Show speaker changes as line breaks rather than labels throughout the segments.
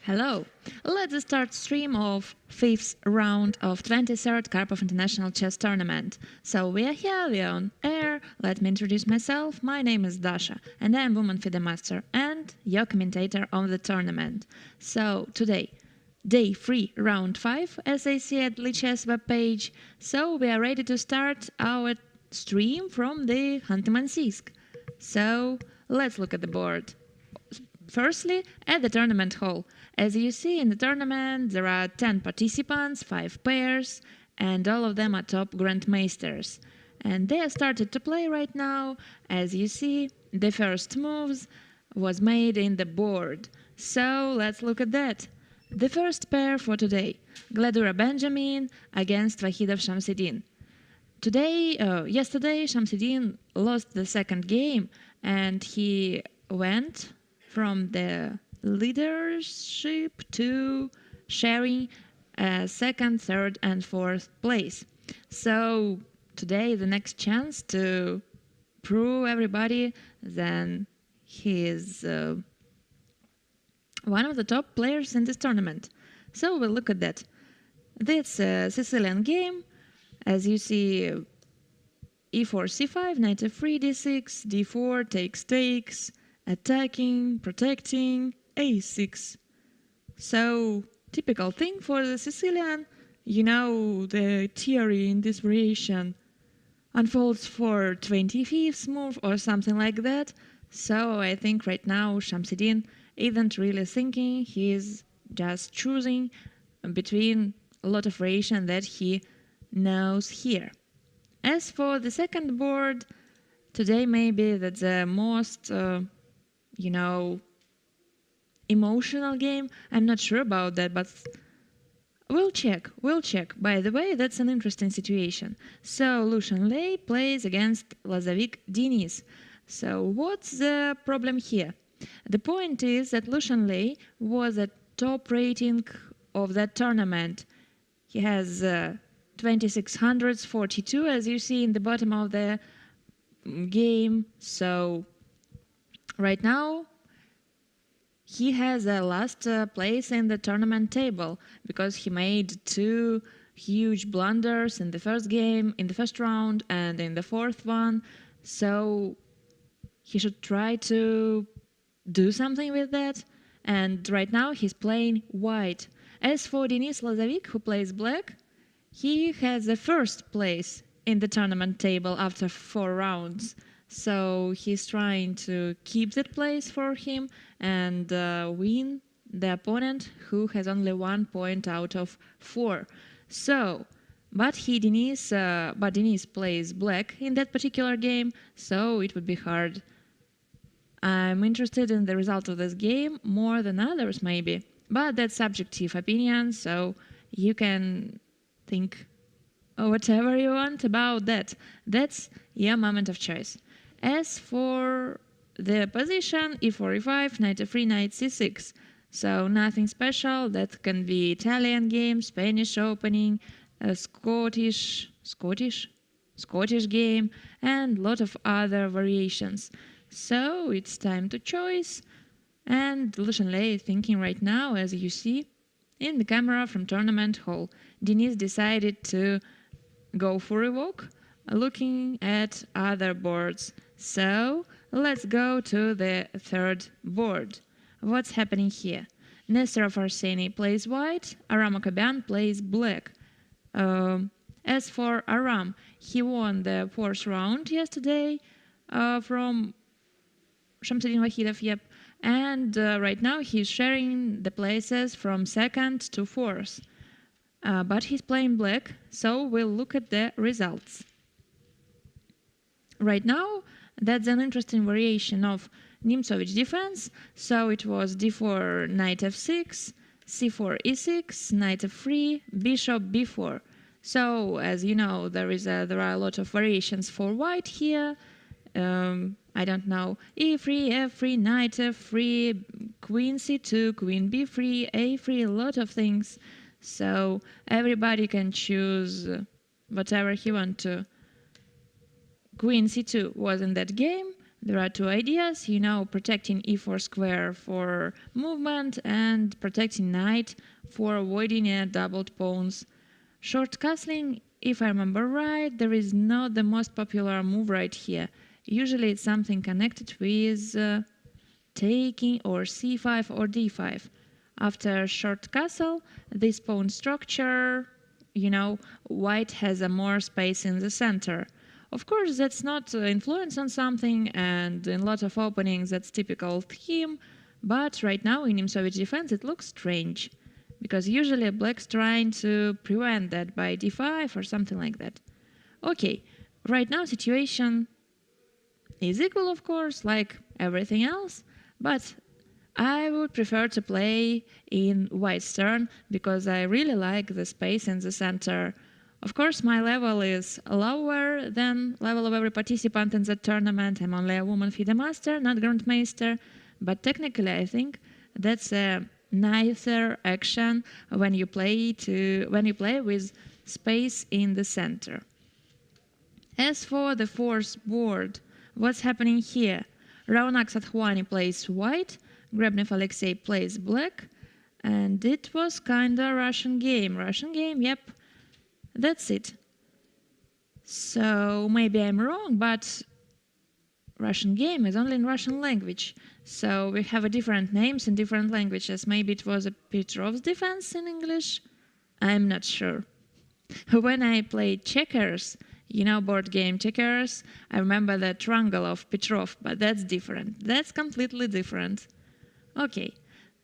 Hello! Let's start stream of 5th round of 23rd Karpov International Chess Tournament. So we are here, we are on air. Let me introduce myself. My name is Dasha and I am Woman FIDE Master and your commentator on the tournament. So today, day 3, round 5, as I see at Lichess webpage. So we are ready to start our stream from the Hantemansisk. So let's look at the board. Firstly, at the tournament hall. As you see in the tournament, there are 10 participants, 5 pairs, and all of them are top grandmasters. And they are started to play right now. As you see, the first moves was made in the board. So let's look at that. The first pair for today, Gladura Benjamin against Vahidov Shamsidin. Yesterday, Shamsidin lost the second game and he went from the leadership to sharing second, third and fourth place. So today the next chance to prove everybody that he is one of the top players in this tournament. So we'll look at that. This Sicilian game, as you see, e4, c5, knight f3, d6, d4, takes, attacking, protecting, a6. So, typical thing for the Sicilian. You know, the theory in this variation unfolds for 25th move or something like that. So I think right now Shamsidin isn't really thinking, he's just choosing between a lot of variation that he knows here. As for the second board, today maybe that's the most emotional game. I'm not sure about that, but we'll check. By the way, that's an interesting situation. So Lucian Lei plays against Lazavik Denis. So what's the problem here? The point is that Lucian Lei was a top rating of that tournament. He has 2642, as you see in the bottom of the game. So right now, he has a last place in the tournament table because he made 2 huge blunders in the first game, in the first round, and in the fourth one. So he should try to do something with that. And right now he's playing white. As for Denis Lazavik, who plays black, he has the first place in the tournament table after 4 rounds. So he's trying to keep that place for him and win the opponent who has only 1 point out of 4. So, but Denis plays black in that particular game, so it would be hard. I'm interested in the result of this game more than others maybe, but that's subjective opinion, so you can think whatever you want about that. That's your moment of choice. As for the position, e4, e5, knight f3, knight c6. So nothing special. That can be Italian game, Spanish opening, Scottish game, and a lot of other variations. So it's time to choose. And Lucian Lei is thinking right now, as you see, in the camera from tournament hall. Denis decided to go for a walk, looking at other boards. So let's go to the third board. What's happening here? Nesterov Arseny plays white, Aram Akabian plays black. As for Aram, he won the 4th round yesterday from Shamsidin Vahidov, and right now he's sharing the places from 2nd to 4th. But he's playing black, so we'll look at the results. Right now, that's an interesting variation of Nimzovich defense. So it was d4, knight f6, c4, e6, knight f3, bishop b4. So, as you know, there are a lot of variations for white here. I don't know, e3, f3, knight f3, queen c2, queen b3, a3, a lot of things. So everybody can choose whatever he wants to. Queen c2 was in that game, There are two ideas, protecting e4 square for movement and protecting knight for avoiding a doubled pawns. Short castling, if I remember right, there is not the most popular move right here. Usually it's something connected with taking or c5 or d5. After short castle, this pawn structure, white has a more space in the center. Of course, that's not influence on something, and in a lot of openings that's typical theme, but right now in Nimzovich defense it looks strange, because usually black's trying to prevent that by d5 or something like that. Okay, right now situation is equal, of course, like everything else, but I would prefer to play in white's turn because I really like the space in the center. Of course, my level is lower than level of every participant in the tournament. I'm only a woman FIDE master, not grandmaster, but technically I think that's a nicer action when you play with space in the center. As for the fourth board, what's happening here? Raunak Sathwani plays white, Grebnev Alexei plays black, and it was kinda Russian game. Yep. That's it. So maybe I'm wrong, but Russian game is only in Russian language. So we have different names in different languages. Maybe it was a Petrov's defense in English? I'm not sure. When I played checkers, board game checkers, I remember the triangle of Petrov, but that's different. That's completely different. Okay.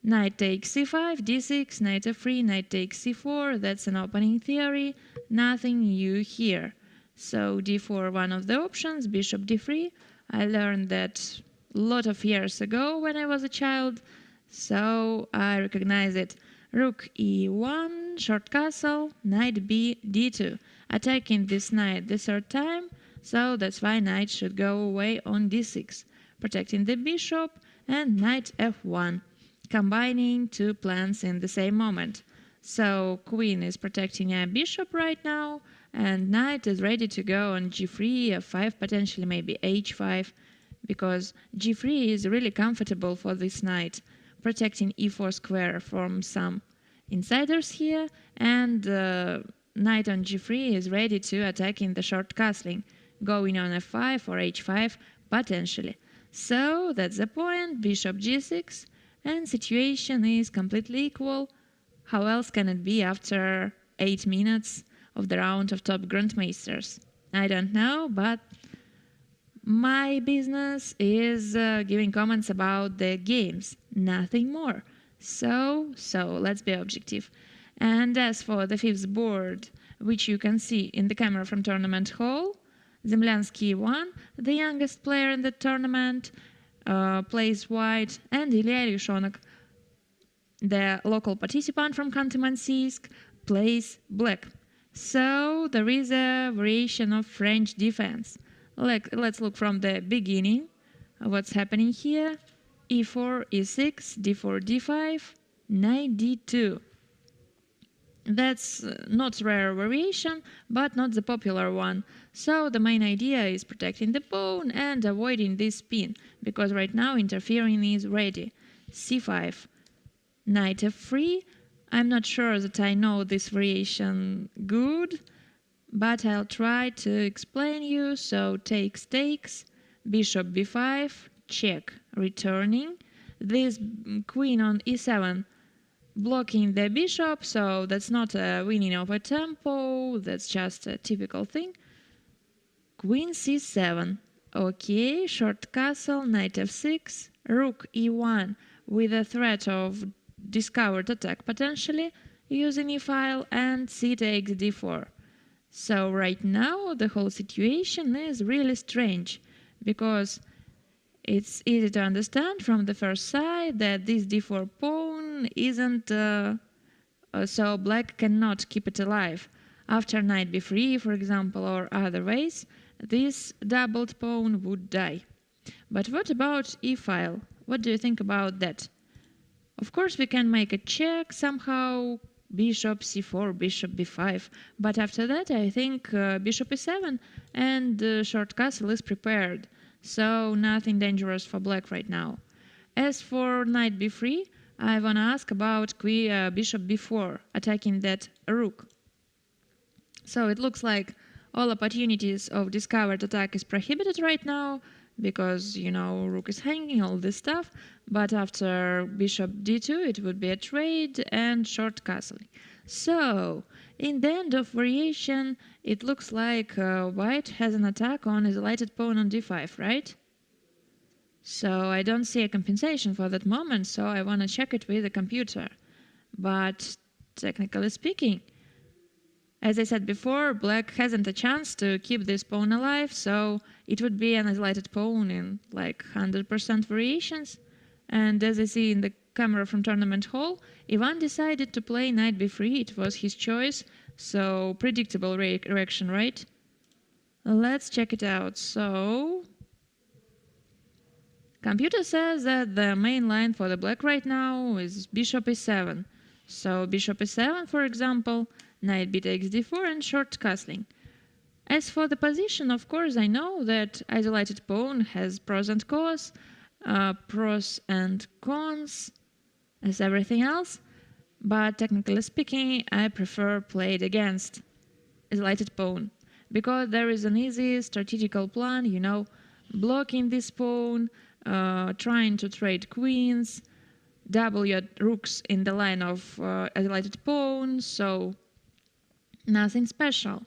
Knight takes c5, d6, knight f3, knight takes c4. That's an opening theory. Nothing new here. So d4, one of the options, bishop d3. I learned that a lot of years ago when I was a child, so I recognize it. Rook e1, short castle, knight b, d2. Attacking this knight the third time, so that's why knight should go away on d6. Protecting the bishop and knight f1. Combining two plans in the same moment. So queen is protecting a bishop right now, and knight is ready to go on g3, f5, potentially maybe h5, because g3 is really comfortable for this knight, protecting e4 square from some insiders here, and knight on g3 is ready to attack in the short castling, going on f5 or h5 potentially. So that's the point, bishop g6, and situation is completely equal. How else can it be after 8 minutes of the round of top grandmasters? I don't know, but my business is giving comments about the games, nothing more. So let's be objective. And as for the fifth board, which you can see in the camera from tournament hall, Zemlyansky won, the youngest player in the tournament, plays white, and Ilya Ilyushonak, the local participant from Khanty-Mansiysk, plays black. So there is a variation of French defense. Let's look from the beginning. What's happening here? e4, e6, d4, d5, knight d2. That's not rare variation, but not the popular one. So the main idea is protecting the pawn and avoiding this spin, because right now interfering is ready. c5, knight f3. I'm not sure that I know this variation good, but I'll try to explain you. So takes, bishop b5, check, returning. This queen on e7 blocking the bishop, so that's not a winning of a tempo, that's just a typical thing. Queen c7, okay, short castle, knight f6, rook e1 with a threat of discovered attack potentially using e-file, and c takes d4. So right now the whole situation is really strange, because it's easy to understand from the first side that this d4 pawn isn't so black cannot keep it alive. After knight b3, for example, or other ways, this doubled pawn would die. But what about e-file? What do you think about that? Of course, we can make a check somehow, bishop c4, bishop b5, but after that I think bishop e7 and short castle is prepared. so nothing dangerous for black right now. As for knight b3, I wanna ask about bishop b4, attacking that rook. So it looks like all opportunities of discovered attack is prohibited right now, because, rook is hanging, all this stuff. But after bishop d2, it would be a trade and short castling. So, in the end of variation, it looks like white has an attack on isolated pawn on d5, right? So I don't see a compensation for that moment, so I want to check it with the computer. But technically speaking, as I said before, black hasn't a chance to keep this pawn alive, so it would be an isolated pawn in like 100% variations. And as I see in the camera from tournament hall, Ivan decided to play knight b3. It was his choice, so predictable reaction, right? Let's check it out. So, computer says that the main line for the black right now is bishop e7. So bishop e7, for example, knight b takes d4 and short castling. As for the position, of course, I know that isolated pawn has pros and cons, as everything else, but technically speaking, I prefer played against isolated pawn, because there is an easy strategical plan, blocking this pawn, trying to trade queens, double your rooks in the line of isolated pawn, so nothing special.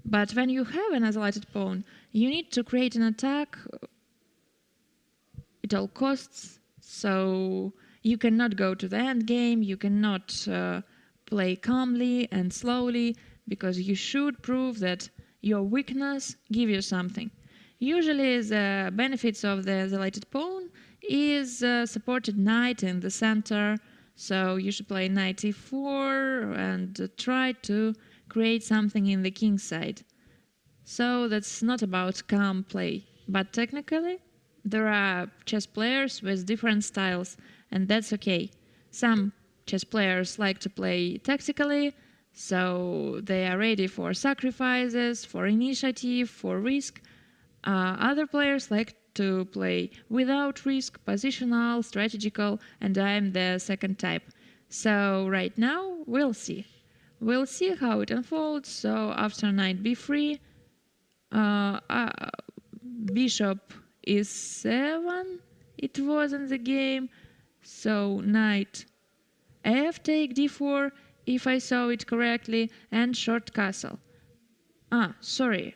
But when you have an isolated pawn, you need to create an attack at all costs, so you cannot go to the end game, you cannot play calmly and slowly, because you should prove that your weakness gives you something. Usually the benefits of the isolated pawn is supported knight in the center, so you should play knight e4 and try to create something in the king side. So that's not about calm play, but technically there are chess players with different styles, and that's okay. Some chess players like to play tactically, so they are ready for sacrifices, for initiative, for risk. Other players like to play without risk, positional, strategical, and I'm the second type. So right now, we'll see. We'll see how it unfolds. So after knight b3, bishop e7, it was in the game. So knight f take d4, if I saw it correctly, and short castle. Sorry.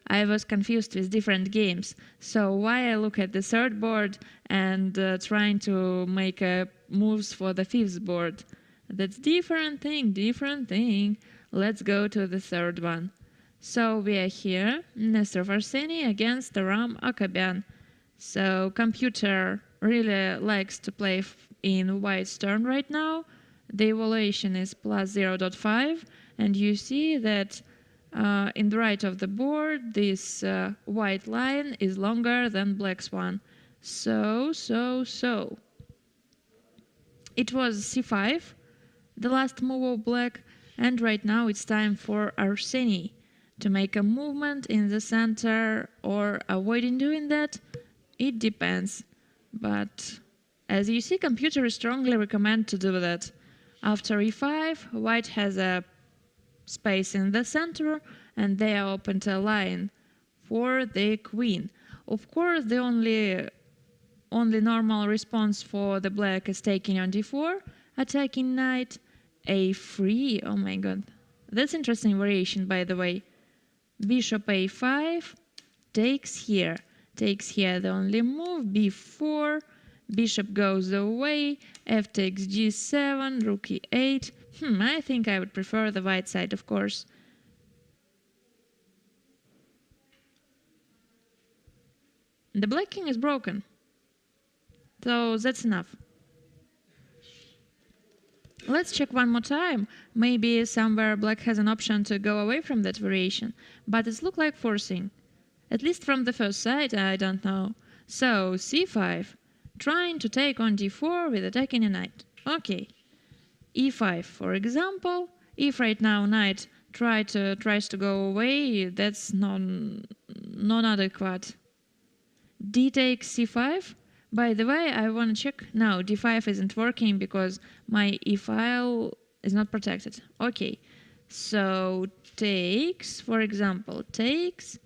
I was confused with different games. So why I look at the third board and trying to make moves for the fifth board? That's different thing. Let's go to the third one. So we are here, Nestor Arseny against Aram Akabian. So computer really likes to play in white's turn right now. The evaluation is plus 0.5, and you see that in the right of the board, this white line is longer than black's one. So. It was c5, the last move of black, and right now it's time for Arseny to make a movement in the center or avoiding doing that. It depends. But as you see, computer strongly recommend to do that. After e5, white has a space in the center, and they are opened a line for the queen. Of course, the only normal response for the black is taking on d4, attacking knight, a3. Oh my god, that's interesting variation, by the way. Bishop a5 takes here, the only move, b4. Bishop goes away, f takes g7, rook e8. I think I would prefer the white side, of course. The black king is broken, so that's enough. Let's check one more time. Maybe somewhere black has an option to go away from that variation, but it looks like forcing. At least from the first sight, I don't know. So c5, trying to take on d4 with attacking a knight. Okay. e5, for example. If right now knight tries to go away, that's non-adequate. d takes c5. By the way, I want to check. No, d5 isn't working because my e file is not protected. Okay, so takes, for example, takes,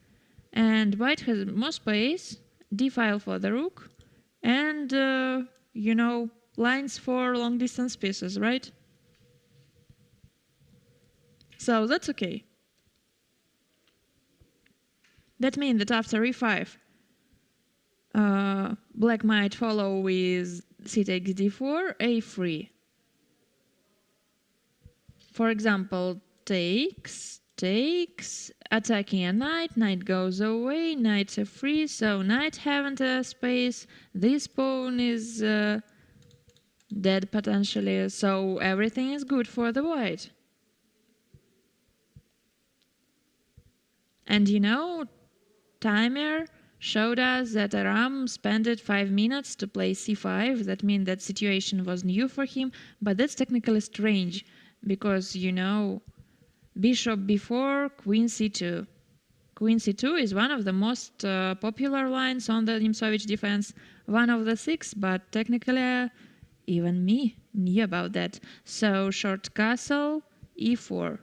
and white has more space, d file for the rook, and you know, lines for long distance pieces, right? So that's okay. That means that after e5, black might follow with c takes d4, a3. For example, takes, attacking a knight, knight goes away, knight f3, so knight haven't a space, this pawn is dead potentially, so everything is good for the white. And you know, timer showed us that Aram spent 5 minutes to play c5. That means that situation was new for him, but that's technically strange because, you know, bishop b4, queen c2. Queen c2 is one of the most popular lines on the Nimzovich defense, one of the 6, but technically even me knew about that. So short castle, e4.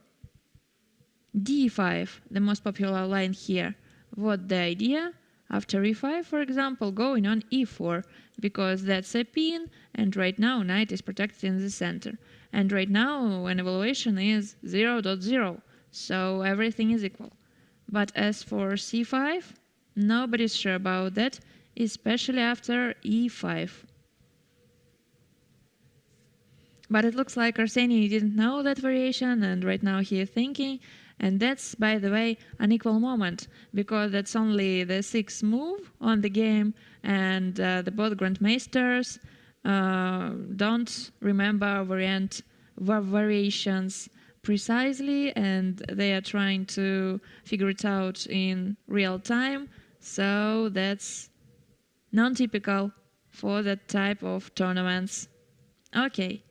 d5, the most popular line here. What the idea? After e5, for example, going on e4, because that's a pin, and right now knight is protected in the center. And right now an evaluation is 0.0, so everything is equal. But as for c5, nobody's sure about that, especially after e5. But it looks like Arseny didn't know that variation, and right now he is thinking. And that's, by the way, an equal moment, because that's only the 6th move on the game, and the both grandmasters don't remember variations precisely, and they are trying to figure it out in real time. So that's non-typical for that type of tournaments. Okay,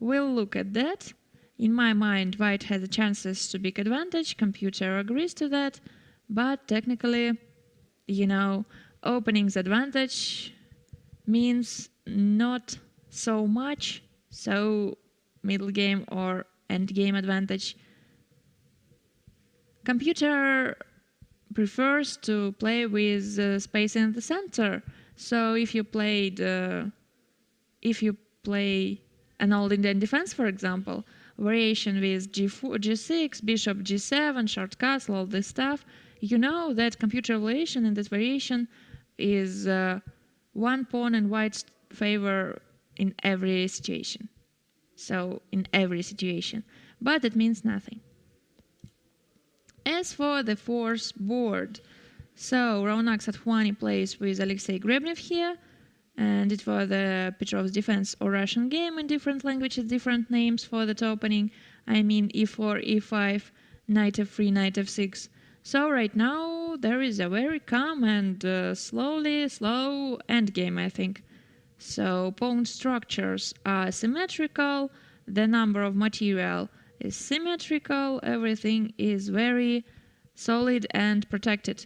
we'll look at that. In my mind, white has the chances to big advantage, computer agrees to that, but technically, you know, opening's advantage means not so much, so middle game or end game advantage. Computer prefers to play with space in the center, so if you play an old Indian defense, for example, variation with g4, g6, bishop g7, short castle, all this stuff, you know that computer evaluation in this variation is one pawn in white's favor in every situation. So in every situation. But it means nothing. As for the fourth board, so Ronak Sathwani plays with Alexei Grebnev here, and it was the Petrov's defense or Russian game in different languages, different names for that opening. I mean e4, e5, knight f3, knight f6. So right now there is a very calm and slow endgame, I think. So pawn structures are symmetrical, the number of material is symmetrical, everything is very solid and protected.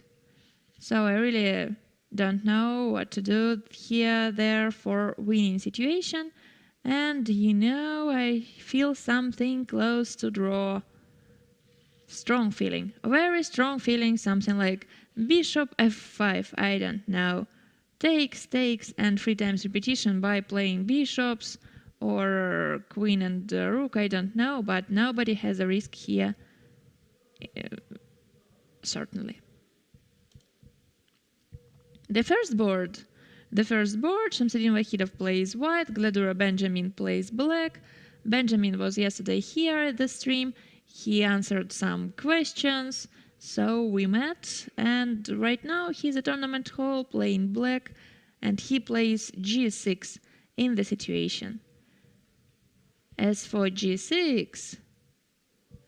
So I really don't know what to do here, there for winning situation. And you know, I feel something close to draw. Strong feeling, very strong feeling, something like bishop f5, I don't know. Takes, and 3 times repetition by playing bishops, or queen and rook, I don't know, but nobody has a risk here, certainly. The first board, Shamsuddin Wahidov plays white, Gladura Benjamin plays black. Benjamin was yesterday here at the stream. He answered some questions, so we met, and right now he's at tournament hall playing black, and he plays g6 in the situation. As for g6,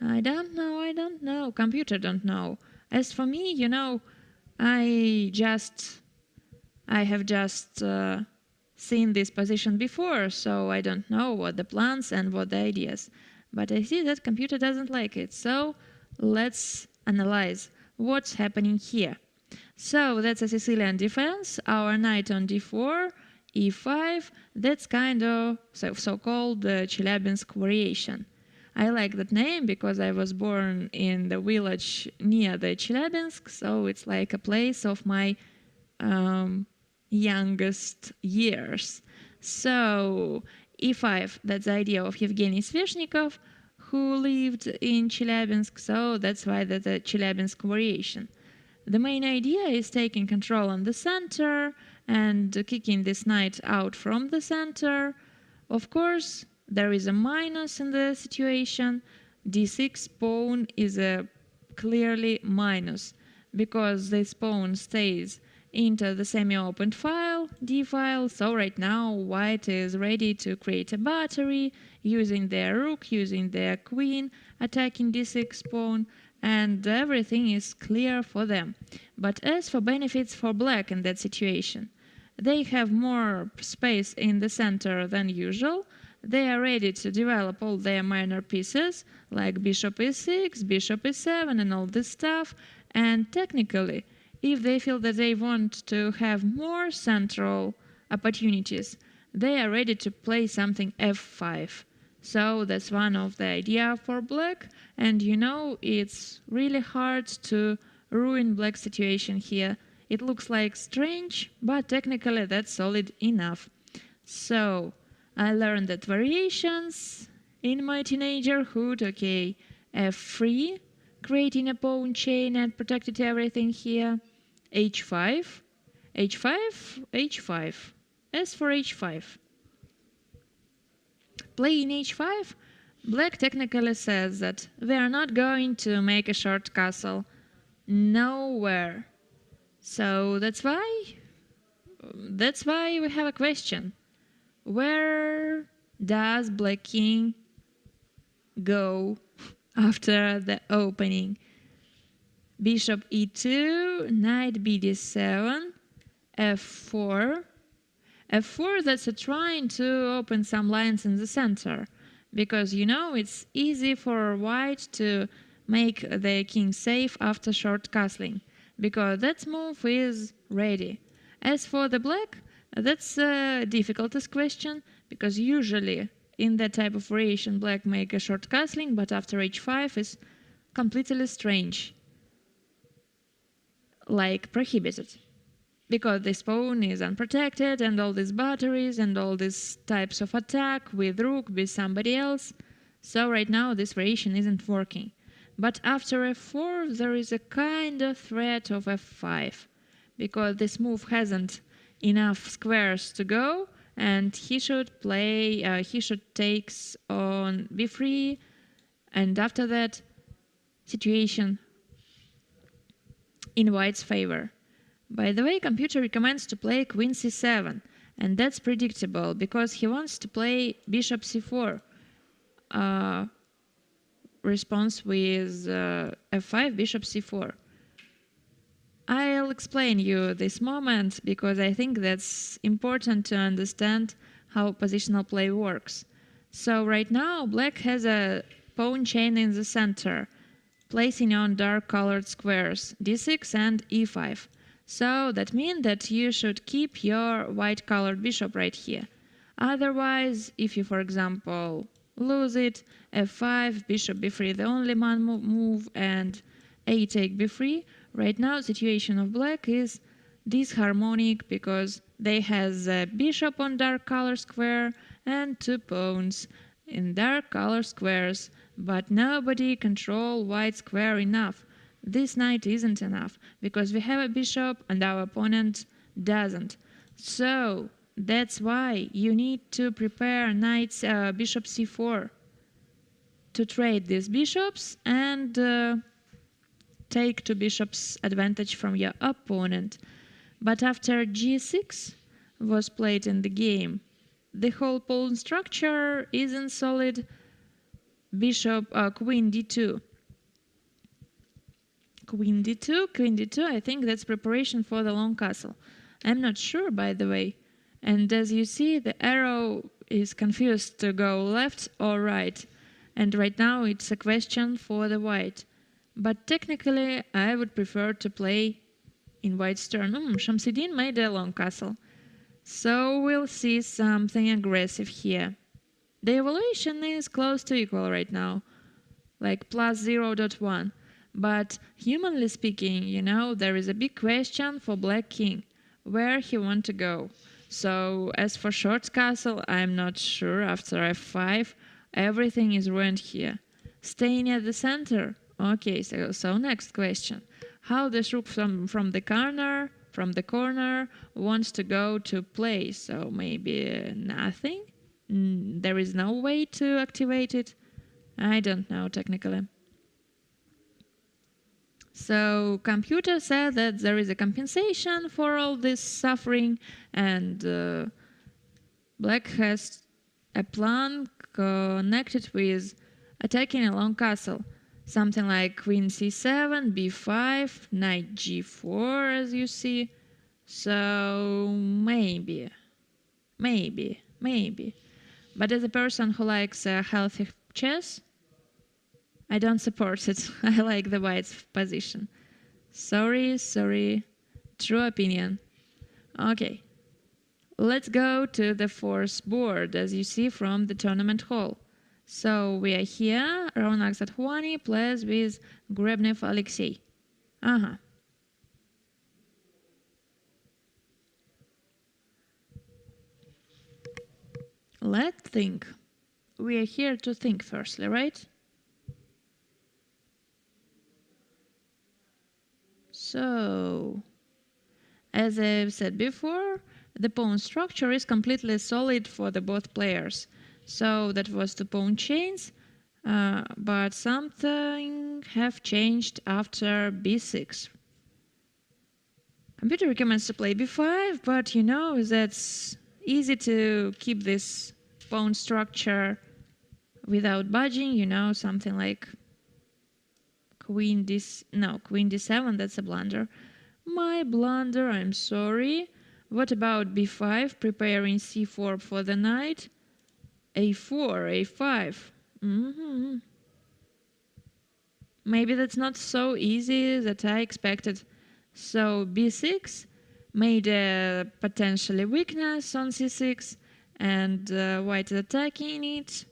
I don't know, computer don't know. As for me, you know, I have just seen this position before, so I don't know what the plans and what the ideas. But I see that computer doesn't like it, so let's analyze what's happening here. So that's a Sicilian defense. Our knight on d4, e5. That's kind of so-called Chelyabinsk variation. I like that name because I was born in the village near the Chelyabinsk, so it's like a place of my youngest years. So e5, that's the idea of Yevgeny Sveshnikov, who lived in Chelyabinsk, so that's why that's a Chelyabinsk variation. The main idea is taking control on the center and kicking this knight out from the center. Of course, there is a minus in the situation. d6 pawn is a clearly minus because this pawn stays into the semi-opened file, d file. So right now white is ready to create a battery using their rook, using their queen, attacking d6 pawn, and everything is clear for them. But as for benefits for black in that situation, they have more space in the center than usual. They are ready to develop all their minor pieces, like bishop e6, bishop e7, and all this stuff. And technically, if they feel that they want to have more central opportunities, they are ready to play something f5. So that's one of the idea for black. And you know, it's really hard to ruin black situation here. It looks like strange, but technically that's solid enough. So I learned that variations in my teenagerhood. Okay, f3, creating a pawn chain and protected everything here. h5, h5, h5. As for h5, playing h5, black technically says that they are not going to make a short castle nowhere. So that's why we have a question. Where does black king go after the opening? Bishop e2, knight bd7, f4. f4, that's a trying to open some lines in the center, because you know it's easy for white to make the king safe after short castling, because that move is ready. As for the black, that's the difficultest question, because usually in that type of variation black make a short castling, but after h5 is completely strange, like prohibited, because this pawn is unprotected and all these batteries and all these types of attack with rook, with somebody else. So right now this variation isn't working. But after f4 there is a kind of threat of f5, because this move hasn't enough squares to go, and he should takes on b3, and after that situation in white's favor. By the way, computer recommends to play queen c7, and that's predictable because he wants to play bishop c4 response with f5, bishop c4. I'll explain you this moment because I think that's important to understand how positional play works. So right now black has a pawn chain in the center, placing on dark colored squares d6 and e5. So that means that you should keep your white colored bishop right here. Otherwise, if you, for example, lose it, f5, bishop b3, the only man move, and a take b3, right now situation of black is disharmonic because they has a bishop on dark color square and two pawns in dark color squares, but nobody control white square enough. This knight isn't enough because we have a bishop and our opponent doesn't. So that's why you need to prepare knights bishop c4 to trade these bishops and take two bishops advantage from your opponent. But after g6 was played in the game, the whole pawn structure isn't solid. Bishop queen d2. Queen d2, queen d2, I think that's preparation for the long castle. I'm not sure, by the way. And as you see, the arrow is confused to go left or right. And right now it's a question for the white. But technically, I would prefer to play in white's turn. Shamsuddin made a long castle. So we'll see something aggressive here. The evaluation is close to equal right now, like plus 0.1. But humanly speaking, there is a big question for Black King, where he want to go. So as for short castle, I'm not sure. After f5, everything is ruined here. Staying at the center. Okay, so next question. How the rook from the corner wants to go to play? So maybe nothing? There is no way to activate it? I don't know technically. So computer said that there is a compensation for all this suffering, and Black has a plan connected with attacking a long castle. Something like queen c7, b5, knight g4, as you see. So maybe. But as a person who likes healthy chess, I don't support it. I like the white's position. Sorry. True opinion. Okay. Let's go to the fourth board, as you see from the tournament hall. So we are here. Ronak Zathwani plays with Grebnev Alexei. Let's think. We are here to think firstly, right? So, as I've said before, the pawn structure is completely solid for the both players. So that was the pawn chains, but something have changed after b6. Computer recommends to play b5, but that's easy to keep this pawn structure without budging, something like queen d7, that's a blunder. My blunder, I'm sorry. What about b5, preparing c4 for the knight? a4, a5. Maybe that's not so easy that I expected. So b6 made a potentially weakness on c6, and white is attacking it.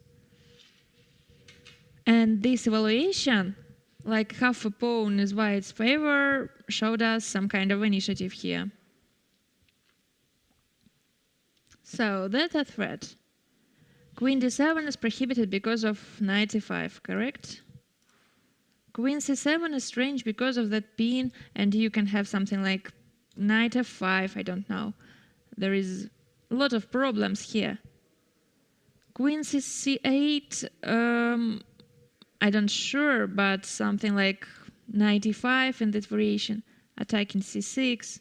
And this evaluation, like half a pawn is white's favor, showed us some kind of initiative here. So that's a threat. Queen d7 is prohibited because of knight e5, correct? Queen c7 is strange because of that pin, and you can have something like knight f5, I don't know. There is a lot of problems here. Queen c8, I don't sure, but something like knight e5 in that variation, attacking c6.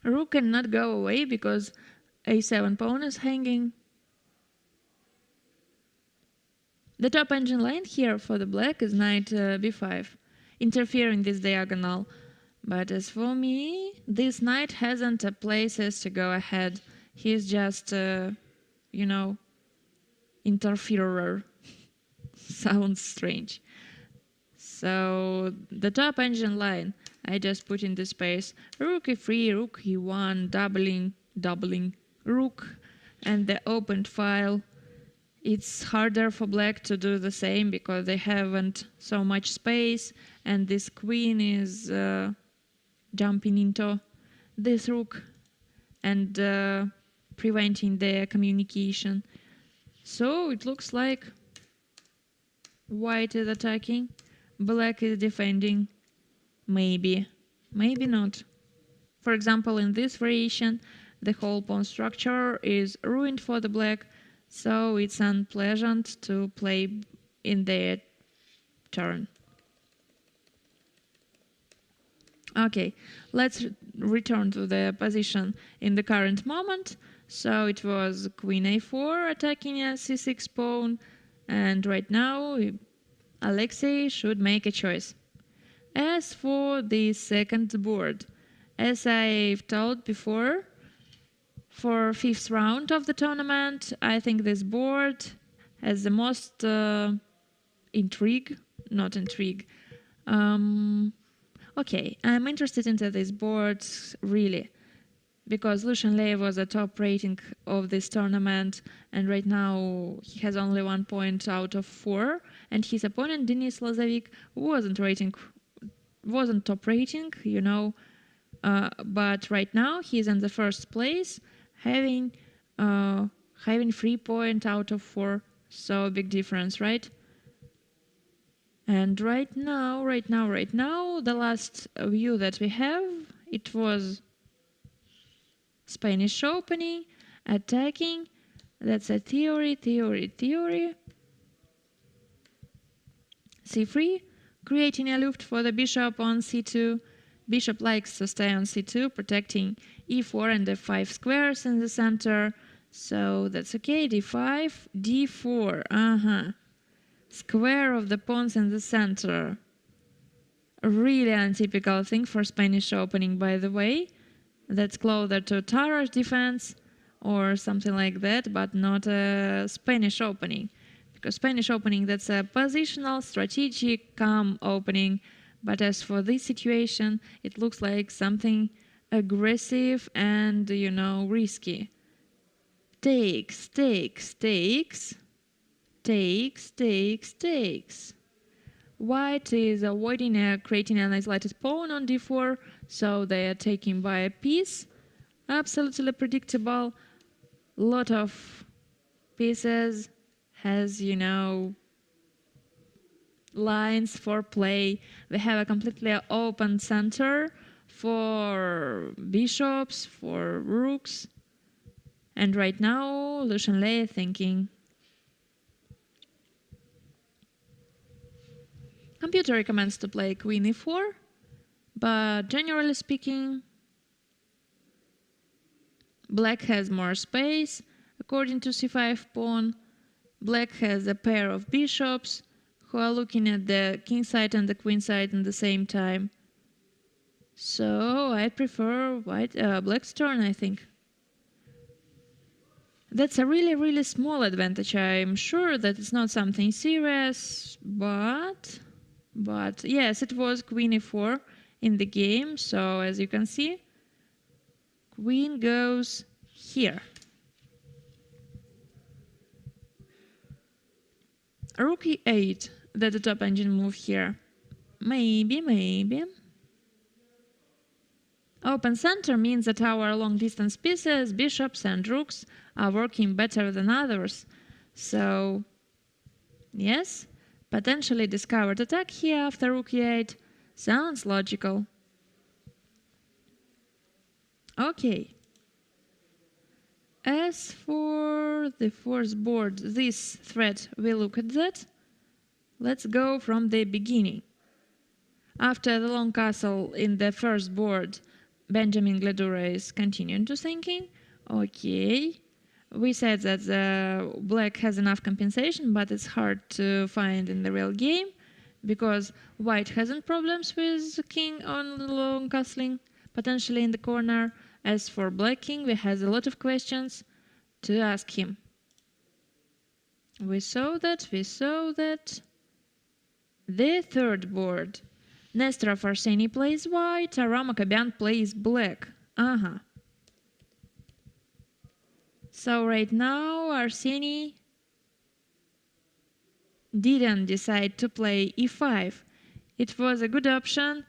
Rook cannot go away because a7 pawn is hanging. The top engine line here for the black is knight b5, interfering this diagonal. But as for me, this knight hasn't places to go ahead. He's just, interferer. Sounds strange. So the top engine line, I just put in the space rook e3, rook e1, doubling rook, and the opened file. It's harder for black to do the same because they haven't so much space, and this queen is jumping into this rook and preventing their communication. So it looks like white is attacking, black is defending. Maybe not. For example, in this variation, the whole pawn structure is ruined for the black, so it's unpleasant to play in their turn. Okay, let's return to the position in the current moment. So it was queen a4 attacking a c6 pawn, and right now Alexei should make a choice. As for the second board, as I've told before, for fifth round of the tournament, I think this board has the most Okay, I'm interested into these boards really because Lucian Lei was a top rating of this tournament, and right now he has only 1 point out of 4, and his opponent Denis Lazovic wasn't top rating, but right now he's in the first place, having 3 point out of 4, so a big difference, right? And right now, the last view that we have, it was Spanish opening, attacking. That's a theory. C3, creating a loop for the bishop on c2. Bishop likes to stay on c2, protecting e4 and f5 squares in the center. So that's okay. d5, d4. Square of the pawns in the center. A really untypical thing for Spanish opening, by the way. That's closer to Tarrasch defense or something like that, but not a Spanish opening. Because Spanish opening, that's a positional, strategic, calm opening. But as for this situation, it looks like something aggressive and, risky. Takes. White is avoiding creating an isolated pawn on d4, so they are taking by a piece. Absolutely predictable. Lot of pieces has, lines for play. We have a completely open center for bishops, for rooks. And right now, Lucian Lei thinking. Computer recommends to play queen e4, but generally speaking, black has more space. According to c5 pawn, black has a pair of bishops who are looking at the king side and the queen side at the same time. So I prefer black's turn, I think. That's a really small advantage. I'm sure that it's not something serious, but yes, it was queen e4 in the game. So as you can see, queen goes here. Rook e8, that's the top engine move here. Maybe. Open center means that our long distance pieces, bishops and rooks, are working better than others. So, yes, potentially discovered attack here after rook e8 sounds logical. Okay. As for the fourth board, this thread, we look at that. Let's go from the beginning. After the long castle in the first board, Benjamin Gledura is continuing to thinking. Okay, we said that the black has enough compensation, but it's hard to find in the real game because white hasn't problems with king on long castling, potentially in the corner. As for black king, we have a lot of questions to ask him. We saw that. The third board. Nesterov Arseny plays white, Aram Akabian plays black. So right now Arseny didn't decide to play e5. It was a good option.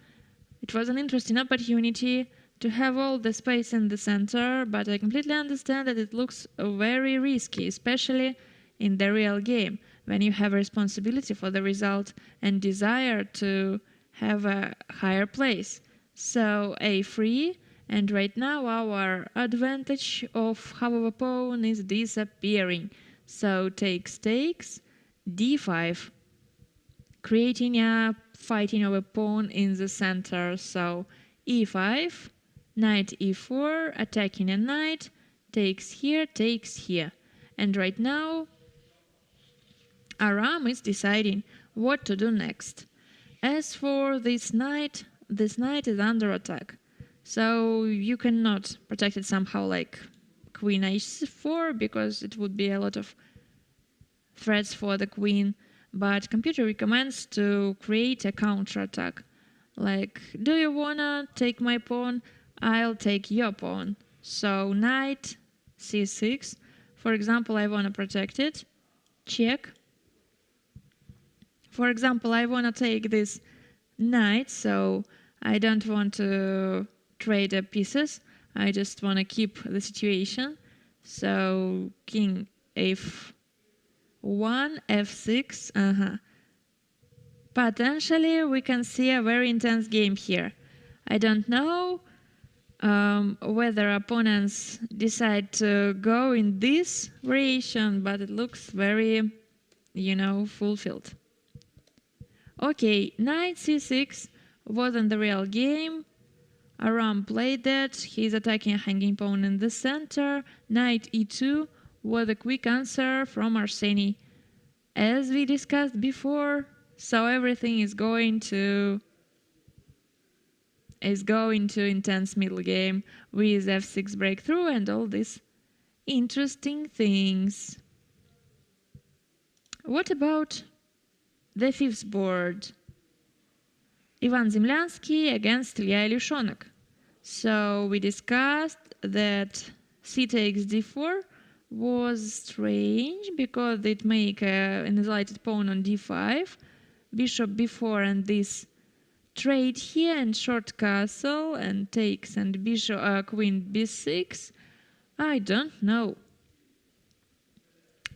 It was an interesting opportunity to have all the space in the center, but I completely understand that it looks very risky, especially in the real game, when you have responsibility for the result and desire to have a higher place. So a3, and right now our advantage of half of a pawn is disappearing. So takes, d5, creating a fighting of a pawn in the center. So e5, knight e4, attacking a knight, takes here. And right now Aram is deciding what to do next. As for this knight is under attack. So you cannot protect it somehow like queen h4 because it would be a lot of threats for the queen. but computer recommends to create a counterattack. Like, do you wanna take my pawn? I'll take your pawn. So knight c6. For example, I wanna protect it. Check. For example, I wanna take this knight, so I don't want to trade the pieces. I just wanna keep the situation. So king f1, f6. Potentially, we can see a very intense game here. I don't know whether opponents decide to go in this variation, but it looks very, fulfilled. Okay, knight c6 wasn't the real game. Aram played that. He's attacking a hanging pawn in the center. Knight e2 was a quick answer from Arseny. As we discussed before, so everything is going to intense middle game with f6 breakthrough and all these interesting things. What about the fifth board? Ivan Zemlyansky against Ilya Ilyushonak. So we discussed that c takes d4 was strange because it make an isolated pawn on d5, bishop b4 and this trade here and short castle and takes and bishop queen b6. I don't know.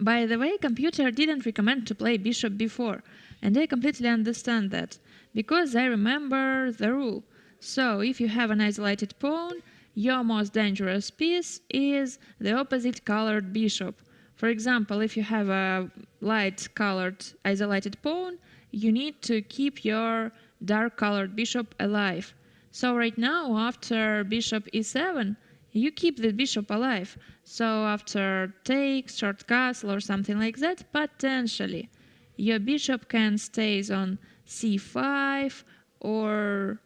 By the way, computer didn't recommend to play bishop b4, and I completely understand that, because I remember the rule. So if you have an isolated pawn, your most dangerous piece is the opposite colored bishop. For example, if you have a light colored isolated pawn, you need to keep your dark colored bishop alive. So right now, after bishop e7, you keep the bishop alive. So after take, short castle or something like that, potentially your bishop can stay on c5 or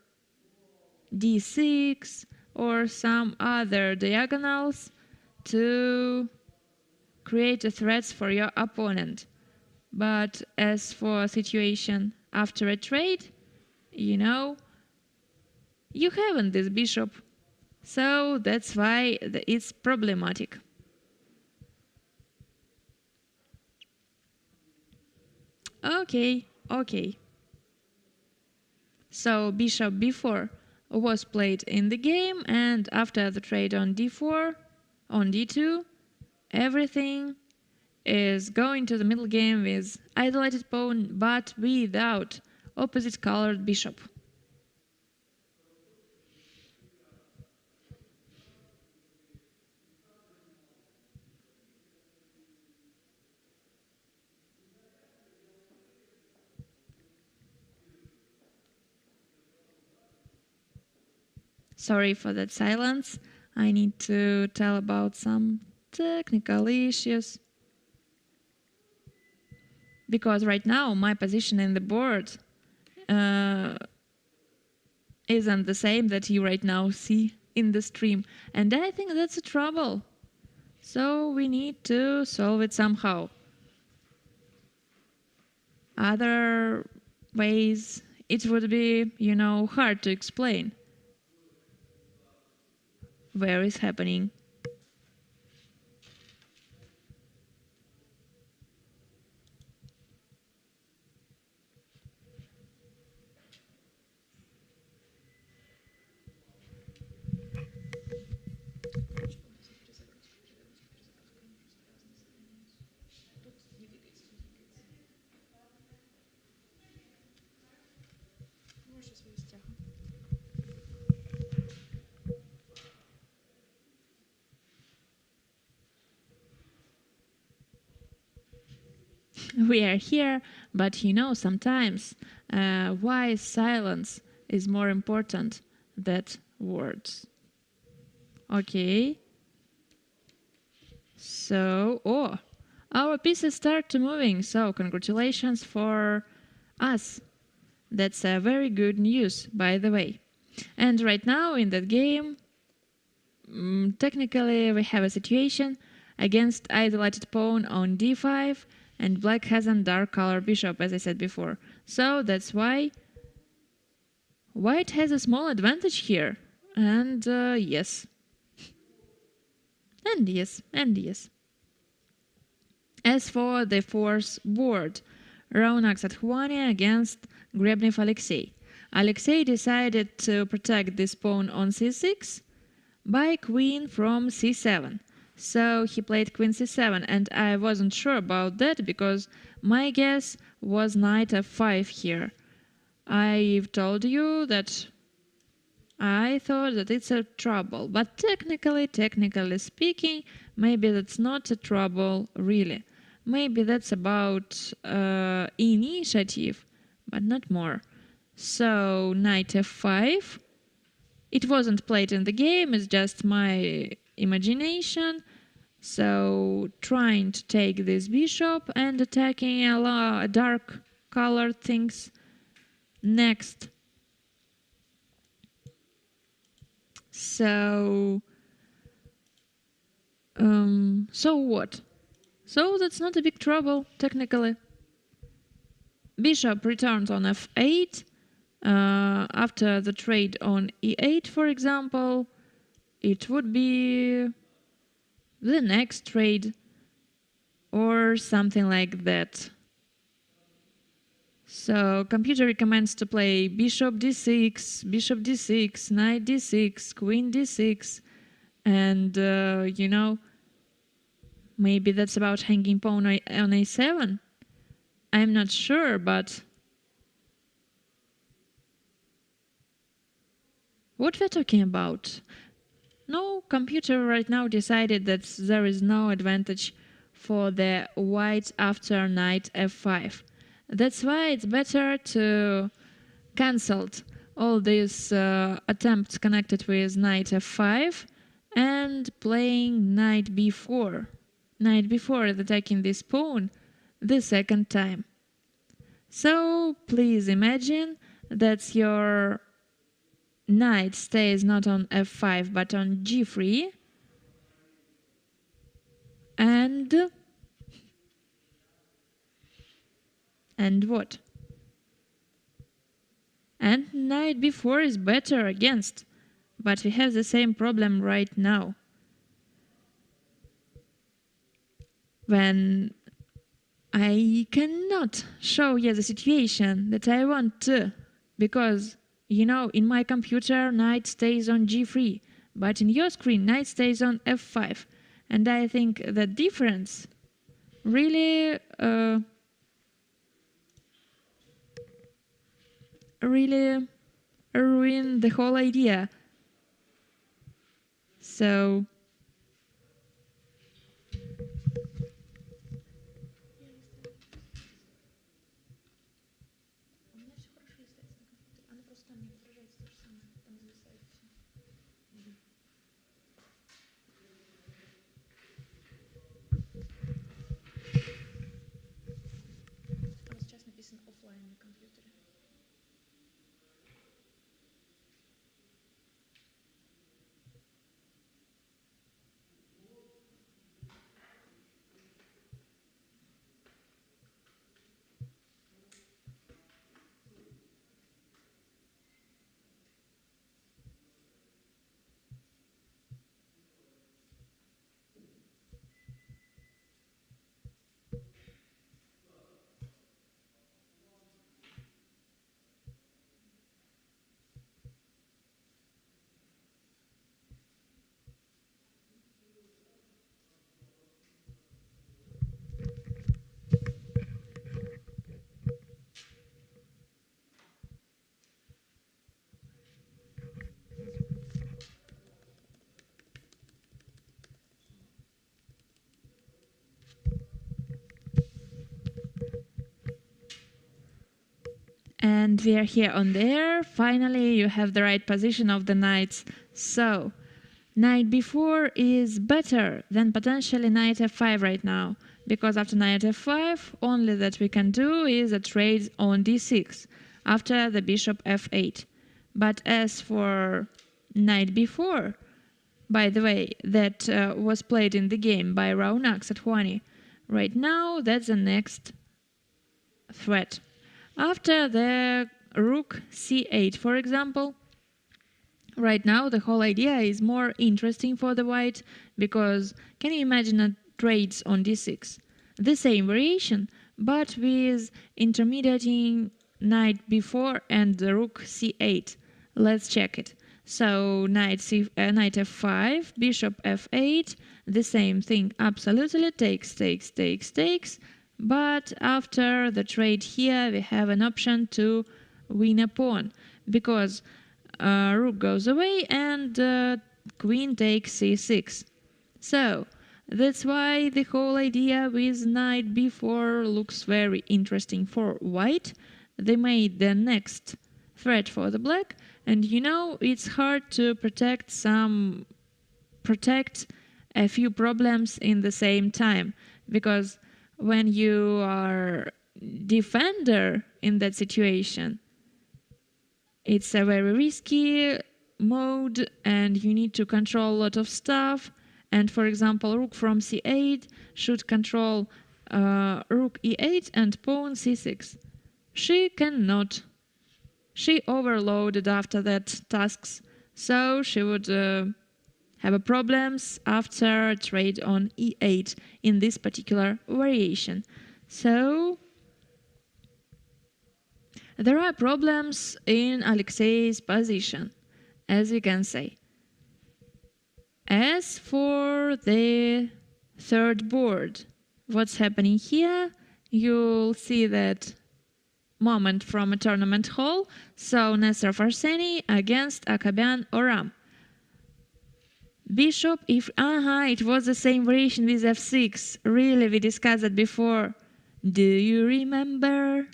d6 or some other diagonals to create a threats for your opponent. But as for a situation after a trade, you haven't this bishop. So that's why it's problematic. Okay. So bishop b4 was played in the game, and after the trade on d4, on d2, everything is going to the middle game with isolated pawn but without opposite colored bishop. Sorry for that silence. I need to tell about some technical issues. Because right now my position in the board isn't the same that you right now see in the stream. And I think that's a trouble. So we need to solve it somehow. Other ways, it would be, hard to explain where is happening. We are here, but sometimes why silence is more important than words. Okay. So, our pieces start moving, so congratulations for us. That's a very good news, by the way. And right now in that game, technically we have a situation against isolated pawn on d5 and black has a dark color bishop, as I said before. So that's why white has a small advantage here. And yes. And yes, and yes. As for the fourth board, Raunak Sathwani against Grebnev Alexei. Alexei decided to protect this pawn on c6 by queen from c7. So he played queen c7, and I wasn't sure about that because my guess was knight f5 here. I've told you that I thought that it's a trouble, but technically speaking, maybe that's not a trouble really. Maybe that's about initiative, but not more. So knight f5. It wasn't played in the game, it's just my imagination. So trying to take this bishop and attacking a lot of dark colored things. Next. So what? So that's not a big trouble, technically. Bishop returns on f8. After the trade on e8, for example, it would be the next trade or something like that. So computer recommends to play bishop d6, knight d6, queen d6, and you know, maybe that's about hanging pawn on a7. I'm not sure, but what we're talking about? No, computer right now decided that there is no advantage for the white after knight f5. That's why it's better to cancel all these attempts connected with knight f5 and playing knight b4. Knight b4 attacking this pawn the second time. So please imagine that your knight stays not on f5 but on g3, and what? And knight b4 is better against, but we have the same problem right now. When I cannot show you the situation that I want to, because, you know, in my computer knight stays on g3, but in your screen knight stays on f5. And I think the difference really ruin the whole idea. So and we are here on there. Finally, you have the right position of the knights. So, knight b4 is better than potentially knight f5 right now, because after knight f5, only that we can do is a trade on d6 after the bishop f8. But as for knight b4, by the way, that was played in the game by Raunak Sathwani, Right now, that's the next threat. After the rook c8, for example, right now the whole idea is more interesting for the white, because can you imagine a trades on d6? The same variation, but with intermediating knight b4 and the rook c8. Let's check it. So knight f5, bishop f8, the same thing absolutely, takes, but after the trade here we have an option to win a pawn, because rook goes away and queen takes c6. So that's why the whole idea with knight b4 looks very interesting for white. They made the next threat for the black, and you know it's hard to protect a few problems in the same time, because when you are defender in that situation, it's a very risky mode and you need to control a lot of stuff. And for example, rook from c8 should control rook e8 and pawn c6. She cannot. She overloaded after that tasks, so she would have problems after trade on e8 in this particular variation. So there are problems in Alexei's position, as we can say. As for the third board, what's happening here? You'll see that moment from a tournament hall. So Nestor Farseni against Akabian Oram. Bishop, it was the same variation with f6. Really, we discussed it before. Do you remember?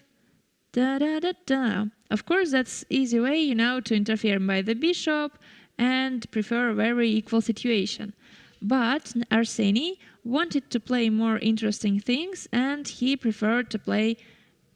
Da da da da. Of course, that's easy way, you know, to interfere by the bishop and prefer a very equal situation. But Arseny wanted to play more interesting things and he preferred to play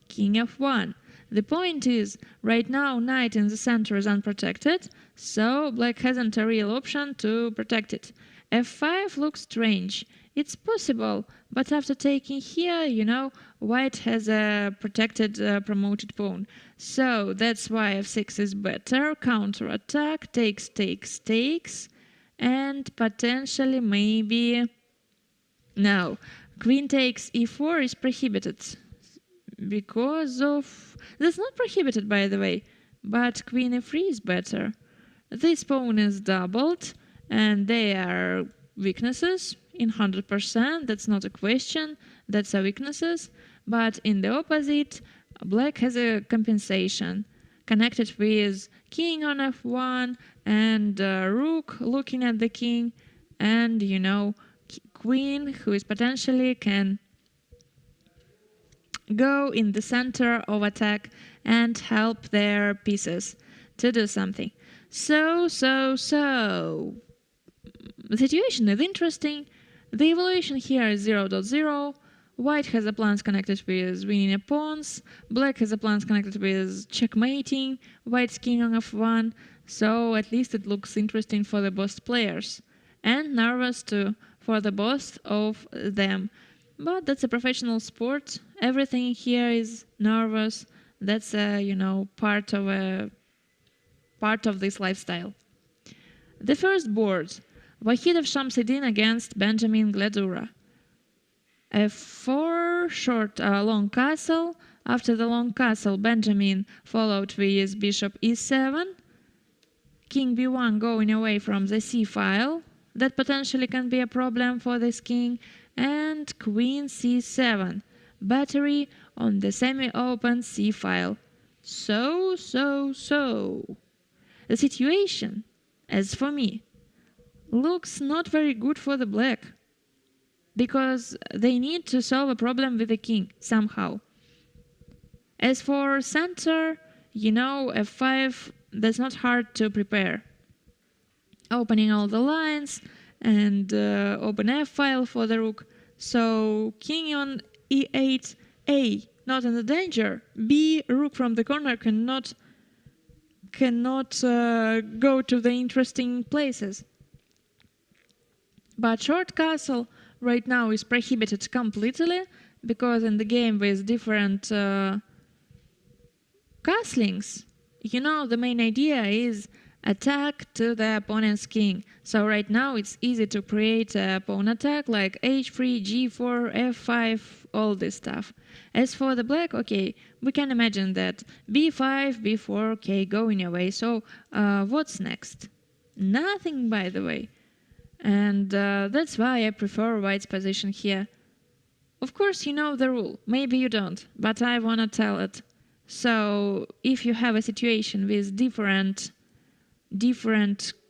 king f1. The point is, right now knight in the center is unprotected, so black hasn't a real option to protect it. f5 looks strange. It's possible, but after taking here, you know, white has a protected promoted pawn. So that's why f6 is better. Counter-attack, takes, and potentially maybe... No, queen takes e4 is prohibited. Because of... That's not prohibited, by the way, but queen f3 is better. This pawn is doubled, and they are weaknesses in 100%. That's not a question, that's a weaknesses. But in the opposite, black has a compensation connected with king on f1 and rook looking at the king, and, you know, queen who is potentially can go in the center of attack and help their pieces to do something. So, the situation is interesting. The evaluation here is 0.0. White has a plans connected with winning a pawns. Black has a plans connected with checkmating. White's king on f1. So at least it looks interesting for the both players. And nervous too for the both of them. But that's a professional sport. Everything here is nervous. That's you know, part of this lifestyle. The first board, Wahidov Shamsuddin against Benjamin Gladura. f4, short long castle. After the long castle, Benjamin followed with bishop e7. King b1 going away from the c file. That potentially can be a problem for this king. And queen c7, battery on the semi-open c file. So. The situation, as for me, looks not very good for the black, because they need to solve a problem with the king somehow. As for center, you know, f5, that's not hard to prepare. Opening all the lines and open f file for the rook. So king on e8, a, not in the danger. B, rook from the corner cannot go to the interesting places. But short castle, right now is prohibited completely, because in the game with different castlings, the main idea is attack to the opponent's king. So right now it's easy to create a pawn attack like h3, g4, f5, all this stuff. As for the black, okay, we can imagine that b5, b4, okay, going away. So what's next? Nothing, by the way. And that's why I prefer white's position here. Of course, you know the rule. Maybe you don't, but I wanna tell it. So if you have a situation with different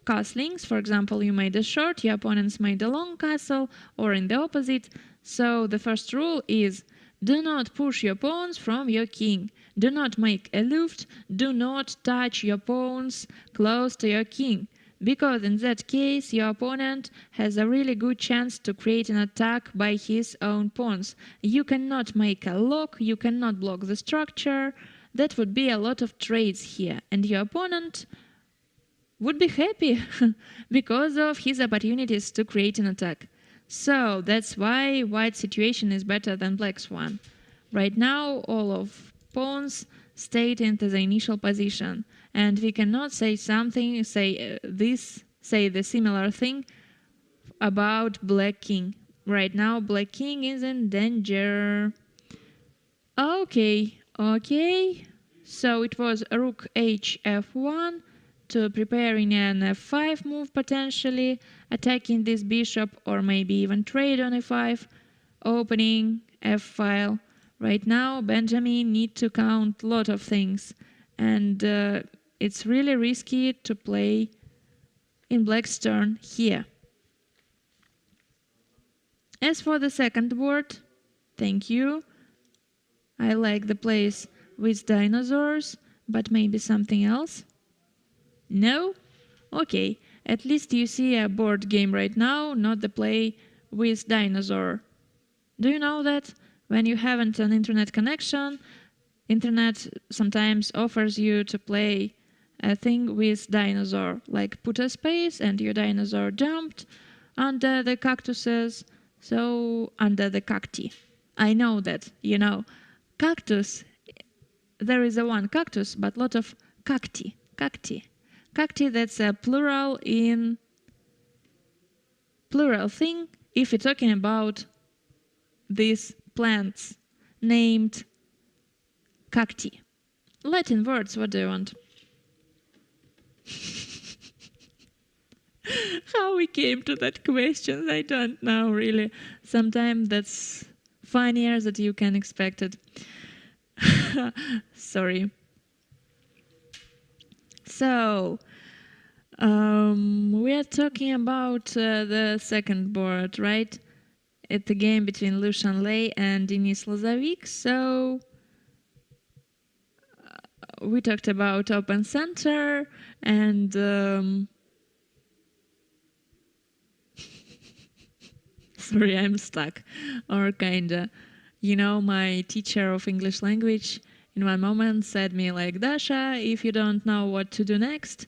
castlings, for example, you made a short, your opponents made a long castle, or in the opposite. So the first rule is do not push your pawns from your king. Do not make a luft. Do not touch your pawns close to your king. Because in that case, your opponent has a really good chance to create an attack by his own pawns. You cannot make a lock, you cannot block the structure. That would be a lot of trades here, and your opponent would be happy because of his opportunities to create an attack. So that's why white's situation is better than black's one. Right now, all of pawns stayed into the initial position, and we cannot say something, say the similar thing about black king. Right now, black king is in danger. Okay. So it was rook hf1 to preparing an f5 move, potentially attacking this bishop, or maybe even trade on e5, opening f-file. Right now, Benjamin need to count a lot of things, and it's really risky to play in black's turn here. As for the second board, thank you. I like the place with dinosaurs, but maybe something else? No? Okay, at least you see a board game right now, not the play with dinosaur. Do you know that? When you haven't an internet connection, internet sometimes offers you to play a thing with dinosaur, like put a space and your dinosaur jumped under the cactuses, so under the cacti. I know that, cactus, there is a one cactus, but lot of cacti. Cacti, that's a plural thing if you're talking about these plants named cacti. Latin words, what do you want? How we came to that question, I don't know really. Sometimes that's funnier than you can expect it. Sorry. So, we are talking about the second board, right? It's the game between Lucian Ley and Denis Lazovic. So, we talked about open center and sorry, I'm stuck. Or kinda. My teacher of English language in one moment said me like, Dasha, if you don't know what to do next,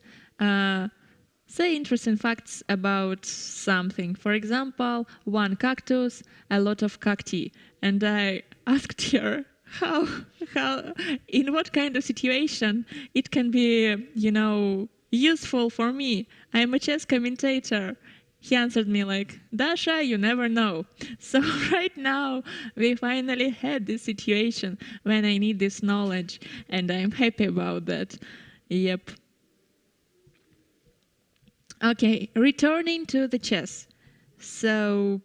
say interesting facts about something. For example, one cactus, a lot of cacti. And I asked her how, in what kind of situation it can be, useful for me. I'm a chess commentator. He answered me like, Dasha, you never know. So right now, we finally had this situation when I need this knowledge, and I'm happy about that. Yep. Okay, returning to the chess. So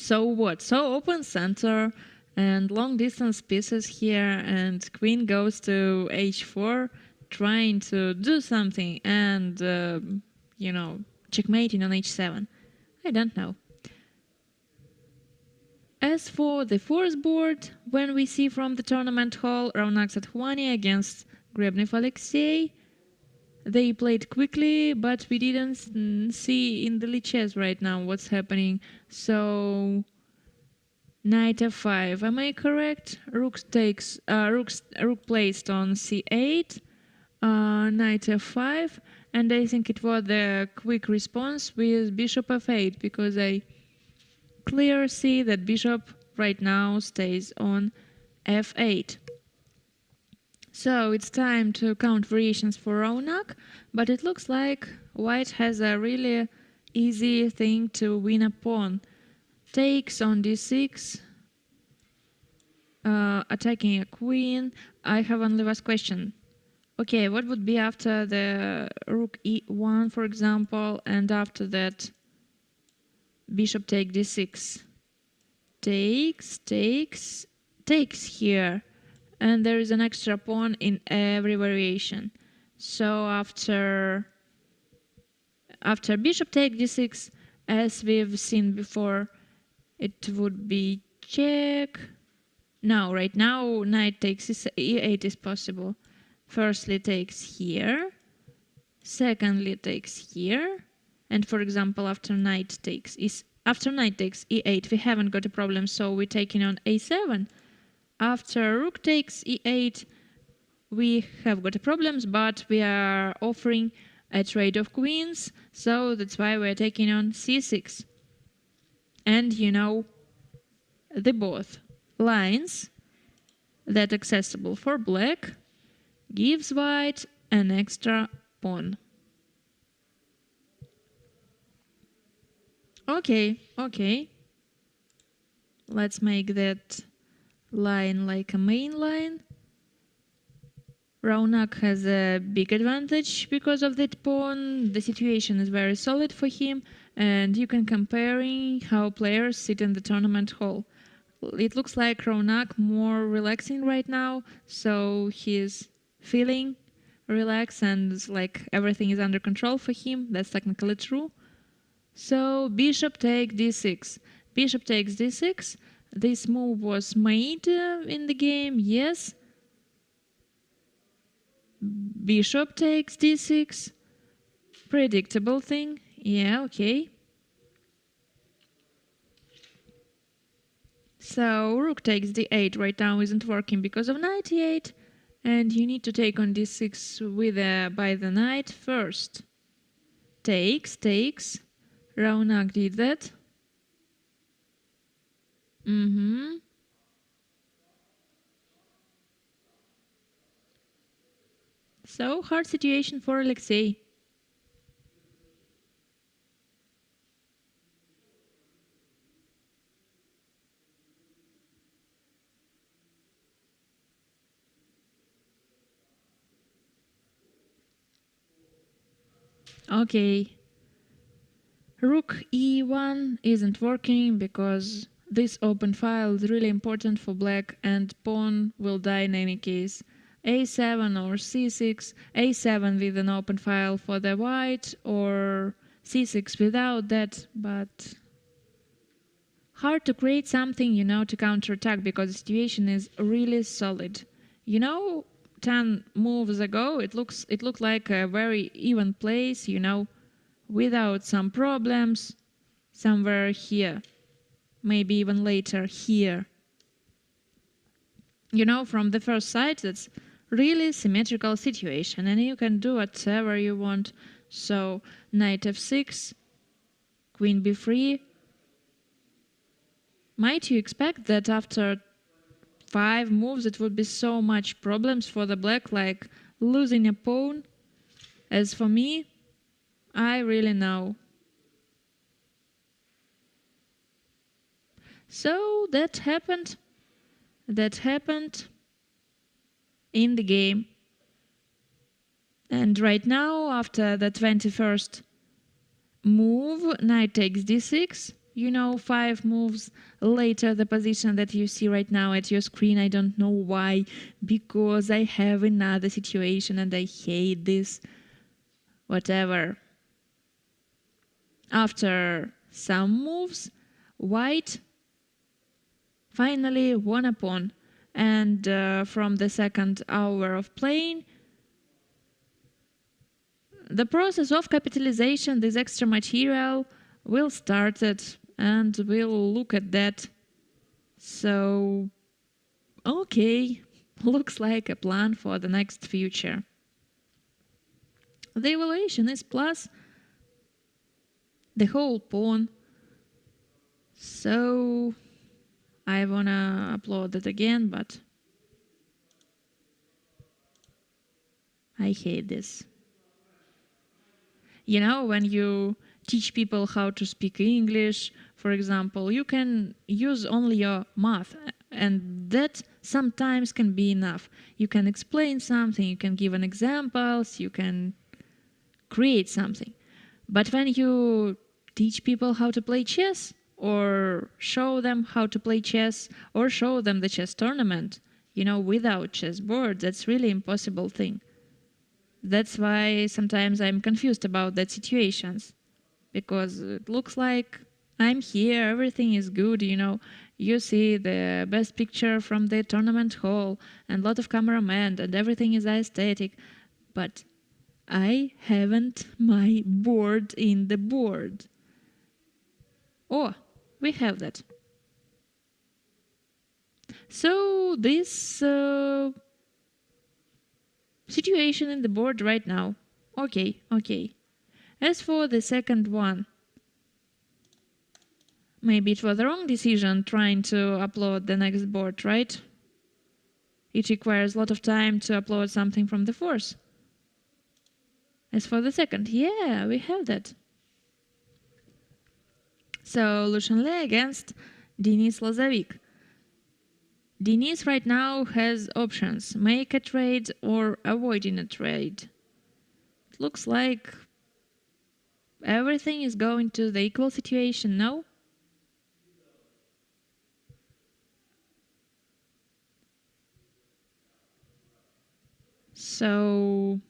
what? So open center and long distance pieces here, and queen goes to h4, trying to do something, and checkmating on h7. I don't know. As for the fourth board, when we see from the tournament hall Raunak Sathwani against Grebnev Alexei, they played quickly, but we didn't see in the lichess right now what's happening. So knight f5, am I correct? Rook placed on c8, knight f5, And I think it was the quick response with bishop f8, because I clearly see that bishop right now stays on f8. So it's time to count variations for Ronak, but it looks like white has a really easy thing to win a pawn. Takes on d6, attacking a queen. I have only one question. Okay, what would be after the rook e1, for example, and after that bishop take d6? Takes here. And there is an extra pawn in every variation. So after bishop take d6, as we've seen before, it would be check. No, right now knight takes e8 is possible. Firstly takes here, secondly takes here, and for example after knight takes e8, we haven't got a problem, so we're taking on a7. After rook takes e8, we have got problems, but we are offering a trade of queens, so that's why we're taking on c6. And you know, the both lines that accessible for black gives white an extra pawn. Okay. Let's make that line like a main line. Ronak has a big advantage because of that pawn. The situation is very solid for him, and you can comparing how players sit in the tournament hall. It looks like Ronak more relaxing right now, so he's feeling relaxed and like everything is under control for him. That's technically true. So bishop take d6. Bishop takes d6. This move was made in the game, yes. Bishop takes d6. Predictable thing. Yeah, okay. So rook takes d8 right now isn't working because of knight e8. And you need to take on d6 with by the knight first. Takes. Ronak did that. So hard situation for Alexei. Okay. Rook e1 isn't working because this open file is really important for black and pawn will die in any case. a7 or c6, a7 with an open file for the white or c6 without that, but hard to create something, you know, to counterattack because the situation is really solid. You know, 10 moves ago it looked like a very even place, you know, without some problems, somewhere here, maybe even later here. You know, from the first sight, that's really symmetrical situation, and you can do whatever you want. So knight f6, queen b3. Might you expect that after 5 moves it would be so much problems for the black, like losing a pawn? As for me, I really know. So that happened in the game. And right now, after the 21st move, knight takes d6. You know, 5 moves later, the position that you see right now at your screen, I don't know why, because I have another situation and I hate this. Whatever. After some moves, white finally won a pawn. And from the second hour of playing, the process of capitalization, this extra material, will start it, and we'll look at that. So, okay, looks like a plan for the next future. The evaluation is plus the whole pawn. So I wanna upload it again, but I hate this. You know, when you teach people how to speak English, for example, you can use only your math, and that sometimes can be enough. You can explain something, you can give an examples, you can create something. But when you teach people how to play chess, or show them how to play chess, or show them the chess tournament, you know, without chessboard, that's really impossible thing. That's why sometimes I'm confused about that situations, because it looks like I'm here, everything is good, you know. You see the best picture from the tournament hall and a lot of cameramen and everything is aesthetic, but I haven't my board in the board. Oh, we have that. So this situation in the board right now. Okay. As for the second one, maybe it was the wrong decision trying to upload the next board, right? It requires a lot of time to upload something from the fourth. As for the second, yeah, we have that. So Lucian Lei against Denis Lazovic. Denis right now has options: make a trade or avoiding a trade. It looks like everything is going to the equal situation, no? So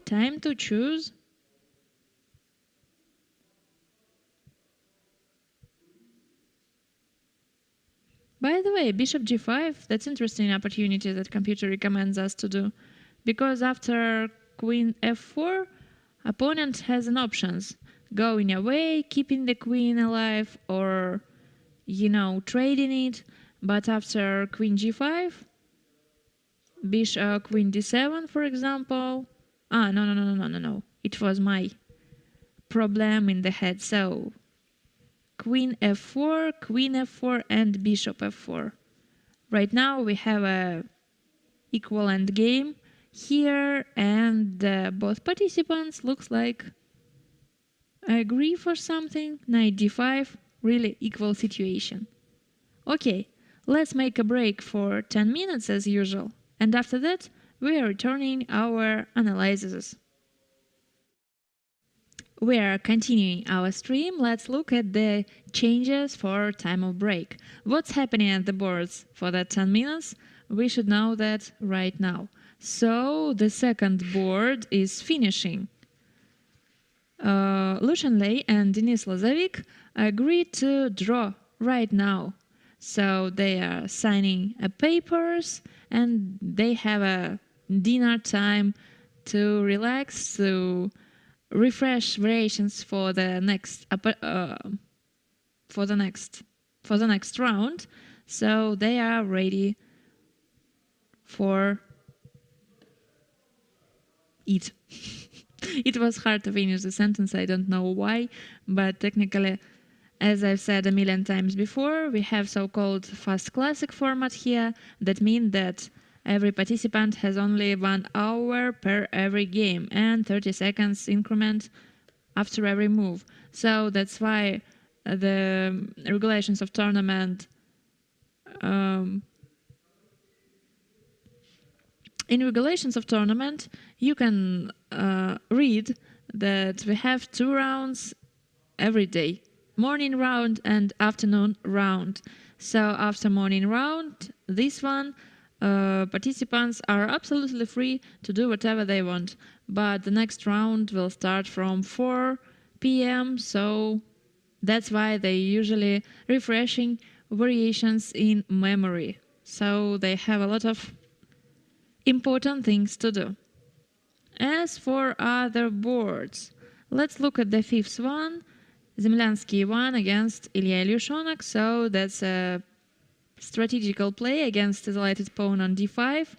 time to choose. By the way, bishop g5, that's interesting opportunity that computer recommends us to do. Because after queen f4, opponent has an options: going away, keeping the queen alive, or, you know, trading it. But after queen g5, bishop queen d7, for example. No. It was my problem in the head. So queen f4, and bishop f4. Right now we have a equal endgame here, and both participants looks like agree for something. Knight d5, really equal situation. Okay, let's make a break for 10 minutes as usual, and after that we are returning our analyses. We are continuing our stream. Let's look at the changes for time of break. What's happening at the boards for that 10 minutes? We should know that right now. So the second board is finishing. Lucian Lei and Denis Lazovic agreed to draw right now. So they are signing papers and they have a dinner time to relax, to refresh variations for the next round. So they are ready for it. It was hard to finish the sentence, I don't know why, but technically, as I've said a million times before, we have so-called fast classic format here. That means that every participant has only 1 hour per every game and 30 seconds increment after every move. So that's why the regulations of tournament in regulations of tournament, you can read that we have 2 rounds every day, morning round and afternoon round. So after morning round, this one, participants are absolutely free to do whatever they want. But the next round will start from 4 p.m. So that's why they usually refreshing variations in memory. So they have a lot of important things to do. As for other boards, let's look at the 5th one. Zemlyansky won against Ilya Ilyushonak, so that's a strategical play against the lighted pawn on d5.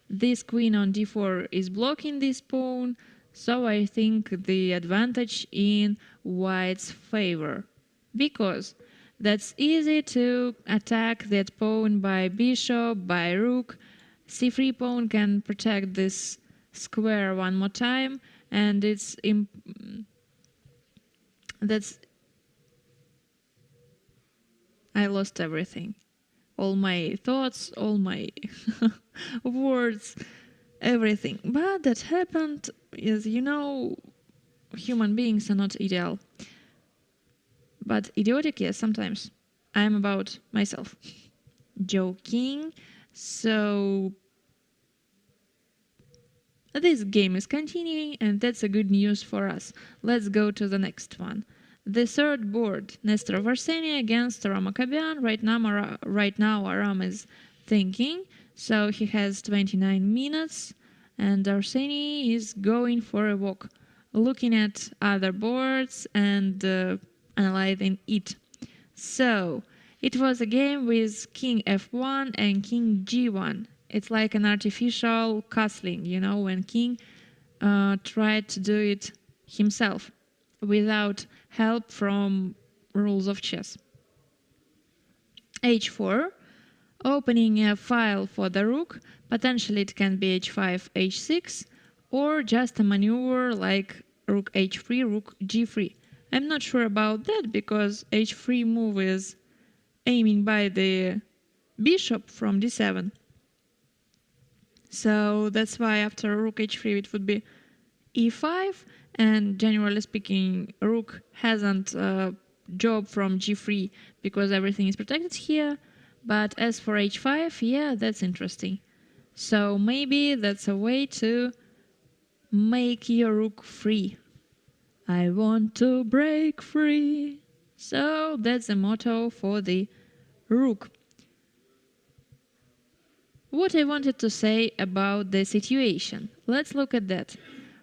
This queen on d4 is blocking this pawn, so I think the advantage in white's favor. Because that's easy to attack that pawn by bishop, by rook. c3 pawn can protect this square one more time, and I lost everything. All my thoughts, all my words, everything. But that happened, as you know, human beings are not ideal. But idiotic, yes, sometimes. I'm about myself. Joking. So this game is continuing, and that's a good news for us. Let's go to the next one. The third board, Nestor Varseny against Aram Akabian. Right now Aram is thinking, so he has 29 minutes, and Arseny is going for a walk, looking at other boards and analyzing it. So it was a game with king f1 and king g1. It's like an artificial castling, you know, when king tried to do it himself without help from rules of chess. h4, opening a file for the rook. Potentially it can be h5, h6, or just a maneuver like rook h3, rook g3. I'm not sure about that, because h3 move is aiming by the bishop from d7. So that's why after rook h3 it would be e5, and generally speaking rook hasn't a job from g3 because everything is protected here. But as for h5, yeah, that's interesting. So maybe that's a way to make your rook free. I want to break free. So that's the motto for the rook. What I wanted to say about the situation. Let's look at that.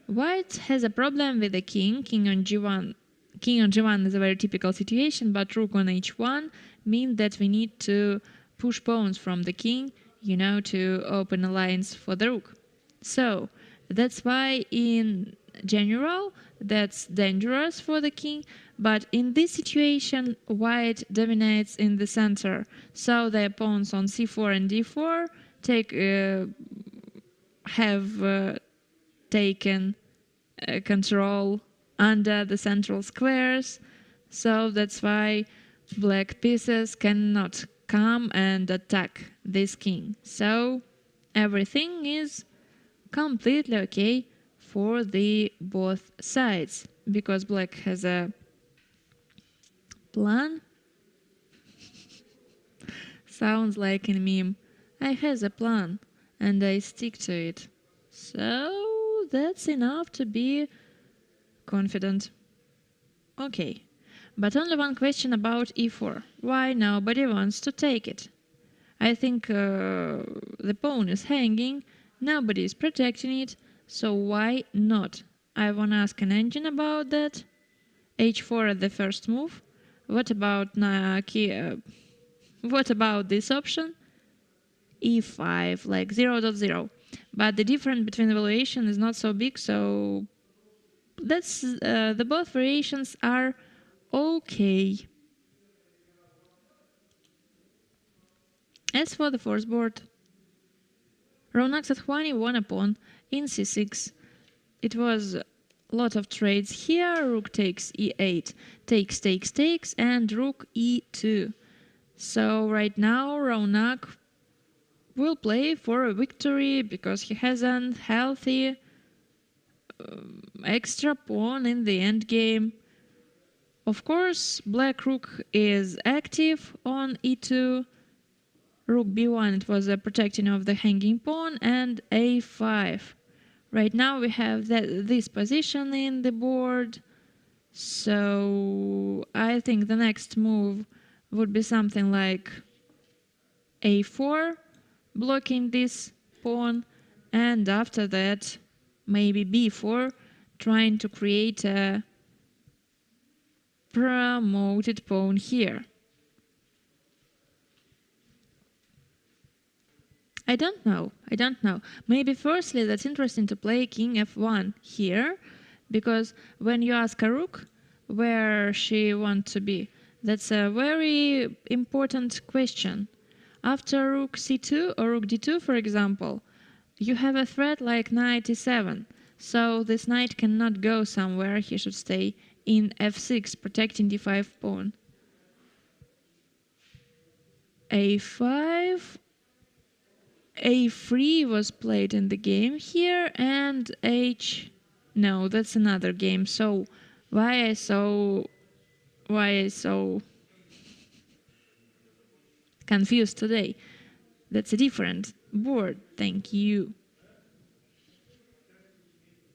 White has a problem with the king. King on g1. King on g1 is a very typical situation, but rook on h1 means that we need to push pawns from the king, you know, to open a lines for the rook. So that's why in general that's dangerous for the king, but in this situation white dominates in the center. So the pawns on c4 and d4 have taken control under the central squares, so that's why black pieces cannot come and attack this king. So everything is completely okay for the both sides, because black has a plan. Sounds like a meme. I has a plan and I stick to it. So that's enough to be confident. Okay, but only one question about e4. Why nobody wants to take it? I think the pawn is hanging, nobody is protecting it, so why not? I wanna ask an engine about that. h4 at the first move. What about what about this option? e5, like 0.0. But the difference between the valuation is not so big, so that's the both variations are okay. As for the fourth board, Ronak Sathwani won a pawn in c6. It was a lot of trades here. Rook takes e8, takes, and rook e2. So right now Ronak will play for a victory because he has a healthy extra pawn in the endgame. Of course, black rook is active on e2. Rook b1, it was a protecting of the hanging pawn, and a5. Right now we have this position in the board. So I think the next move would be something like a4, blocking this pawn, and after that maybe b4, trying to create a promoted pawn here. I don't know. I don't know. Maybe firstly that's interesting to play king f1 here, because when you ask a rook where she wants to be, that's a very important question. After rook c2 or rook d2, for example, you have a threat like knight e7. So this knight cannot go somewhere. He should stay in f6, protecting d5 pawn. a5, a3 was played in the game here, and no, that's another game. So why I so confused today? That's a different board. Thank you.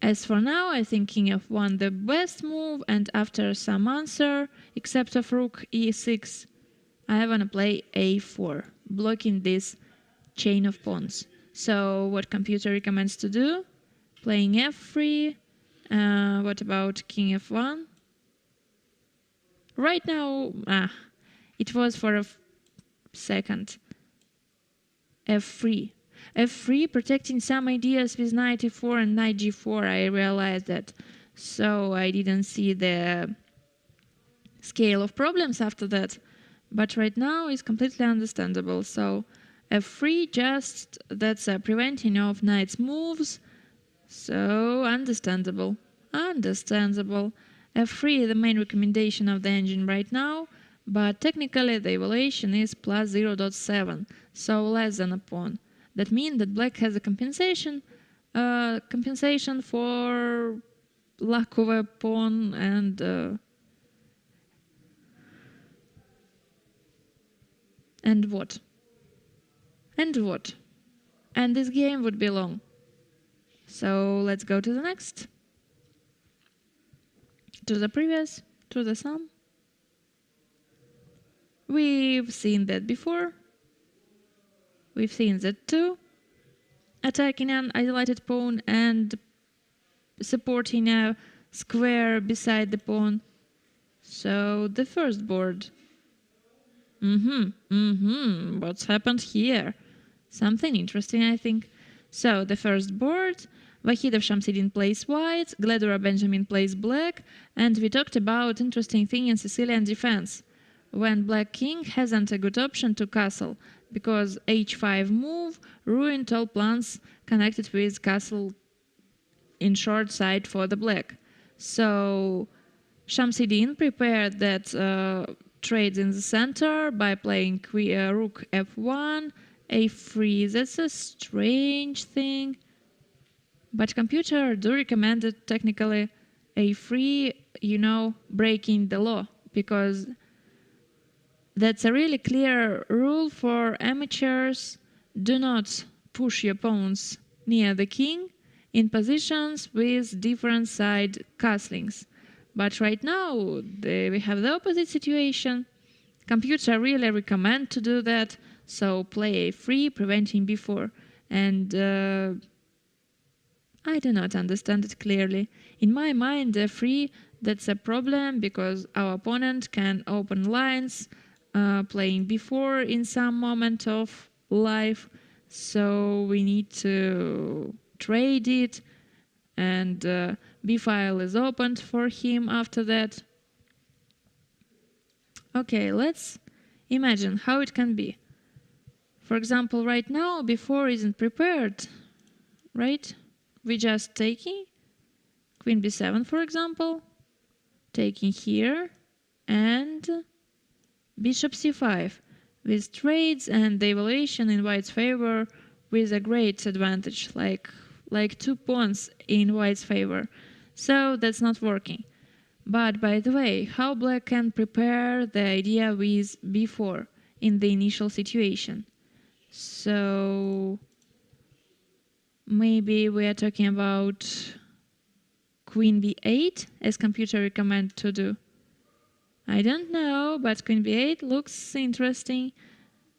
As for now, I think king f1 the best move, and after some answer, except of rook e6, I wanna play a4, blocking this chain of pawns. So what computer recommends to do? Playing f3. What about king f1? Right now, it was for a second. f3. f3, protecting some ideas with knight e4 and knight g4, I realized that. So I didn't see the scale of problems after that. But right now it's completely understandable. So f3, just that's a preventing of knight's moves. So understandable. Understandable. f3 is the main recommendation of the engine right now, but technically the evaluation is plus 0.7, so less than a pawn. That means that black has a compensation for lack of a pawn and what? And what? And this game would be long. So let's go to the next. To the previous, to the sum. We've seen that before. We've seen that too. Attacking an isolated pawn and supporting a square beside the pawn. So the first board. What's happened here? Something interesting, I think. So the first board, Vahidov Shamsidin plays white, Gledura Benjamin plays black, and we talked about interesting thing in Sicilian defense, when black king hasn't a good option to castle, because h5 move ruined all plans connected with castle in short side for the black. So Shamsidin prepared that trades in the center by playing rook f1, a3. That's a strange thing. But computer do recommend it technically a3, breaking the law, because that's a really clear rule for amateurs. Do not push your pawns near the king in positions with different side castlings. But right now we have the opposite situation. Computer really recommend to do that, so play a3, preventing b4. And I do not understand it clearly. In my mind, f3, that's a problem, because our opponent can open lines playing b4 in some moment of life. So we need to trade it, and b file is opened for him after that. Okay, let's imagine how it can be. For example, right now b4 isn't prepared, right? We just taking queen b7, for example, taking here, and bishop c5 with trades and the evaluation in white's favor with a great advantage, like 2 pawns in white's favor. So that's not working. But by the way, how black can prepare the idea with b4 in the initial situation? So maybe we are talking about queen b8 as computer recommend to do. I don't know, but queen b8 looks interesting.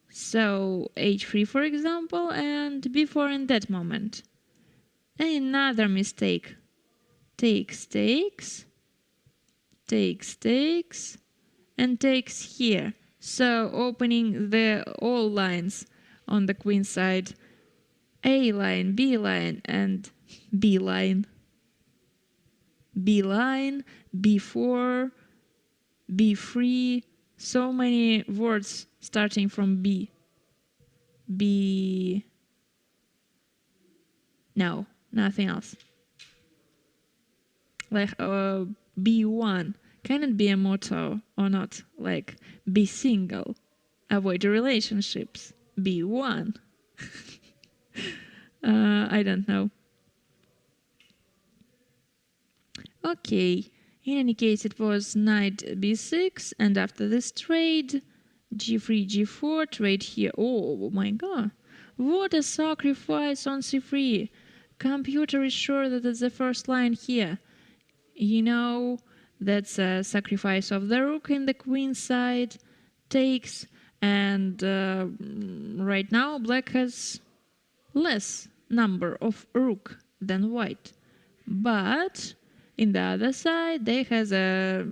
So h3, for example, and b4 in that moment. And another mistake. Takes, and takes here. So opening all lines on the queen side A line, B line, and B line. B line, B4, B3. So many words starting from B. B. No, nothing else. Like B1. Can it be a motto or not? Like be single, avoid relationships. B1. I don't know. Okay, in any case it was knight b6, and after this trade, g3, g4, trade here. Oh my god, what a sacrifice on c3. Computer is sure that it's the first line here. You know, that's a sacrifice of the rook in the queen side, takes, and right now black has less number of rook than white. But in the other side, they has a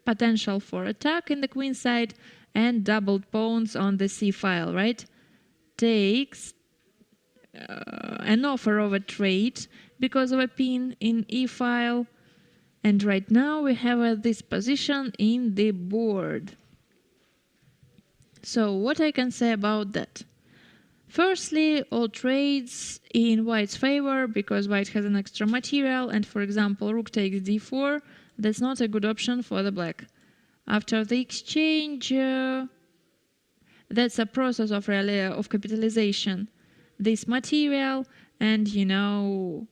potential for attack in the queen side and doubled pawns on the c file, right? Takes an offer of a trade because of a pin in e file. And right now we have this position in the board. So what I can say about that? Firstly, all trades in white's favor because white has an extra material, and for example rook takes d4, that's not a good option for the black. After the exchange, that's a process of really of capitalization. This material, and you know,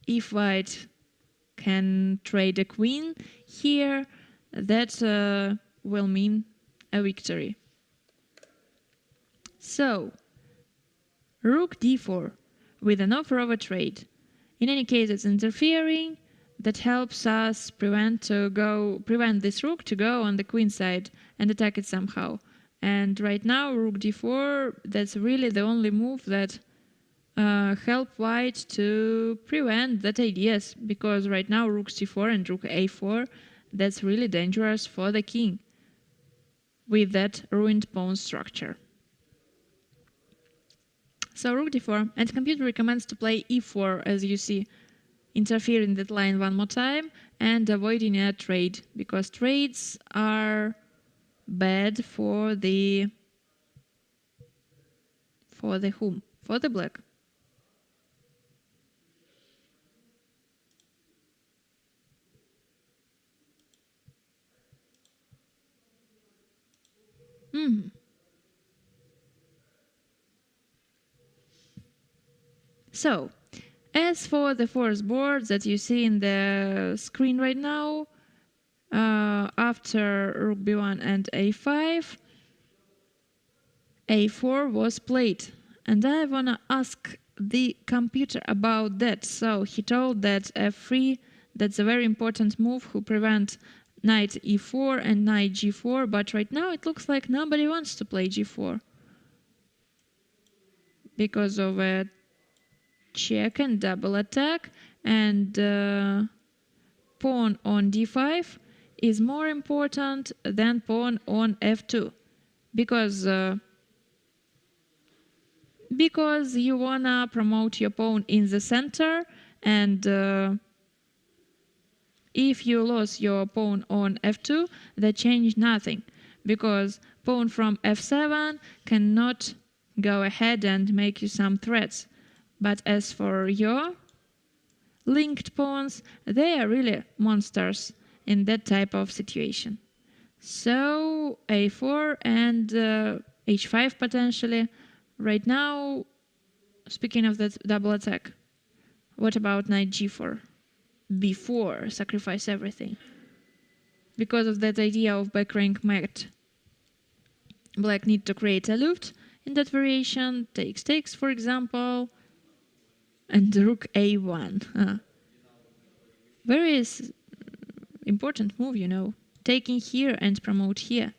if white can trade a queen here, that will mean a victory. So, rook d4 with an offer of a trade. In any case, it's interfering. That helps us prevent this rook to go on the queen side and attack it somehow. And right now, rook d4, that's really the only move that help white to prevent that ideas, because right now rook c4 and rook a4, that's really dangerous for the king with that ruined pawn structure. So rook d4, and computer recommends to play e4, as you see, interfering that line one more time and avoiding a trade, because trades are bad for the whom? For the black. So, as for the fourth board that you see in the screen right now, after rook b1 and a5, a4 was played. And I wanna ask the computer about that. So he told that f3, that's a very important move who prevent knight e4 and knight g4, but right now it looks like nobody wants to play g4 because of a check and double attack, and pawn on d5 is more important than pawn on f2 because you wanna promote your pawn in the center, and if you lose your pawn on f2, that changed nothing, because pawn from f7 cannot go ahead and make you some threats. But as for your linked pawns, they are really monsters in that type of situation. So a4 and h5 potentially. Right now, speaking of that double attack, what about knight g4? b4, sacrifice everything. Because of that idea of back rank mat, black need to create a loop in that variation, takes, for example, and rook a1. Very important move, you know. Taking here and promote here.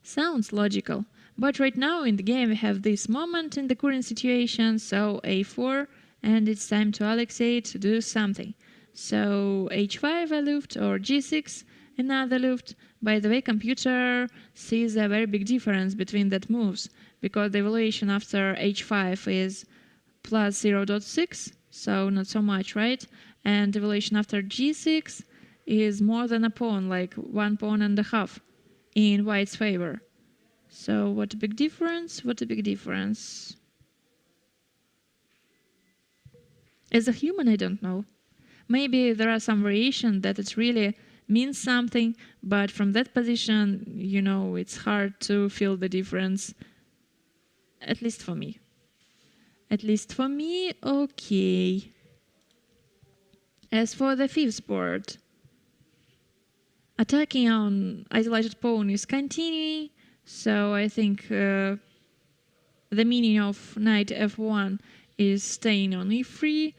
Sounds logical. But right now in the game we have this moment in the current situation, so a4, and it's time to Alexei to do something. So h5 a loop or g6, another looped. By the way, computer sees a very big difference between that moves, because the evaluation after h5 is plus 0.6, so not so much, right? And evaluation after g6 is more than a pawn, like 1.5 pawns in white's favor. So what a big difference, what a big difference. As a human, I don't know. Maybe there are some variation that it really means something, but from that position, you know, it's hard to feel the difference. At least for me. At least for me, okay. As for the fifth board, attacking on isolated pawn is continuing, so I think the meaning of knight f1 is staying on e3,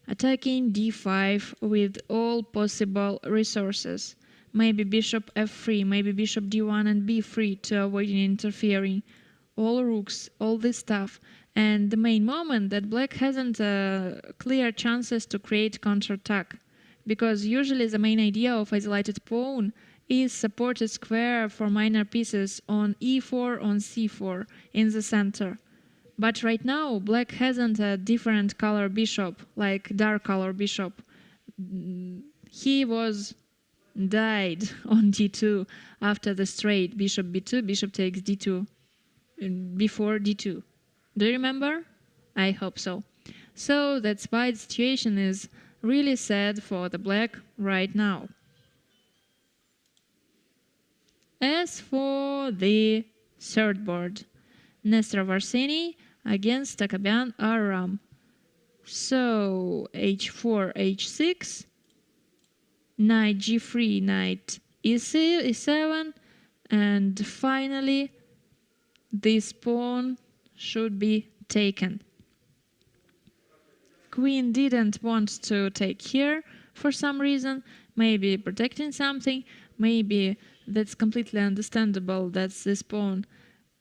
attacking d5 with all possible resources. Maybe bishop f3, maybe bishop d1 and b3 to avoid interfering. All rooks, all this stuff. And the main moment that black hasn't clear chances to create counterattack. Because usually the main idea of isolated pawn is supported square for minor pieces on e4, on c4, in the center. But right now, black hasn't a different color bishop, like dark color bishop. He was died on d2 after the straight bishop b2, bishop takes d2, before d2. Do you remember? I hope so. So that's why the situation is really sad for the black right now. As for the third board, Nestor Varseny against Akabian Aram. So h4, h6, knight g3, knight e7, and finally this pawn should be taken. Queen didn't want to take here for some reason, maybe protecting something, maybe that's completely understandable that this pawn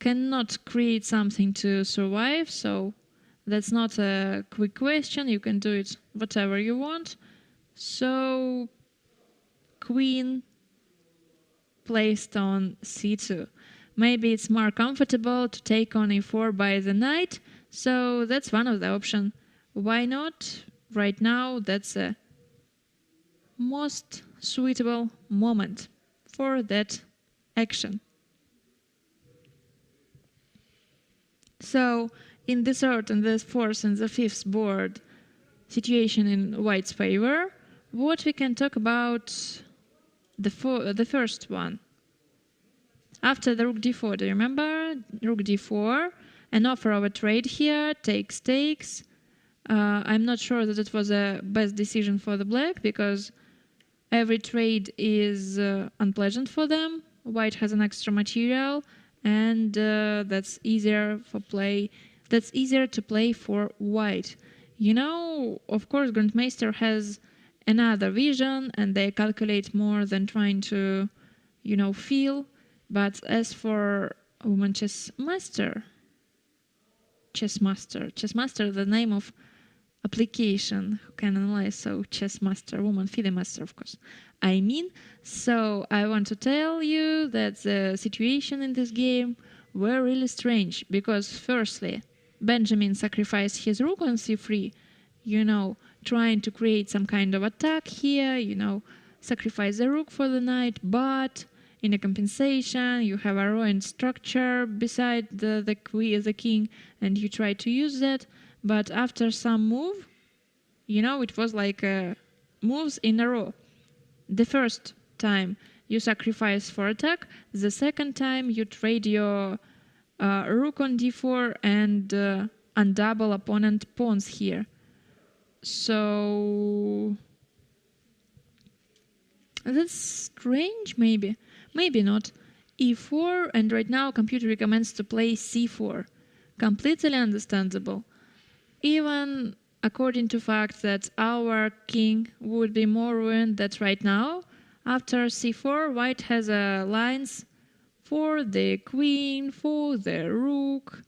cannot create something to survive, so that's not a quick question, you can do it whatever you want. So queen placed on c2. Maybe it's more comfortable to take on e4 by the knight, so that's one of the options. Why not? Right now, that's a most suitable moment for that action. So, in the third and the fourth and the fifth board situation in white's favor, what we can talk about the first one. After the rook d4, do you remember? Rook d4, an offer of a trade here, takes. I'm not sure that it was a best decision for the black, because every trade is unpleasant for them. White has an extra material, and that's easier for play. That's easier to play for white. You know, of course, Grandmaster has another vision, and they calculate more than trying to, you know, feel. But as for woman chess master, the name of application who can analyze, so chess master, woman FIDE master, of course. I mean, so I want to tell you that the situation in this game were really strange, because firstly, Benjamin sacrificed his rook on c3, you know, trying to create some kind of attack here, you know, sacrifice the rook for the knight, but in a compensation, you have a ruined structure beside the king, and you try to use that. But after some move, you know, it was like moves in a row. The first time you sacrifice for attack, the second time you trade your rook on d4 and undouble opponent pawns here. So that's strange, maybe. Maybe not. e4, and right now computer recommends to play c4. Completely understandable. Even according to fact that our king would be more ruined than right now. After c4, white has lines for the queen, for the rook,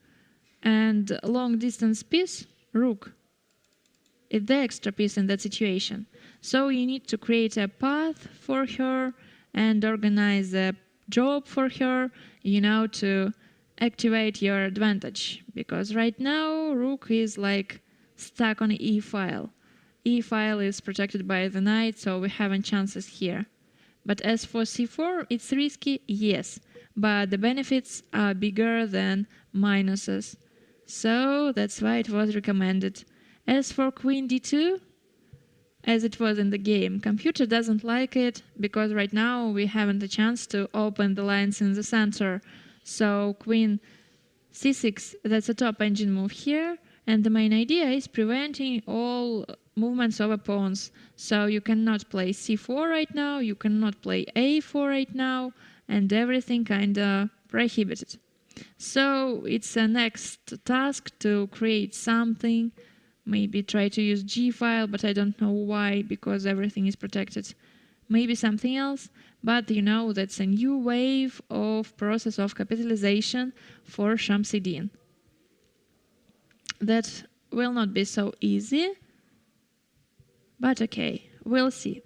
and long distance piece, rook. It's the extra piece in that situation. So you need to create a path for her, and organize a job for her, to activate your advantage. Because right now, rook is like stuck on e file. E file is protected by the knight, so we haven't chances here. But as for c4, it's risky, yes, but the benefits are bigger than minuses. So that's why it was recommended. As for queen d2, as it was in the game, computer doesn't like it because right now we haven't a chance to open the lines in the center. So queen c6, that's a top engine move here, and the main idea is preventing all movements of pawns. So you cannot play c4 right now, you cannot play a4 right now, and everything kinda prohibited. So it's a next task to create something, maybe try to use g file, but I don't know why, because everything is protected. Maybe something else, but that's a new wave of process of capitalization for Shamsidin. That will not be so easy, but okay, we'll see.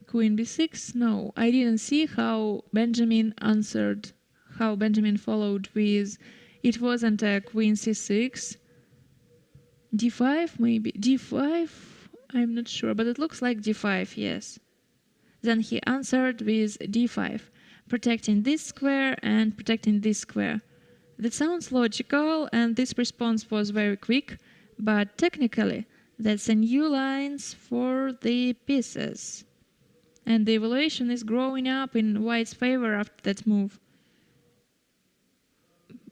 Queen b6, no, I didn't see how Benjamin answered, how Benjamin followed with, it wasn't a queen c6, d5 maybe, d5, I'm not sure, but it looks like d5, yes. Then he answered with d5, protecting this square and protecting this square. That sounds logical, and this response was very quick, but technically, that's a new lines for the pieces. And the evaluation is growing up in white's favor after that move.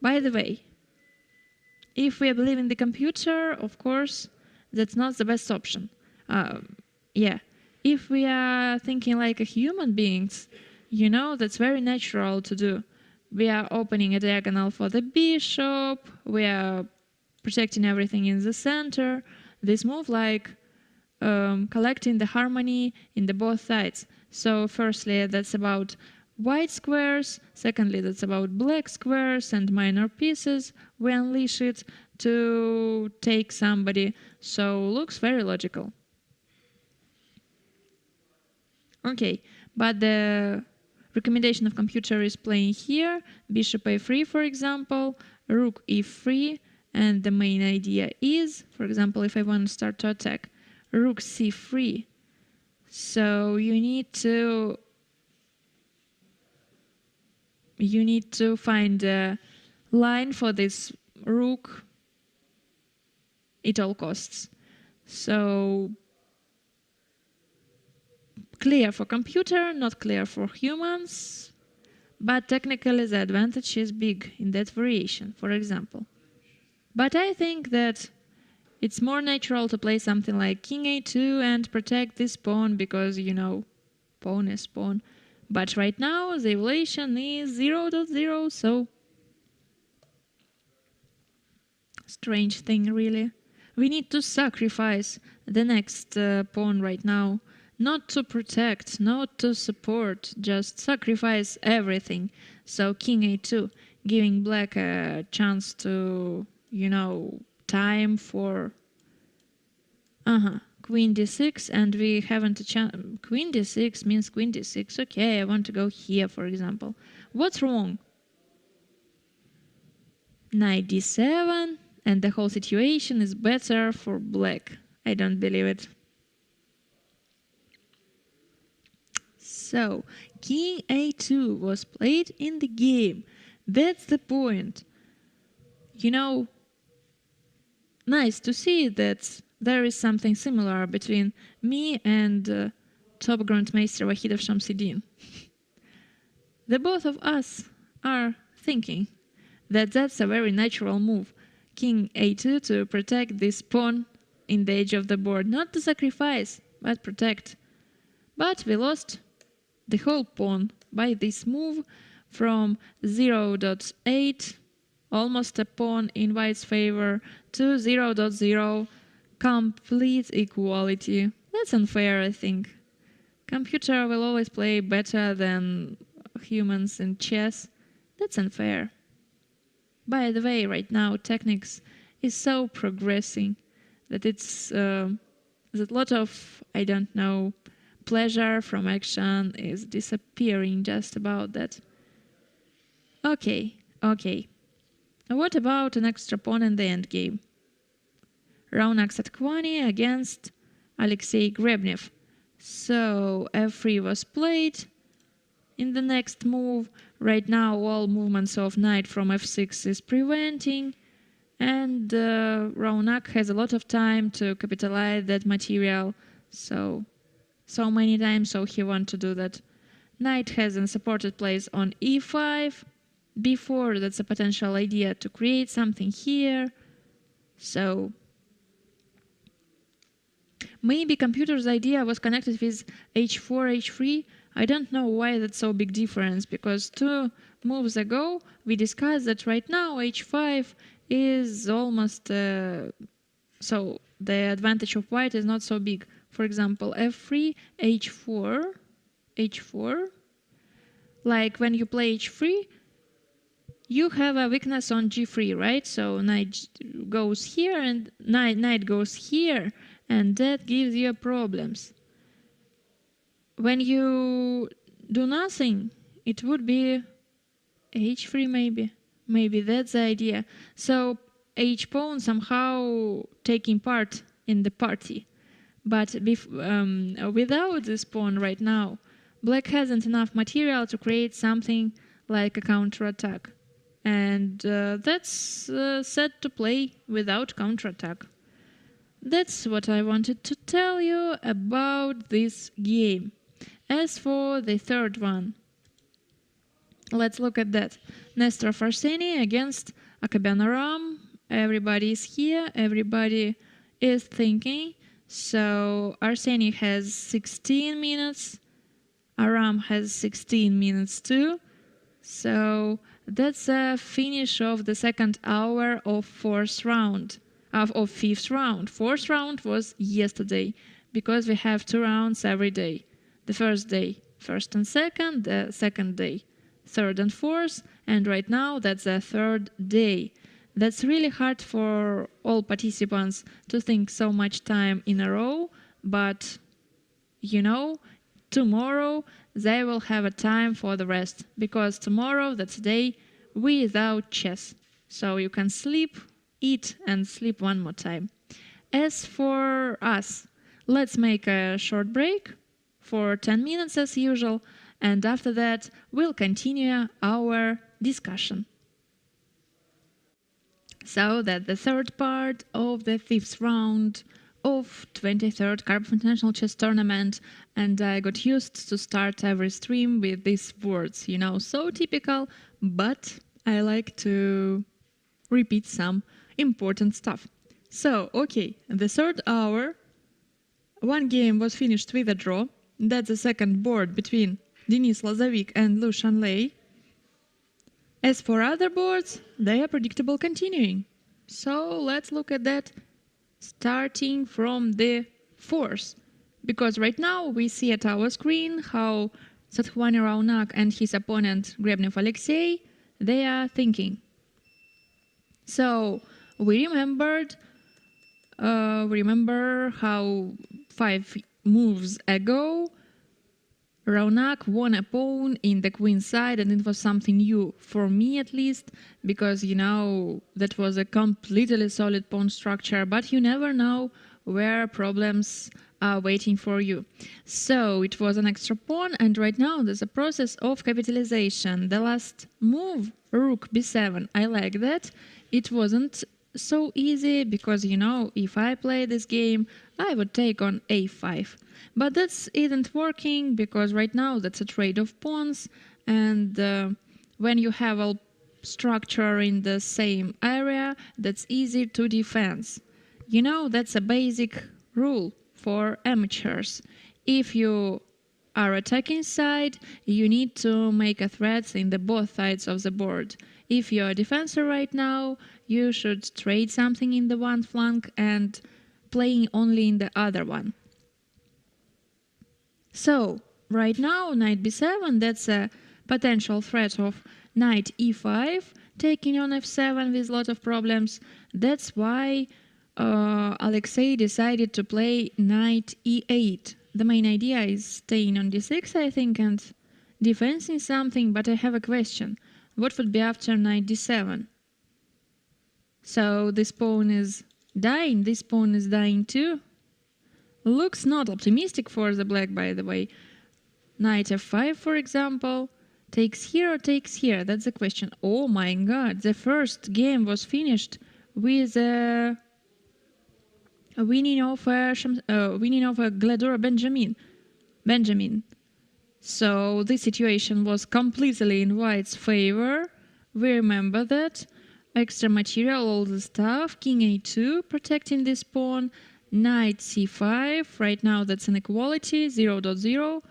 By the way, if we believe in the computer, of course, that's not the best option. Yeah, if we are thinking like a human beings, that's very natural to do. We are opening a diagonal for the bishop, we are protecting everything in the center. This move like collecting the harmony in the both sides. So firstly, that's about white squares. Secondly, that's about black squares and minor pieces. We unleash it to take somebody. So looks very logical. Okay, but the recommendation of computer is playing here, bishop a3, for example, rook e3, and the main idea is, for example, if I want to start to attack, rook c3. So you need to find a line for this rook at all costs. So clear for computer, not clear for humans, but technically the advantage is big in that variation, for example. But I think that it's more natural to play something like king a2 and protect this pawn because, pawn is pawn. But right now the evaluation is 0.0, so strange thing really. We need to sacrifice the next pawn right now. Not to protect, not to support, just sacrifice everything. So king a2, giving black a chance to, time for queen d6, and we haven't a chance. Queen d6 means queen d6. Okay, I want to go here, for example. What's wrong? Knight d7, and the whole situation is better for black. I don't believe it. So, king a2 was played in the game. That's the point. Nice to see that there is something similar between me and top grandmaster Wahidov Shamsidin. The both of us are thinking that that's a very natural move. King a2 to protect this pawn in the edge of the board. Not to sacrifice, but protect. But we lost the whole pawn by this move from 0.8, almost a pawn in white's favor, to 0.0, complete equality. That's unfair, I think. Computer will always play better than humans in chess. That's unfair. By the way, right now techniques is so progressing that it's that lot of, I don't know, pleasure from action is disappearing just about that. Okay. What about an extra pawn in the endgame? Raunak Satkvani against Alexei Grebnev. So f3 was played. In the next move, right now all movements of knight from f6 is preventing, and Raunak has a lot of time to capitalize that material, so many times, so he wants to do that. Knight has a supported place on e5. Before, that's a potential idea to create something here. So maybe computer's idea was connected with h4, h3. I don't know why that's so big difference, because 2 moves ago we discussed that right now h5 is almost so the advantage of white is not so big. For example, f3, h4, h4. Like when you play h3, you have a weakness on g3, right? So knight goes here and knight goes here, and that gives you problems. When you do nothing, it would be h3 maybe. Maybe that's the idea. So h-pawn somehow taking part in the party. But without this pawn right now, black hasn't enough material to create something like a counterattack. And that's set to play without counterattack. That's what I wanted to tell you about this game. As for the third one, let's look at that. Nestor Farseni against Akabian Aram. Everybody is here, everybody is thinking. So Arseni has 16 minutes, Aram has 16 minutes too. So that's a finish of the second hour of fifth round. Fourth round was yesterday, because we have 2 rounds every day. The first day, first and second, the second day, third and fourth, and right now that's the third day. That's really hard for all participants to think so much time in a row, but tomorrow they will have a time for the rest, because tomorrow that's a day without chess. So you can sleep, eat and sleep one more time. As for us, let's make a short break for 10 minutes as usual, and after that we'll continue our discussion. So that's the third part of the 5th round of 23rd Karpov International Chess Tournament, and I got used to start every stream with these words, so typical, but I like to repeat some important stuff. So, okay, the third hour, one game was finished with a draw. That's the second board between Denis Lazovic and Lu Shanlei. As for other boards, they are predictable continuing. So let's look at that starting from the fourth. Because right now we see at our screen how Satkvani Raunak and his opponent Grebnev Alexei, they are thinking. So we remember how 5 moves ago Raunak won a pawn in the queen side, and it was something new for me at least, because that was a completely solid pawn structure, but you never know where problems are waiting for you. So it was an extra pawn, and right now there's a process of capitalization. The last move, rook b7, I like that. It wasn't so easy, because if I play this game I would take on a5, but that isn't working, because right now that's a trade of pawns, and when you have a structure in the same area, that's easy to defend. That's a basic rule for amateurs. If you are attacking side, you need to make a threat in the both sides of the board. If you're a defender right now, you should trade something in the one flank and playing only in the other one. So right now knight b7, that's a potential threat of knight e5 taking on f7 with a lot of problems. That's why Alexei decided to play knight e8. The main idea is staying on d6, I think, and defending something, but I have a question. What would be after knight d7? So this pawn is dying, this pawn is dying too. Looks not optimistic for the black, by the way. Knight f5, for example. Takes here or takes here? That's the question. Oh my god, the first game was finished with a winning of a Gladora Benjamin. So this situation was completely in white's favor. We remember that. Extra material, all the stuff. King a2, protecting this pawn. Knight c5. Right now that's an equality, 0.0.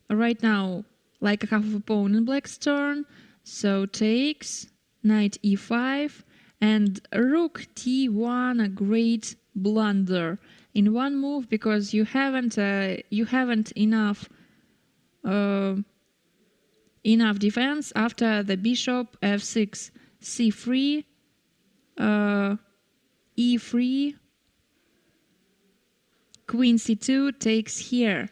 Right now, like a half of a pawn in black's turn. So takes. Knight e5. And rook t1, a great blunder in one move, because you haven't enough defense after the bishop f6, c3, e3, queen c2 takes here,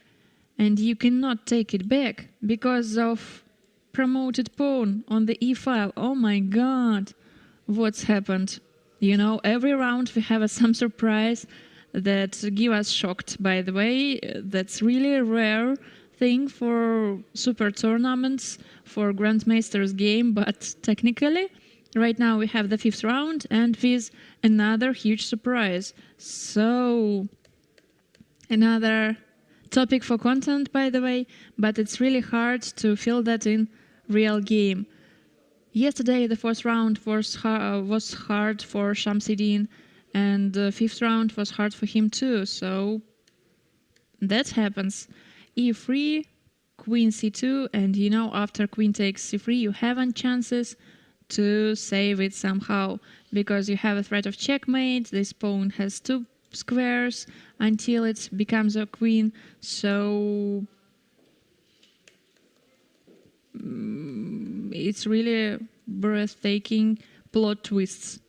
and you cannot take it back because of promoted pawn on the e file. Oh my god, what's happened? You know, every round we have some surprise that give us shocked, by the way. That's really a rare thing for super tournaments, for Grandmaster's game, but technically, right now we have the 5th round and with another huge surprise. So, another topic for content, by the way, but it's really hard to feel that in real game. Yesterday, the 4th round was hard for Shamsidin, and the 5th round was hard for him too, so that happens. e3, queen c2, and you know, after queen takes c3, you haven't chances to save it somehow, because you have a threat of checkmate. This pawn has 2 squares until it becomes a queen, so it's really breathtaking plot twists.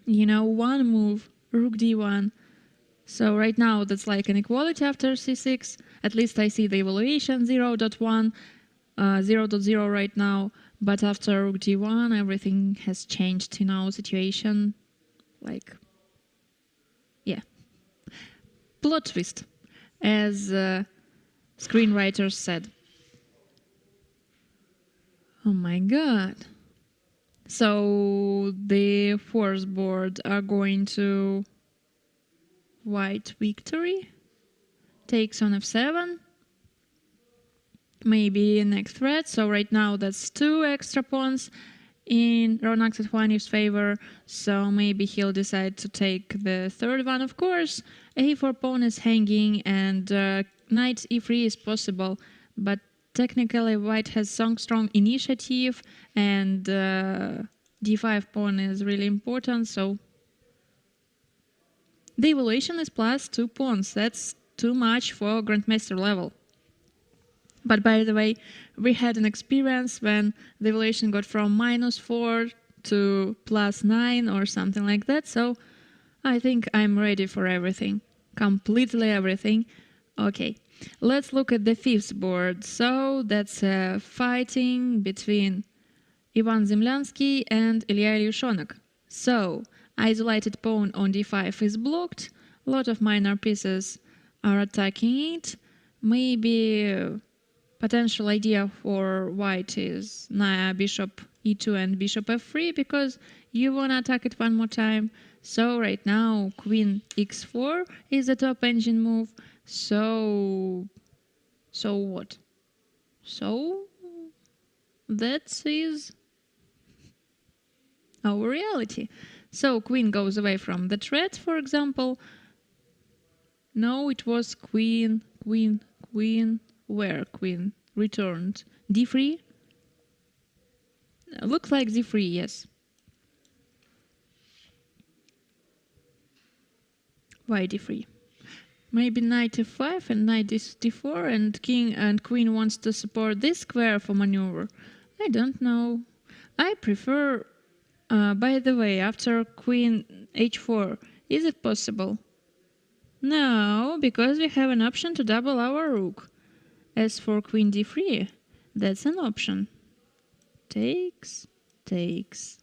You know, one move, rook d1. So right now that's like an equality after c6. At least I see the evaluation 0.1, 0.0 right now. But after rook d1, everything has changed in our situation. Like, yeah. Plot twist, as screenwriters said. Oh my god. So the fourth board are going to white victory. Takes on f7. Maybe next threat. So right now that's 2 extra pawns in Ronak Setvaniev's favor. So maybe he'll decide to take the 3rd one. Of course, a4 pawn is hanging and knight e3 is possible. But technically white has some strong initiative, and d5 pawn is really important, so the evaluation is plus 2 pawns. That's too much for Grandmaster level. But by the way, we had an experience when the evaluation got from -4 to +9 or something like that, so I think I'm ready for everything. Completely everything. Okay. Let's look at the 5th board. So that's fighting between Ivan Zemlyansky and Ilya Ilyushonak. So isolated pawn on d5 is blocked. A lot of minor pieces are attacking it. Maybe potential idea for white is bishop e2 and bishop f3, because you want to attack it one more time. So right now queen x4 is the top engine move. So what? So that is our reality. So queen goes away from the threat, for example. No, it was queen. Where queen returned? d3? Looks like d3, yes. Why d3? Maybe knight f5 and knight d4, and king and queen wants to support this square for maneuver. I don't know. I prefer By the way, after queen h4, is it possible? No, because we have an option to double our rook. As for queen d3, that's an option. Takes, takes.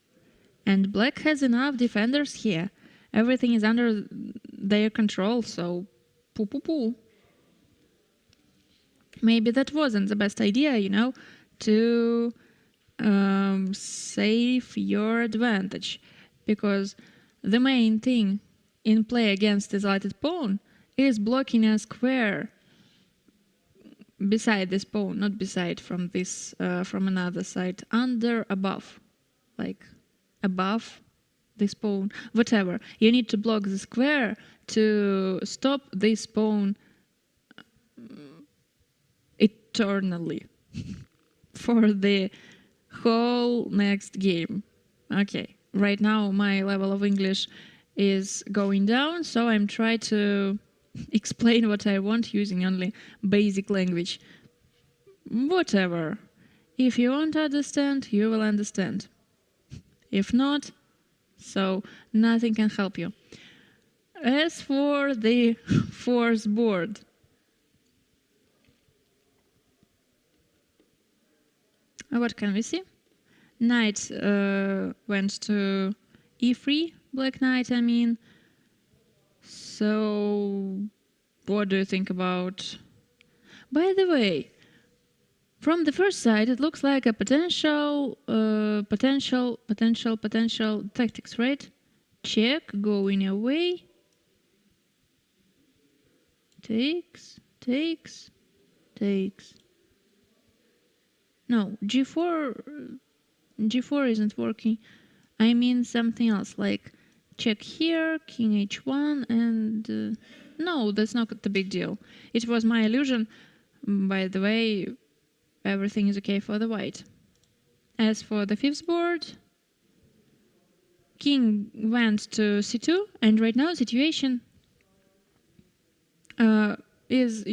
And black has enough defenders here. Everything is under their control, so poo. Maybe that wasn't the best idea, to save your advantage. Because the main thing in play against this lighted pawn is blocking a square beside this pawn, not beside from another side, above, like above this pawn, whatever. You need to block the square to stop this pawn eternally for the whole next game. Okay, right now my level of English is going down, so I'm trying to explain what I want using only basic language. Whatever. If you want to understand, you will understand. If not, so nothing can help you. As for the fourth board, what can we see? Knight went to e3, black knight, I mean. So, what do you think about? By the way, from the first side, it looks like a potential tactics, right? Check, going away. Takes. No, g4 isn't working. I mean something else, like check here, king h1, and no, that's not the big deal. It was my illusion. By the way, everything is okay for the white. As for the fifth board, king went to c2, and right now situation is,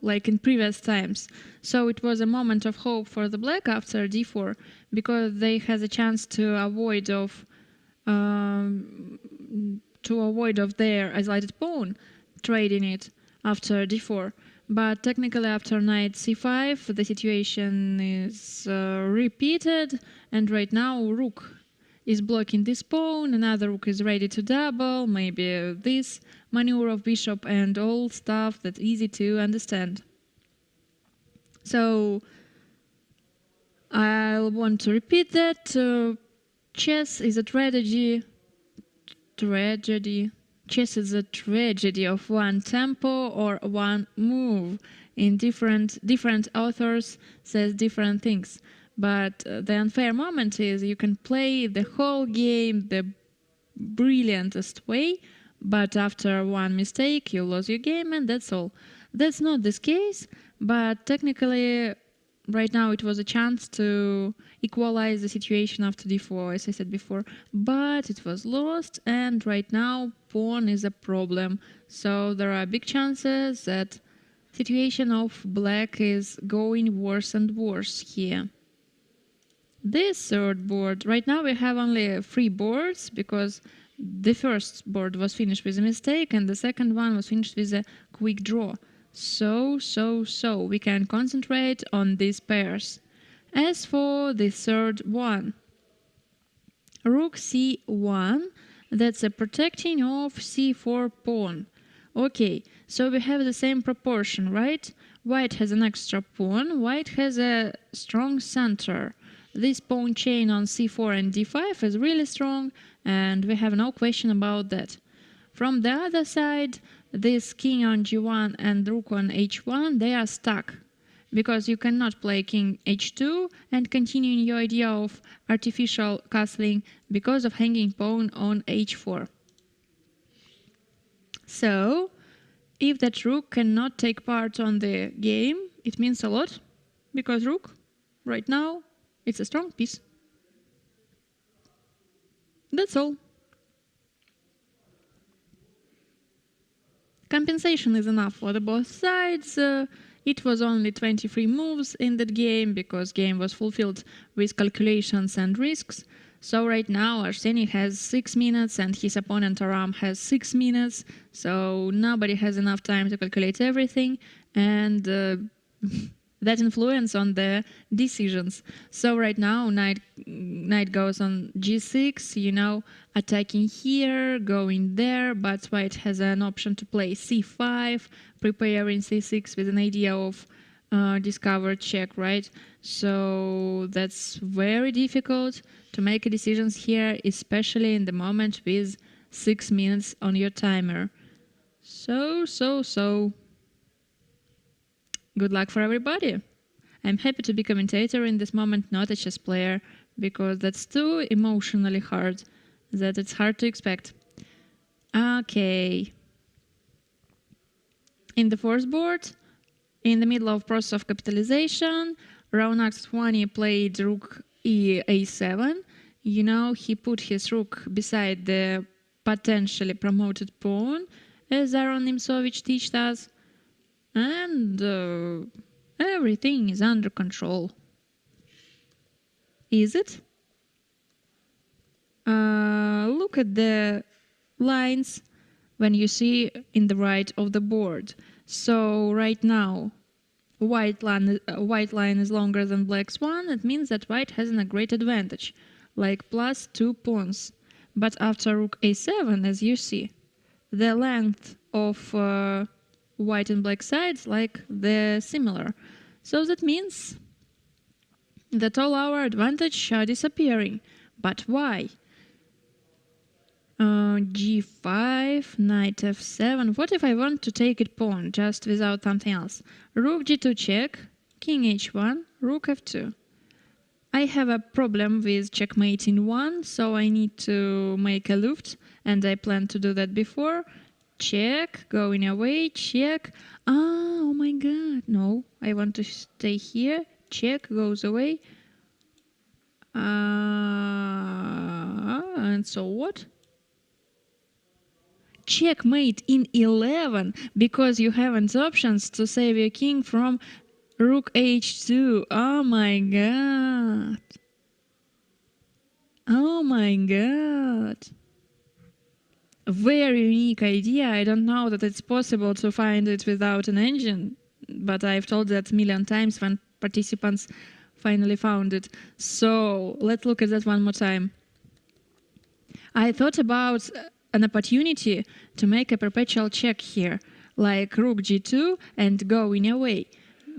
like in previous times. So it was a moment of hope for the black after d4, because they had a chance to avoid of their isolated pawn trading it after d4. But technically after knight c5 the situation is repeated, and right now rook is blocking this pawn, another rook is ready to double, maybe this maneuver of bishop and all stuff that's easy to understand. So I'll want to repeat that. Chess is a tragedy. Chess is a tragedy of one tempo or one move. In different authors says different things. But the unfair moment is you can play the whole game the brilliantest way, but after one mistake you lose your game, and that's all. That's not this case, but technically right now it was a chance to equalize the situation after d4, as I said before, but it was lost, and right now pawn is a problem. So there are big chances that situation of black is going worse and worse here. This third board, right now we have only 3 boards, because the first board was finished with a mistake and the second one was finished with a quick draw. So we can concentrate on these pairs. As for the third one, rook c1, that's a protecting of c4 pawn. Okay, so we have the same proportion, right? White has an extra pawn, white has a strong center. This pawn chain on c4 and d5 is really strong, and we have no question about that. From the other side, this king on g1 and rook on h1, they are stuck, because you cannot play king h2 and continuing your idea of artificial castling because of hanging pawn on h4. So, if that rook cannot take part on the game, it means a lot, because rook, right now, it's a strong piece. That's all. Compensation is enough for the both sides. It was only 23 moves in that game, because game was fulfilled with calculations and risks. So right now Arseny has 6 minutes and his opponent Aram has 6 minutes. So nobody has enough time to calculate everything, and that influence on the decisions. So right now knight goes on g6, attacking here, going there, but white has an option to play c5, preparing c6 with an idea of discovered check, right? So that's very difficult to make decisions here, especially in the moment with 6 minutes on your timer. So good luck for everybody. I'm happy to be commentator in this moment, not a chess player, because that's too emotionally hard that it's hard to expect. Okay. In the fourth board, in the middle of process of capitalization, Raunak 20 played rook a7. He put his rook beside the potentially promoted pawn, as Aaron Nimsovich teaches us, and everything is under control. Is it? Look at the lines when you see in the right of the board. So right now, white line is longer than black's one. It means that white has a great advantage, like plus 2 pawns. But after rook a7, as you see, the length of white and black sides like they're similar. So that means that all our advantage are disappearing. But why? G5, knight f7. What if I want to take it pawn, just without something else? Rook g2 check, king h1, rook f2. I have a problem with checkmate in 1, so I need to make a luft, and I plan to do that before. Check, going away, check. Oh my god, no, I want to stay here. Check, goes away. And so what? Checkmate in 11, because you haven't options to save your king from rook h2. Oh my god. Oh my god. A very unique idea. I don't know that it's possible to find it without an engine, but I've told that a million times when participants finally found it. So let's look at that one more time. I thought about an opportunity to make a perpetual check here, like rook g2 and going away,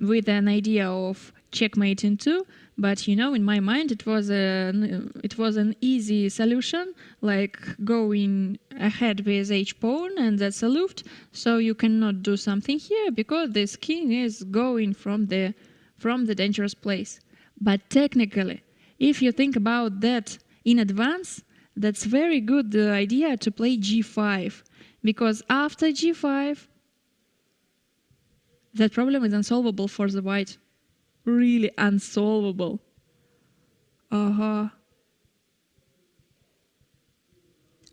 with an idea of checkmate in 2. But in my mind it was an easy solution, like going ahead with h pawn, and that's a luft. So you cannot do something here because this king is going from the dangerous place. But technically, if you think about that in advance, that's very good idea to play g5, because after g5, that problem is unsolvable for the white. Really unsolvable.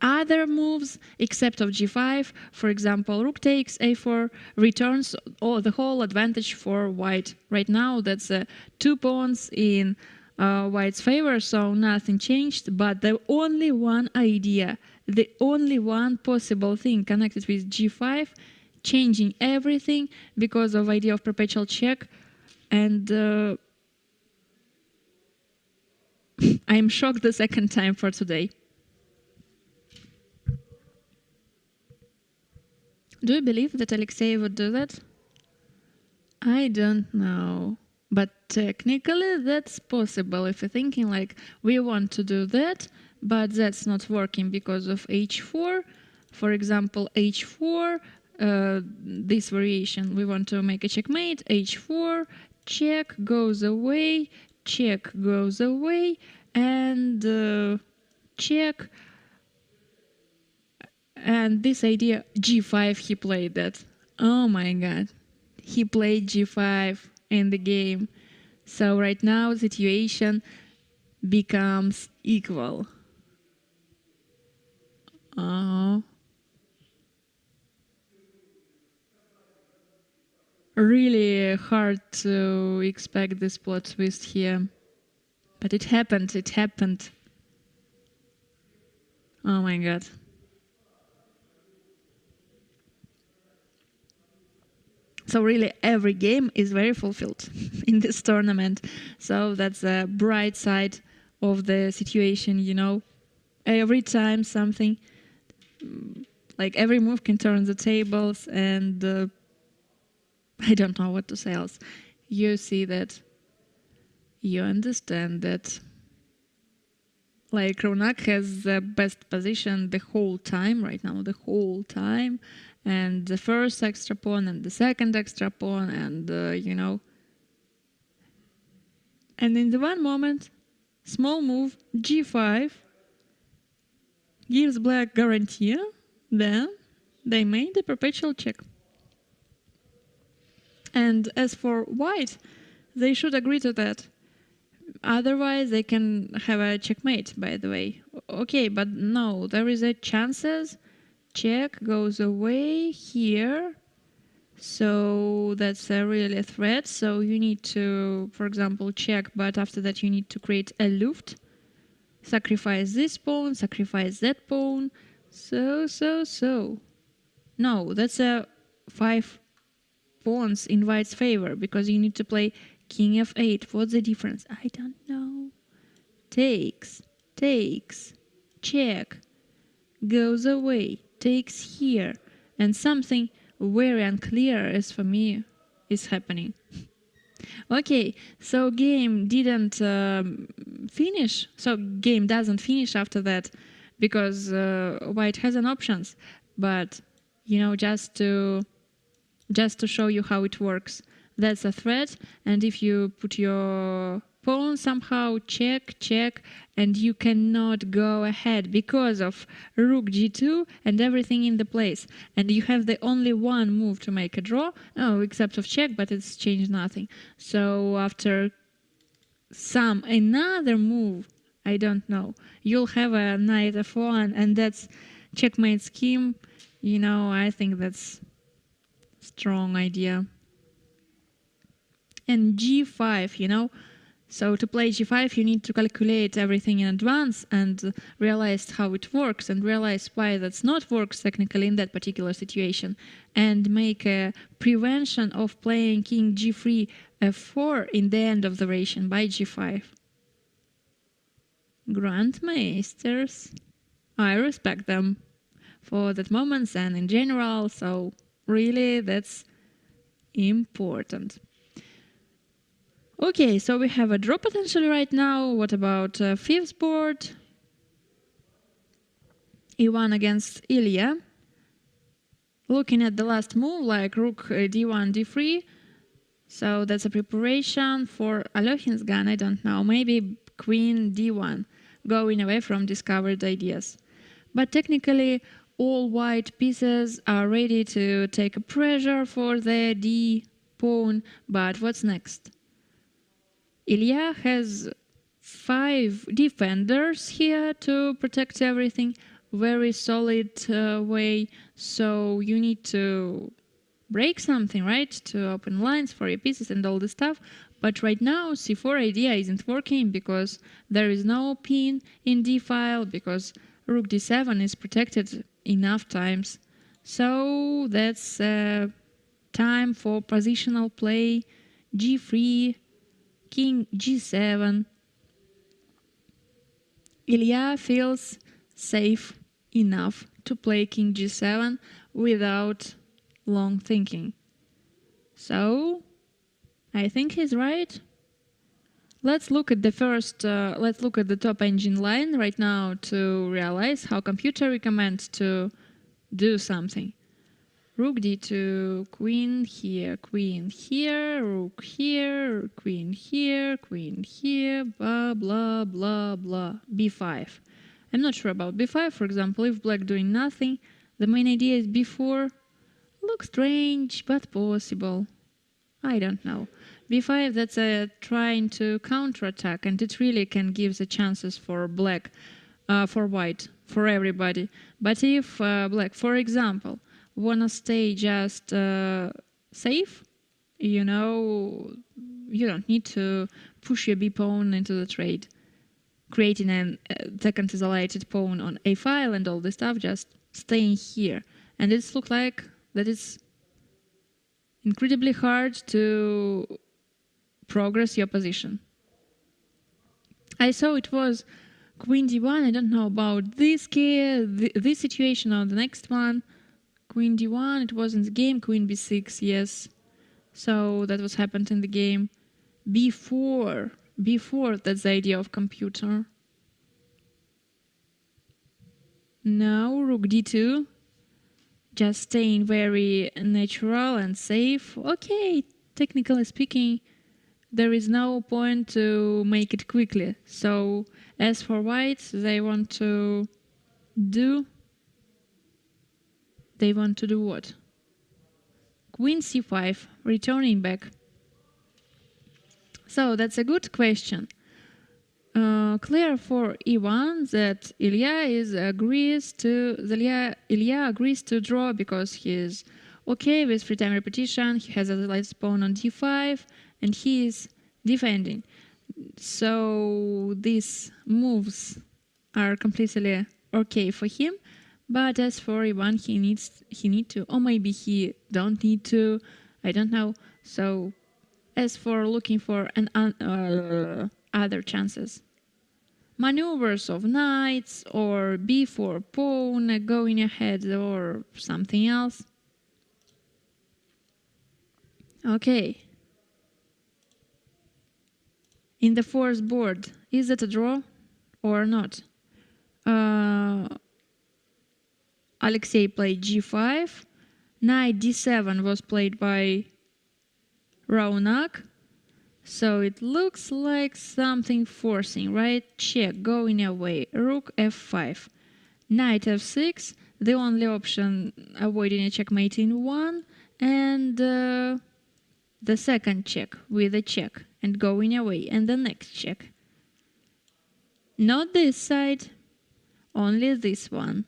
Other moves, except of g5, for example, rook takes a4, returns the whole advantage for white. Right now, that's 2 pawns in white's favor, so nothing changed. But the only one idea, the only one possible thing connected with g5, changing everything because of idea of perpetual check. And I'm shocked the second time for today. Do you believe that Alexei would do that? I don't know. But technically that's possible if you're thinking like, we want to do that, but that's not working because of h4. For example, h4, this variation, we want to make a checkmate, h4, check goes away, check goes away, and check. And this idea, g5, he played that. Oh my god. He played g5 in the game. So right now, situation becomes equal. Really hard to expect this plot twist here. But it happened, it happened. Oh my god. So really every game is very fulfilled in this tournament. So that's the bright side of the situation, you know. Every time something, like every move can turn the tables, and I don't know what to say else. You see that, you understand that, like, Ronak has the best position the whole time right now, the whole time, and the first extra pawn and the second extra pawn, and you know. And in the one moment, small move g5 gives black guarantee. Then they made a perpetual check. And as for white, they should agree to that. Otherwise, they can have a checkmate, by the way. Okay, but no, there is a chances. Check goes away here. So that's really a threat. So you need to, for example, check, but after that you need to create a luft. Sacrifice this pawn, sacrifice that pawn. So. No, that's a 5 pawns in white's favor, because you need to play king f8. What's the difference? I don't know. Takes, check, goes away, takes here, and something very unclear as for me is happening. Okay, so game didn't finish. So game doesn't finish after that, because white has an options. But you know, just to show you how it works, that's a threat. And if you put your pawn somehow, check, and you cannot go ahead because of rook g2 and everything in the place. And you have the only one move to make a draw, except of check, but it's changed nothing. So after another move, I don't know, you'll have a knight f1, and that's checkmate scheme. You know, I think that's strong idea. And g5, you know, so to play g5 you need to calculate everything in advance and realize how it works, and realize why that's not works technically in that particular situation, and make a prevention of playing king g3 f4 in the end of the variation by g5. Grandmasters, I respect them for that moments and in general, so really that's important. Okay, so we have a draw potentially right now. What about fifth board? e1 against Ilya. Looking at the last move, like rook d1, d3. So that's a preparation for Alokhin's gun, I don't know. Maybe queen d1, going away from discovered ideas. But technically, all white pieces are ready to take a pressure for the d pawn. But what's next? Ilya has 5 defenders here to protect everything. Very solid way. So you need to break something, right? To open lines for your pieces and all this stuff. But right now, c4 idea isn't working because there is no pin in d file, because rook d7 is protected enough times. So that's time for positional play. g3, king g7. Ilya feels safe enough to play king g7 without long thinking. So I think he's right. Let's look at the top engine line right now to realize how computer recommends to do something. Rook d2, queen here, rook here, queen here, blah, blah, blah, blah, b5. I'm not sure about b5, for example. If black doing nothing, the main idea is b4. Looks strange, but possible. I don't know. b5, that's trying to counterattack, and it really can give the chances for black, for white, for everybody. But if black, for example, wanna stay just safe, you know, you don't need to push your b pawn into the trade. creating a second isolated pawn on a file and all this stuff, just staying here. And it's looked like that it's incredibly hard to progress your position. I saw it was queen d1. I don't know about this this situation or the next one. Queen d1, it was in the game. Queen b6, yes. So that was happened in the game. b4, that's the idea of computer. Now rook d2. Just staying very natural and safe. Okay, technically speaking, there is no point to make it quickly. So as for white, they want to do what? Queen c5, returning back. So that's a good question. Clear for e1 that Ilya agrees to draw because he's okay with free time repetition. He has a light pawn on d5 and he is defending. So these moves are completely okay for him. But as for e1, he need to, or maybe he don't need to. I don't know. So as for looking for an other chances, maneuvers of knights or b4 pawn going ahead or something else. Okay. In the fourth board, is it a draw or not? Alexei played g5. Knight d7 was played by Raunak. So it looks like something forcing, right? Check, going away. Rook f5. Knight f6, the only option avoiding a checkmate in one. And the second check with a check and going away. And the next check. Not this side, only this one.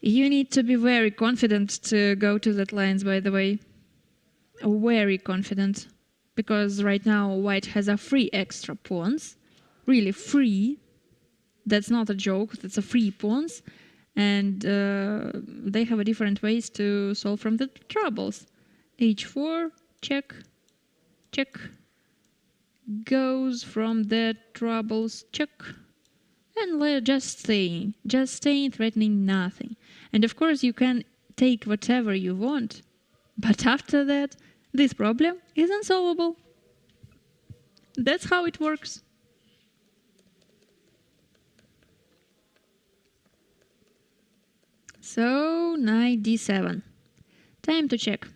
You need to be very confident to go to that lines, by the way. Very confident. Because right now white has a free extra pawns. Really free. That's not a joke, that's a free pawns. And they have a different ways to solve from the troubles. h4, check, check. Goes from the troubles, check. And just staying, threatening nothing. And of course you can take whatever you want. But after that, this problem is unsolvable. That's how it works. So, knight d7. Time to check.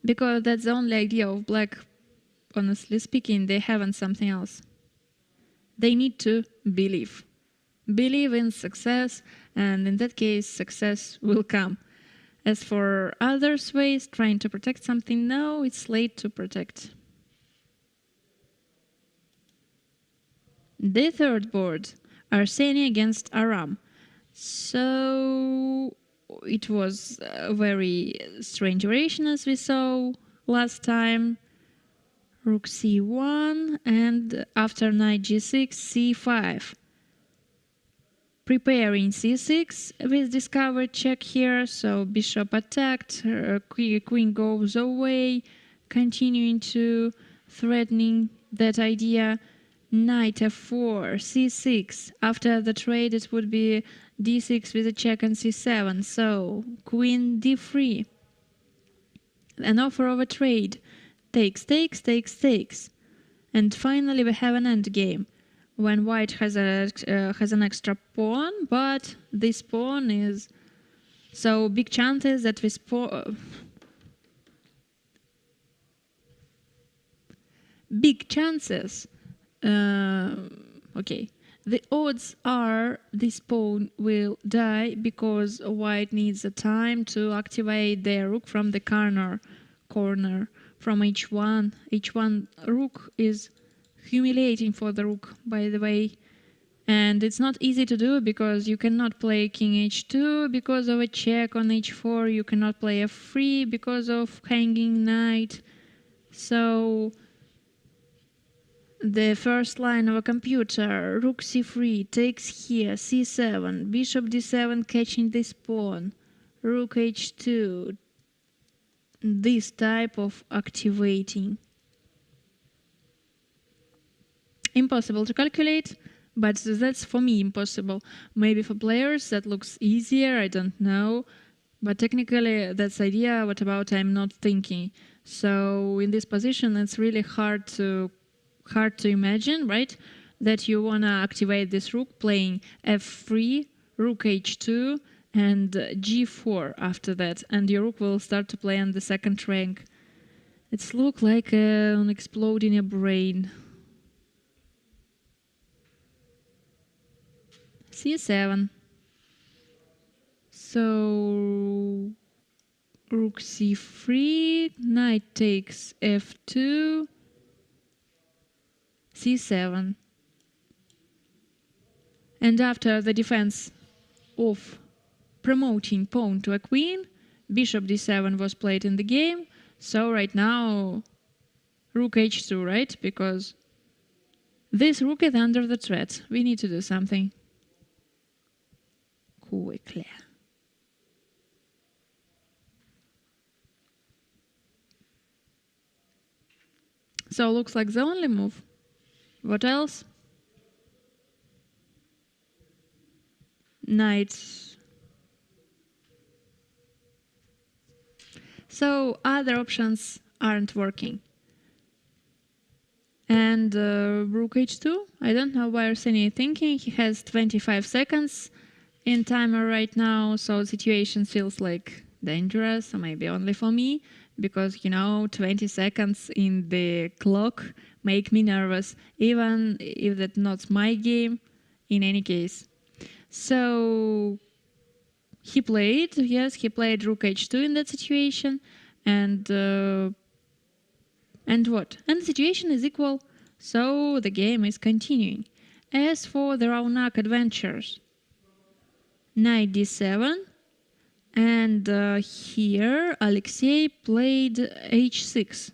Because that's the only idea of black, honestly speaking, they haven't something else. They need to believe. Believe in success, and in that case, success will come. As for others' ways, trying to protect something, no, it's late to protect. The third board, Arseny against Aram. So it was a very strange variation as we saw last time. Rook c1 and after knight g6, c5. Preparing c6 with discovered check here, so bishop attacked, queen goes away, continuing to threatening that idea. Knight f4, c6. After the trade it would be d6 with a check and c7, so queen d3. An offer of a trade. Takes, takes, takes, takes. And finally we have an endgame. When white has an extra pawn, but this pawn is so big chances that this pawn big chances. Okay, the odds are this pawn will die because white needs the time to activate their rook from the corner from h1. h1 rook is humiliating for the rook, by the way, and it's not easy to do because you cannot play king h2 because of a check on h4, you cannot play f3 because of hanging knight. So the first line of a computer. Rook c3 takes here, c7, bishop d7 catching this pawn, rook h2, this type of activating. Impossible to calculate, but that's for me impossible. Maybe for players that looks easier, I don't know. But technically that's idea, what about I'm not thinking. So in this position it's really hard to imagine, right? That you wanna activate this rook playing f3, rook h2, and g4 after that, and your rook will start to play on the second rank. It's look like an exploding a brain. c7. So rook c3, knight takes f2, c7. And after the defense of promoting pawn to a queen, bishop d7 was played in the game. So right now rook h2, right? Because this rook is under the threat. We need to do something quickly. So looks like the only move. What else? Knight. So other options aren't working. And rook h2, I don't know why Arseny is thinking. He has 25 seconds in timer right now, so the situation feels like dangerous, or maybe only for me, because, you know, 20 seconds in the clock make me nervous, even if that's not my game, in any case. So he played rook h2 in that situation, and what? And the situation is equal, so the game is continuing. As for the Raunak adventures, knight d7, and here Alexei played h6.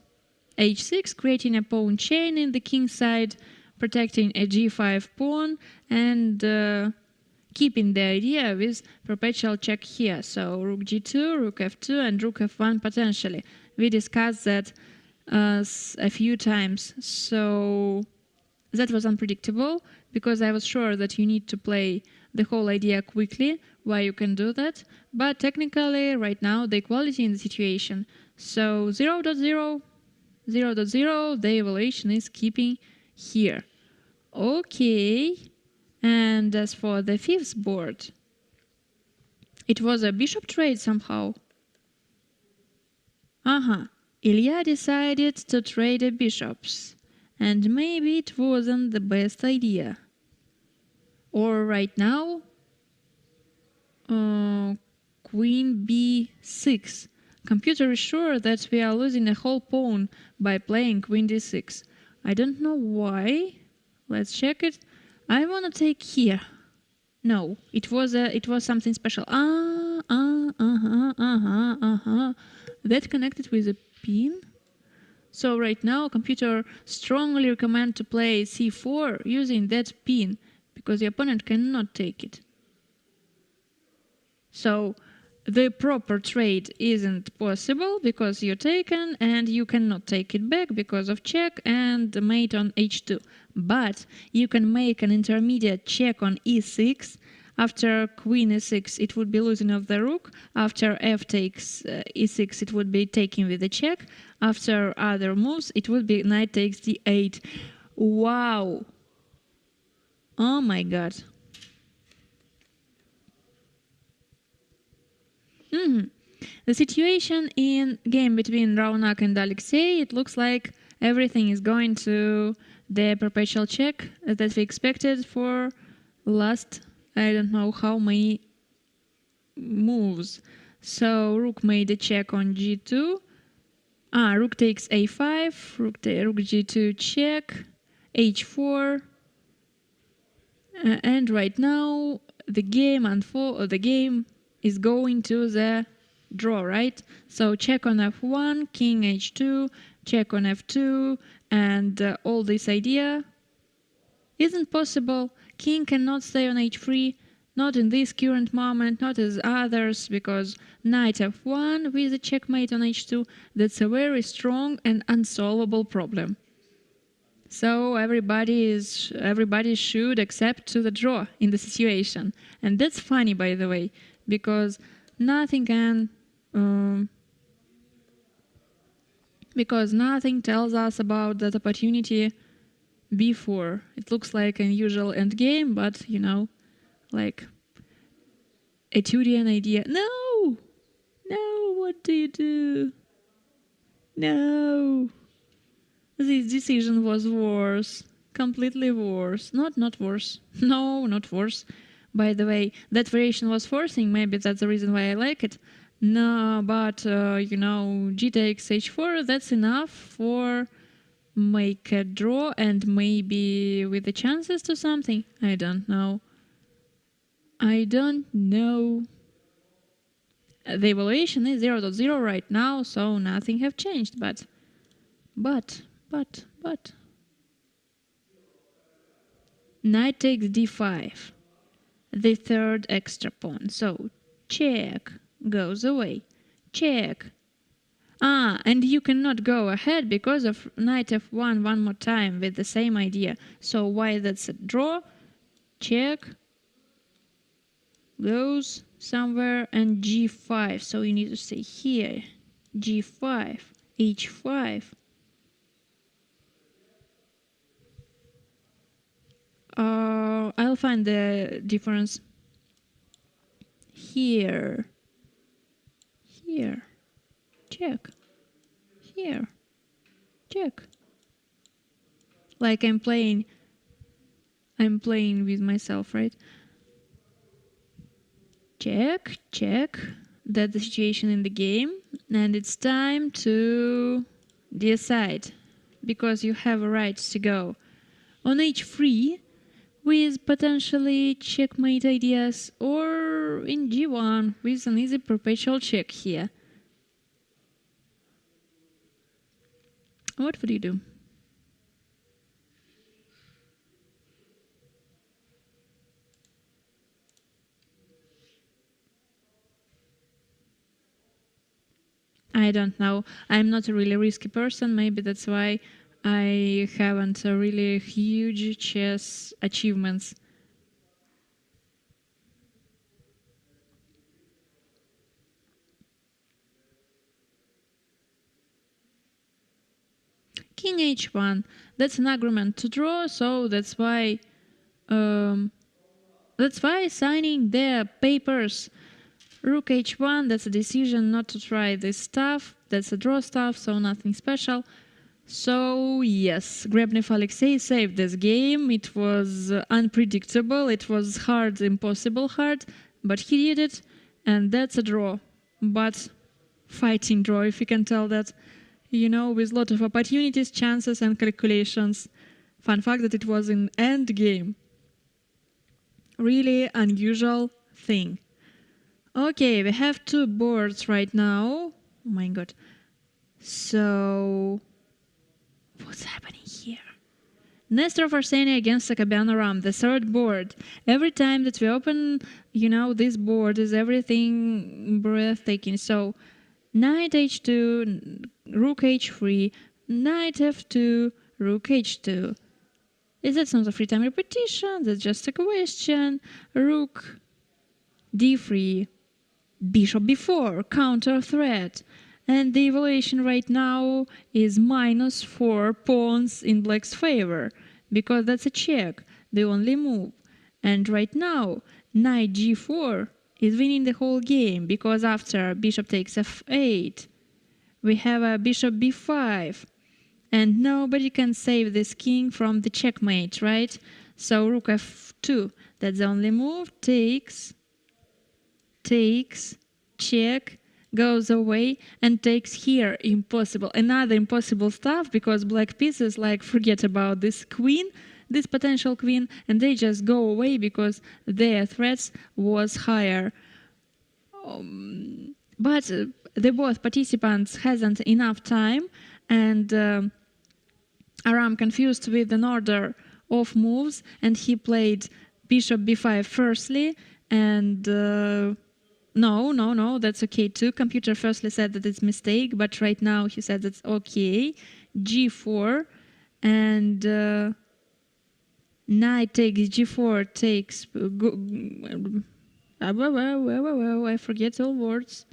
h6, creating a pawn chain in the king side, protecting a g5 pawn, and keeping the idea with perpetual check here. So rook g2, rook f2, and rook f1 potentially. We discussed that a few times. So that was unpredictable, because I was sure that you need to play the whole idea quickly, why you can do that. But technically, right now, the equality in the situation. So 0.0, 0.0, the evaluation is keeping here. Okay. And as for the fifth board, it was a bishop trade somehow. Ilya decided to trade the bishops, and maybe it wasn't the best idea. Or right now, queen b6. Computer is sure that we are losing a whole pawn by playing queen d6. I don't know why. Let's check it. I wanna take here. No, it was something special. That connected with a pin. So right now, computer strongly recommend to play c4 using that pin, because the opponent cannot take it. So the proper trade isn't possible because you're taken, and you cannot take it back because of check and mate on h2. But you can make an intermediate check on e6. After queen e6, it would be losing of the rook. After f takes e6, it would be taking with the check. After other moves, it would be knight takes d8. Wow! Oh my god. The situation in game between Raunak and Alexei, it looks like everything is going to the perpetual check that we expected for last, I don't know how many moves. So rook made a check on g2. Rook takes a5, rook g2 check, h4. And right now the game is going to the draw, right? So check on f1, king h2, check on f2, and all this idea isn't possible. King cannot stay on h3, not in this current moment, not as others, because knight f1 with a checkmate on h2, that's a very strong and unsolvable problem. So everybody should accept to the draw in the situation. And that's funny, by the way, because nothing can... because nothing tells us about that opportunity before. It looks like an usual endgame, but, you know, like a Tudian idea. No! No, what do you do? No! This decision was worse. Completely worse. Not worse. No, not worse. By the way, that variation was forcing. Maybe that's the reason why I like it. No, but, you know, g takes h4, that's enough for make a draw and maybe with the chances to something. I don't know. I don't know. The evaluation is 0.0 right now, so nothing have changed, but. Knight takes d5. The third extra pawn. So, check. Goes away. Check. And you cannot go ahead because of knight f1 one more time with the same idea. So why that's a draw? Check. Goes somewhere and g5. So you need to stay here. g5. h5. I'll find the difference. Here. Check. Here. Check. Like I'm playing with myself, right? Check. That's the situation in the game. And it's time to decide. Because you have a right to go on h3 with potentially checkmate ideas, or in g1 with an easy perpetual check here. What would you do? I don't know. I'm not a really risky person. Maybe that's why I haven't a really huge chess achievements. King h1. That's an argument to draw, so that's why signing their papers. Rook h1, that's a decision not to try this stuff. That's a draw stuff, so nothing special. So yes, Grebnev Alexei saved this game. It was unpredictable. It was hard, impossible hard, but he did it, and that's a draw. But fighting draw, if you can tell that, you know, with a lot of opportunities, chances, and calculations. Fun fact that it was an end game. Really unusual thing. Okay, we have two boards right now. Oh my god. So, what's happening here? Nestor Arsenia against Akabian Aram, the third board. Every time that we open, you know, this board is everything breathtaking. So, knight h2, rook h3, knight f2, rook h2. Is that not a free time repetition? That's just a question. Rook d3, bishop b4, counter threat. And the evaluation right now is -4 pawns in black's favor, because that's a check, the only move. And right now, knight g4 is winning the whole game, because after bishop takes f8, we have a bishop b5. And nobody can save this king from the checkmate, right? So rook f2, that's the only move, takes, check, goes away, and takes here. Impossible. Another impossible stuff, because black pieces like forget about this queen, this potential queen, and they just go away because their threats was higher. But the both participants hasn't enough time, and Aram confused with an order of moves, and he played bishop b5 firstly, and no, that's okay too. Computer firstly said that it's mistake, but right now he said it's okay. g4, and knight takes g4 takes... I forget all words.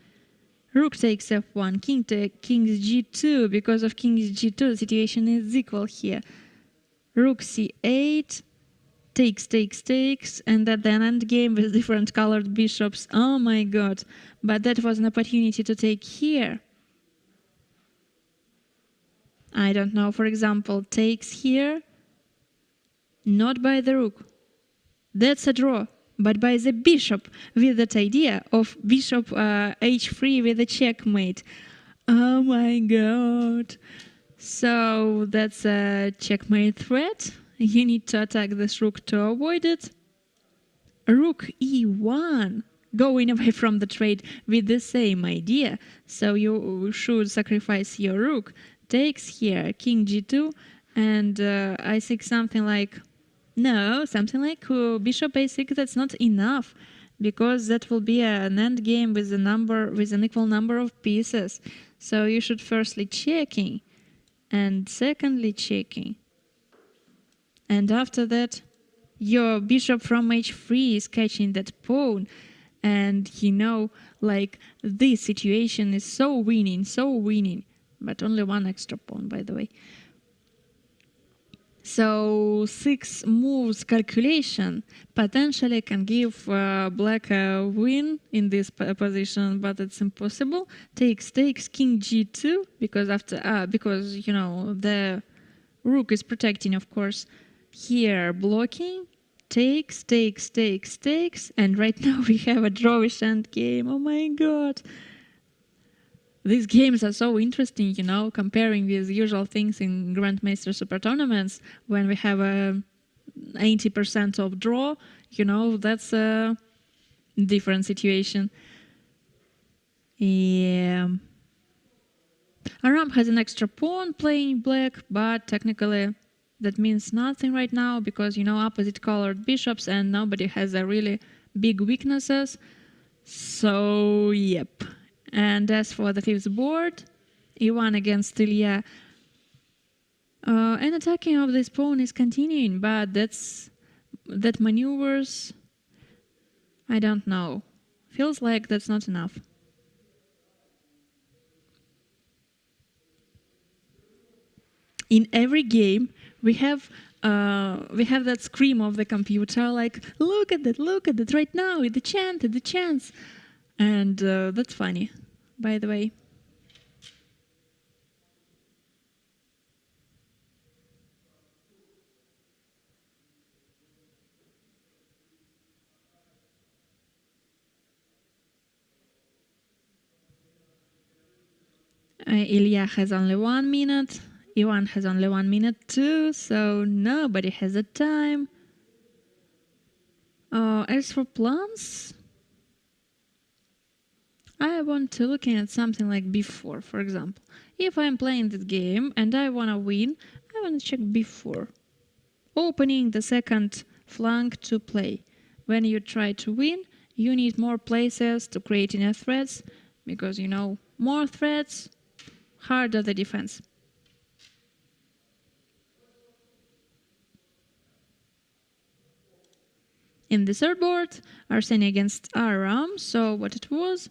Rook takes f1, king takes king's g2. Because of king's g2, the situation is equal here. Rook c8, takes, and at the end game with different colored bishops. Oh my god. But that was an opportunity to take here. I don't know, for example, takes here. Not by the rook. That's a draw. But by the bishop, with that idea of bishop h3 with a checkmate. Oh my god. So that's a checkmate threat. You need to attack this rook to avoid it. Rook e1, going away from the trade with the same idea. So you should sacrifice your rook. Takes here, king g2, and I think something like... No, something like bishop a6. That's not enough, because that will be an endgame with an equal number of pieces. So you should firstly checking, and secondly checking, and after that your bishop from h3 is catching that pawn. And like, this situation is so winning, but only one extra pawn, by the way. So 6 moves calculation potentially can give black a win in this position, but it's impossible. Takes king g2, because the rook is protecting, of course. Here blocking, takes, and right now we have a drawish endgame. Oh my god. These games are so interesting, comparing with usual things in Grandmaster Super Tournaments, when we have a 80% of draw, that's a different situation. Yeah. Aram has an extra pawn playing black, but technically that means nothing right now, because, opposite colored bishops and nobody has a really big weaknesses. So, yep. And as for the fifth board, e1 against Ilya. And attacking of this pawn is continuing, but that maneuvers, I don't know. Feels like that's not enough. In every game, we have that scream of the computer, like, look at that right now, the chance. And that's funny, by the way. Ilya has only 1 minute. Ivan has only 1 minute too, so nobody has a time. As for plans, I want to look at something like b4, for example. If I'm playing this game and I want to win, I want to check b4. Opening the second flank to play. When you try to win, you need more places to create enough threats, because, more threats, harder the defense. In the third board, Arseny against Aram, so what it was?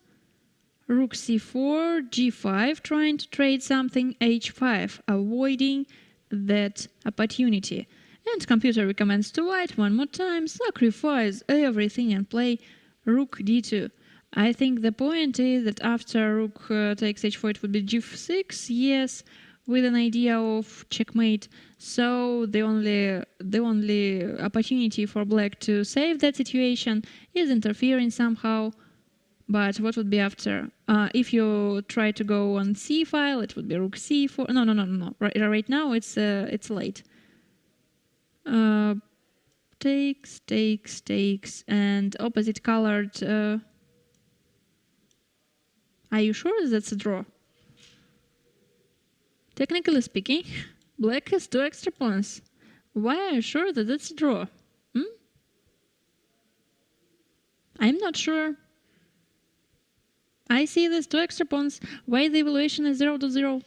Rook c4, g5, trying to trade something, h5, avoiding that opportunity. And computer recommends to white one more time, sacrifice everything and play rook d2. I think the point is that after rook takes h4, it would be g6, yes, with an idea of checkmate. So the only opportunity for black to save that situation is interfering somehow. But what would be after? If you try to go on c file, it would be rook c4. No. Right now it's late. Takes, and opposite colored. Are you sure that's a draw? Technically speaking, black has 2 extra pawns. Why are you sure that it's a draw? I'm not sure. I see these 2 extra pawns. Why the evaluation is 0-0?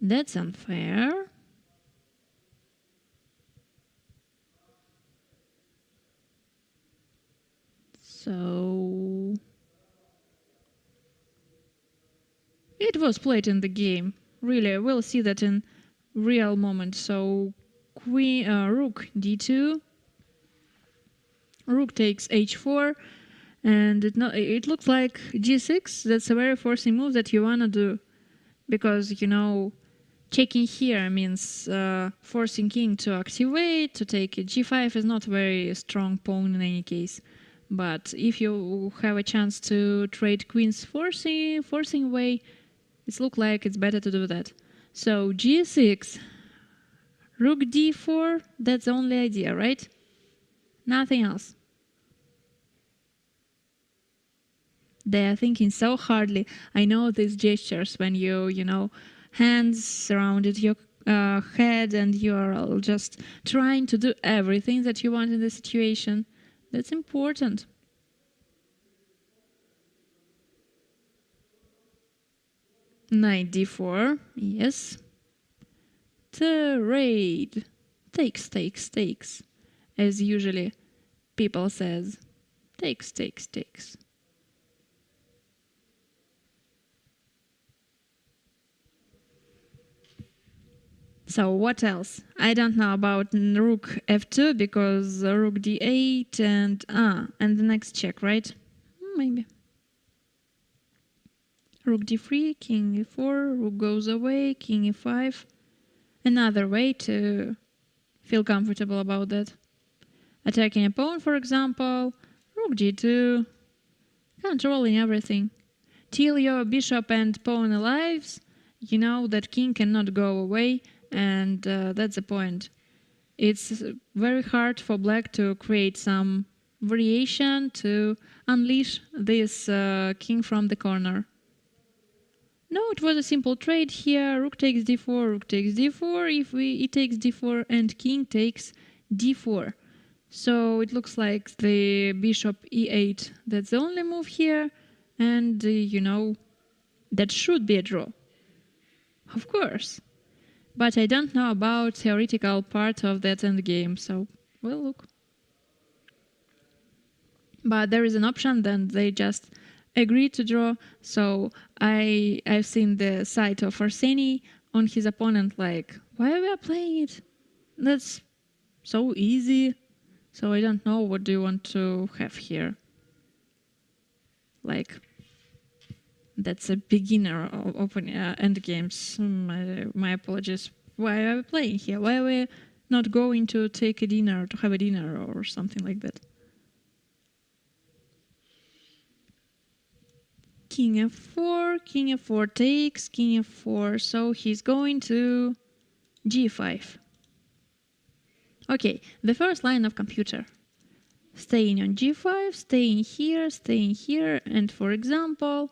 That's unfair. So it was played in the game. Really, we'll see that in real moment. So queen, rook d2, rook takes h4, and it looks like g6. That's a very forcing move that you wanna do, because you know checking here means forcing king to activate, to take it. G5 is not a very strong pawn in any case. But if you have a chance to trade queens forcing way, it looks like it's better to do that. So G6, rook D4, that's the only idea, right? Nothing else. They are thinking so hardly. I know these gestures when you know, hands surrounded your head and you're just trying to do everything that you want in the situation. That's important. Knight d4, yes. Trade. Takes. As usually people says. Takes. So what else? I don't know about rook f2 because rook d8 and the next check, right? Maybe. Rook d3, king e4, rook goes away, king e5. Another way to feel comfortable about that. Attacking a pawn, for example, rook g2, controlling everything. Till your bishop and pawn alive, you know that king cannot go away, and that's the point. It's very hard for black to create some variation to unleash this king from the corner. No, it was a simple trade here. Rook takes d4, rook takes d4. If it takes d4 and king takes d4. So it looks like the bishop e8. That's the only move here. And, you know, that should be a draw. Of course. But I don't know about theoretical part of that endgame, so we'll look. But there is an option, then they just agree to draw. So I've seen the side of Arseny on his opponent, like, why we are playing it? That's so easy. So I don't know what do you want to have here. Like, that's a beginner open end games. My apologies. Why are we playing here? Why are we not going to take a dinner, to have a dinner or something like that? King f4 takes, king f4. So he's going to g5. Okay, the first line of computer. Staying on g5, staying here, and for example,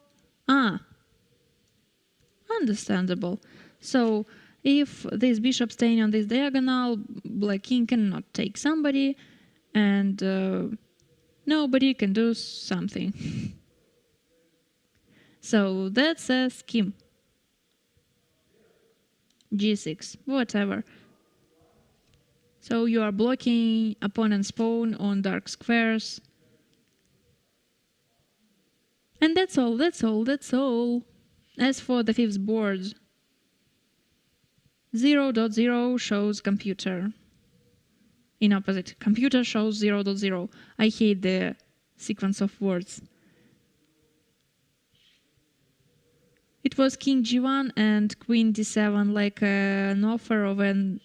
understandable. So if this bishop staying on this diagonal, black king cannot take somebody, and nobody can do something. So that's a scheme. g6, whatever. So you are blocking opponent's pawn on dark squares. And that's all. As for the fifth board, 0.0 shows computer. In opposite, computer shows 0.0. I hate the sequence of words. It was king g1 and queen d7, like an offer of an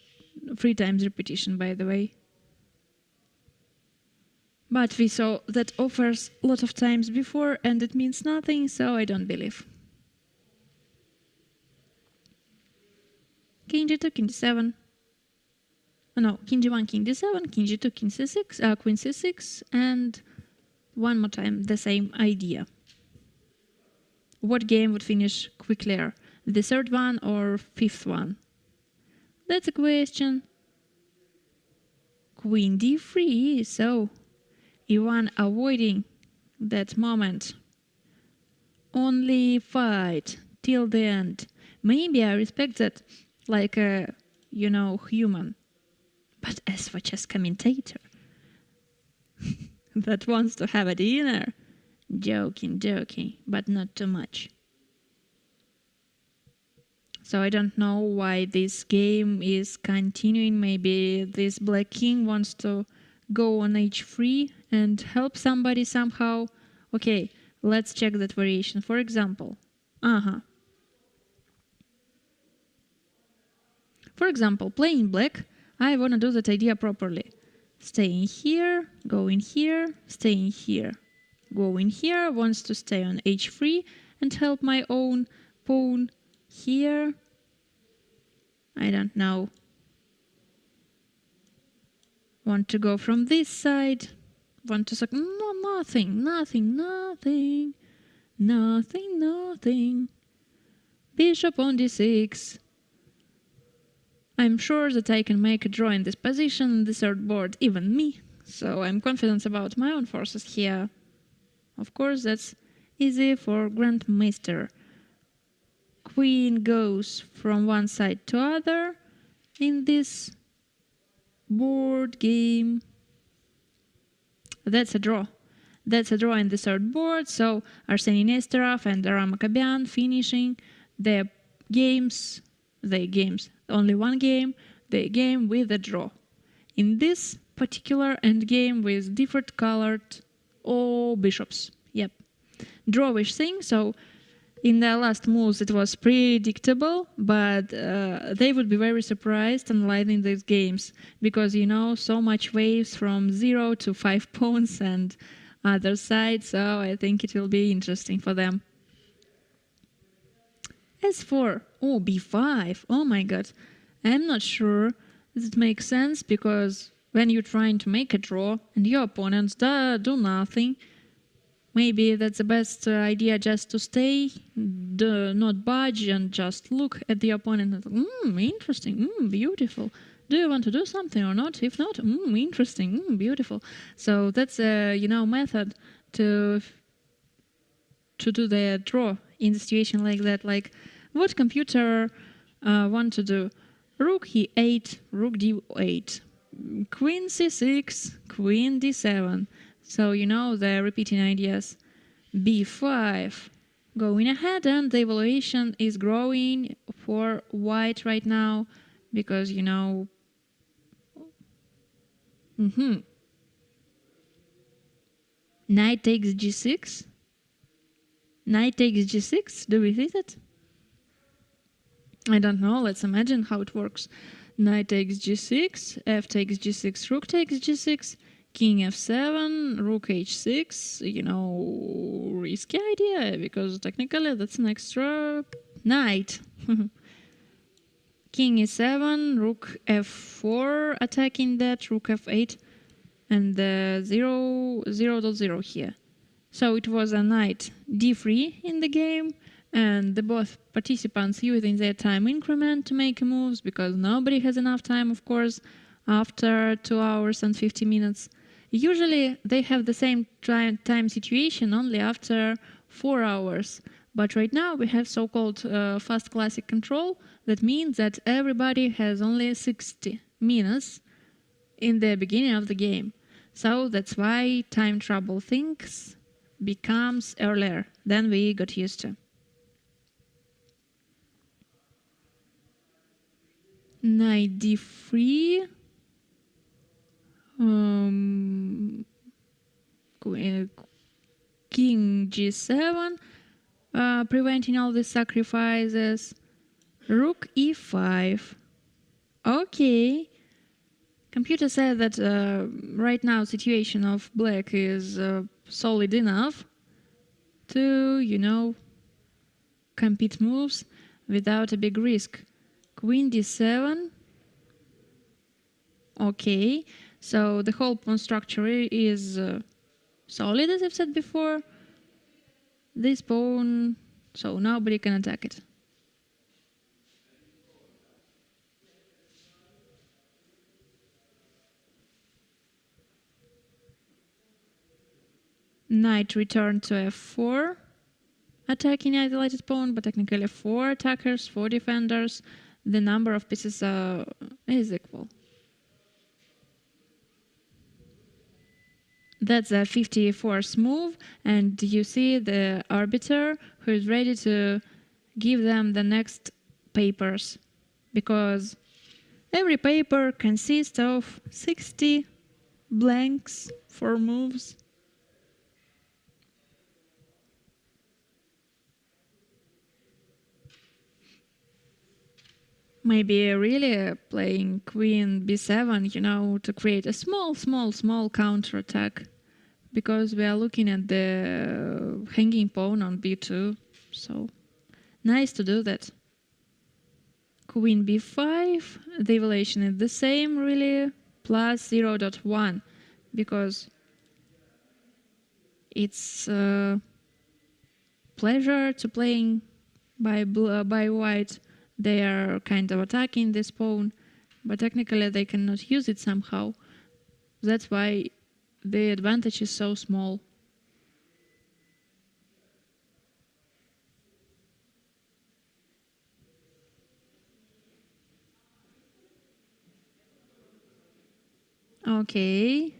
3 times repetition, by the way. But we saw that offers a lot of times before and it means nothing, so I don't believe. King g2, king d7. No, king g1, king d7, king g2, king c6, queen c6, and one more time the same idea. What game would finish quicker? The third one or fifth one? That's a question. Queen d3, so Ivan avoiding that moment. Only fight till the end. Maybe I respect that like a, human. But as for chess commentator that wants to have a dinner, joking, but not too much. So I don't know why this game is continuing. Maybe this black king wants to go on h3 and help somebody somehow. Okay, let's check that variation. For example, For example, playing black, I want to do that idea properly. Staying here, going here, staying here. Going here, wants to stay on h3 and help my own pawn here. I don't know. Want to go from this side. Want to suck. No, nothing. Bishop on d6. I'm sure that I can make a draw in this position in the third board, even me. So I'm confident about my own forces here. Of course, that's easy for Grandmaster. Queen goes from one side to other in this board game. That's a draw. That's a draw in the third board. So Arseniy Nesterov and Aram Akabian finishing their games. Only one game. They game with a draw. In this particular endgame with different colored bishops. Yep. Drawish thing. So in their last moves it was predictable, but they would be very surprised analyzing these games because, so much waves from 0 to 5 pawns and other side, so I think it will be interesting for them. As for b5, oh my god, I'm not sure that it makes sense because when you're trying to make a draw and your opponents do nothing, maybe that's the best idea just to stay, not budge and just look at the opponent and interesting, beautiful. Do you want to do something or not? If not, interesting, beautiful. So that's a method to do the draw in a situation like that. Like what computer want to do? Rook e8, rook d8, queen c6, queen d7. So the repeating ideas. b5 going ahead, and the evaluation is growing for white right now because Knight takes g6. Knight takes g6. Do we see that? I don't know. Let's imagine how it works. Knight takes g6. F takes g6. Rook takes g6. King f7. Rook h6. Risky idea because technically that's an extra knight. King e7. Rook f4 attacking that. Rook f8. And 0.0 here. So it was a knight d3 in the game, and the both participants using their time increment to make moves because nobody has enough time, of course, after 2 hours and 50 minutes. Usually they have the same time situation only after 4 hours. But right now we have so-called fast classic control. That means that everybody has only 60 minutes in the beginning of the game. So that's why time trouble things becomes earlier than we got used to. Knight d3. King g7. Preventing all the sacrifices. Rook e5. Okay. Computer said that right now situation of black is solid enough to, compete moves without a big risk. Queen d7. Okay, so the whole pawn structure is solid, as I've said before. This pawn, so nobody can attack it. Knight returned to f4, attacking isolated pawn, but technically 4 attackers, 4 defenders. The number of pieces is equal. That's a 54th move, and you see the arbiter who is ready to give them the next papers, because every paper consists of 60 blanks for moves. Maybe really playing queen b7, to create a small counterattack, because we are looking at the hanging pawn on b2, so nice to do that. Queen b5, the evaluation is the same, really, plus 0.1, because it's a pleasure to playing by white. They are kind of attacking this pawn, but technically they cannot use it somehow. That's why the advantage is so small. Okay.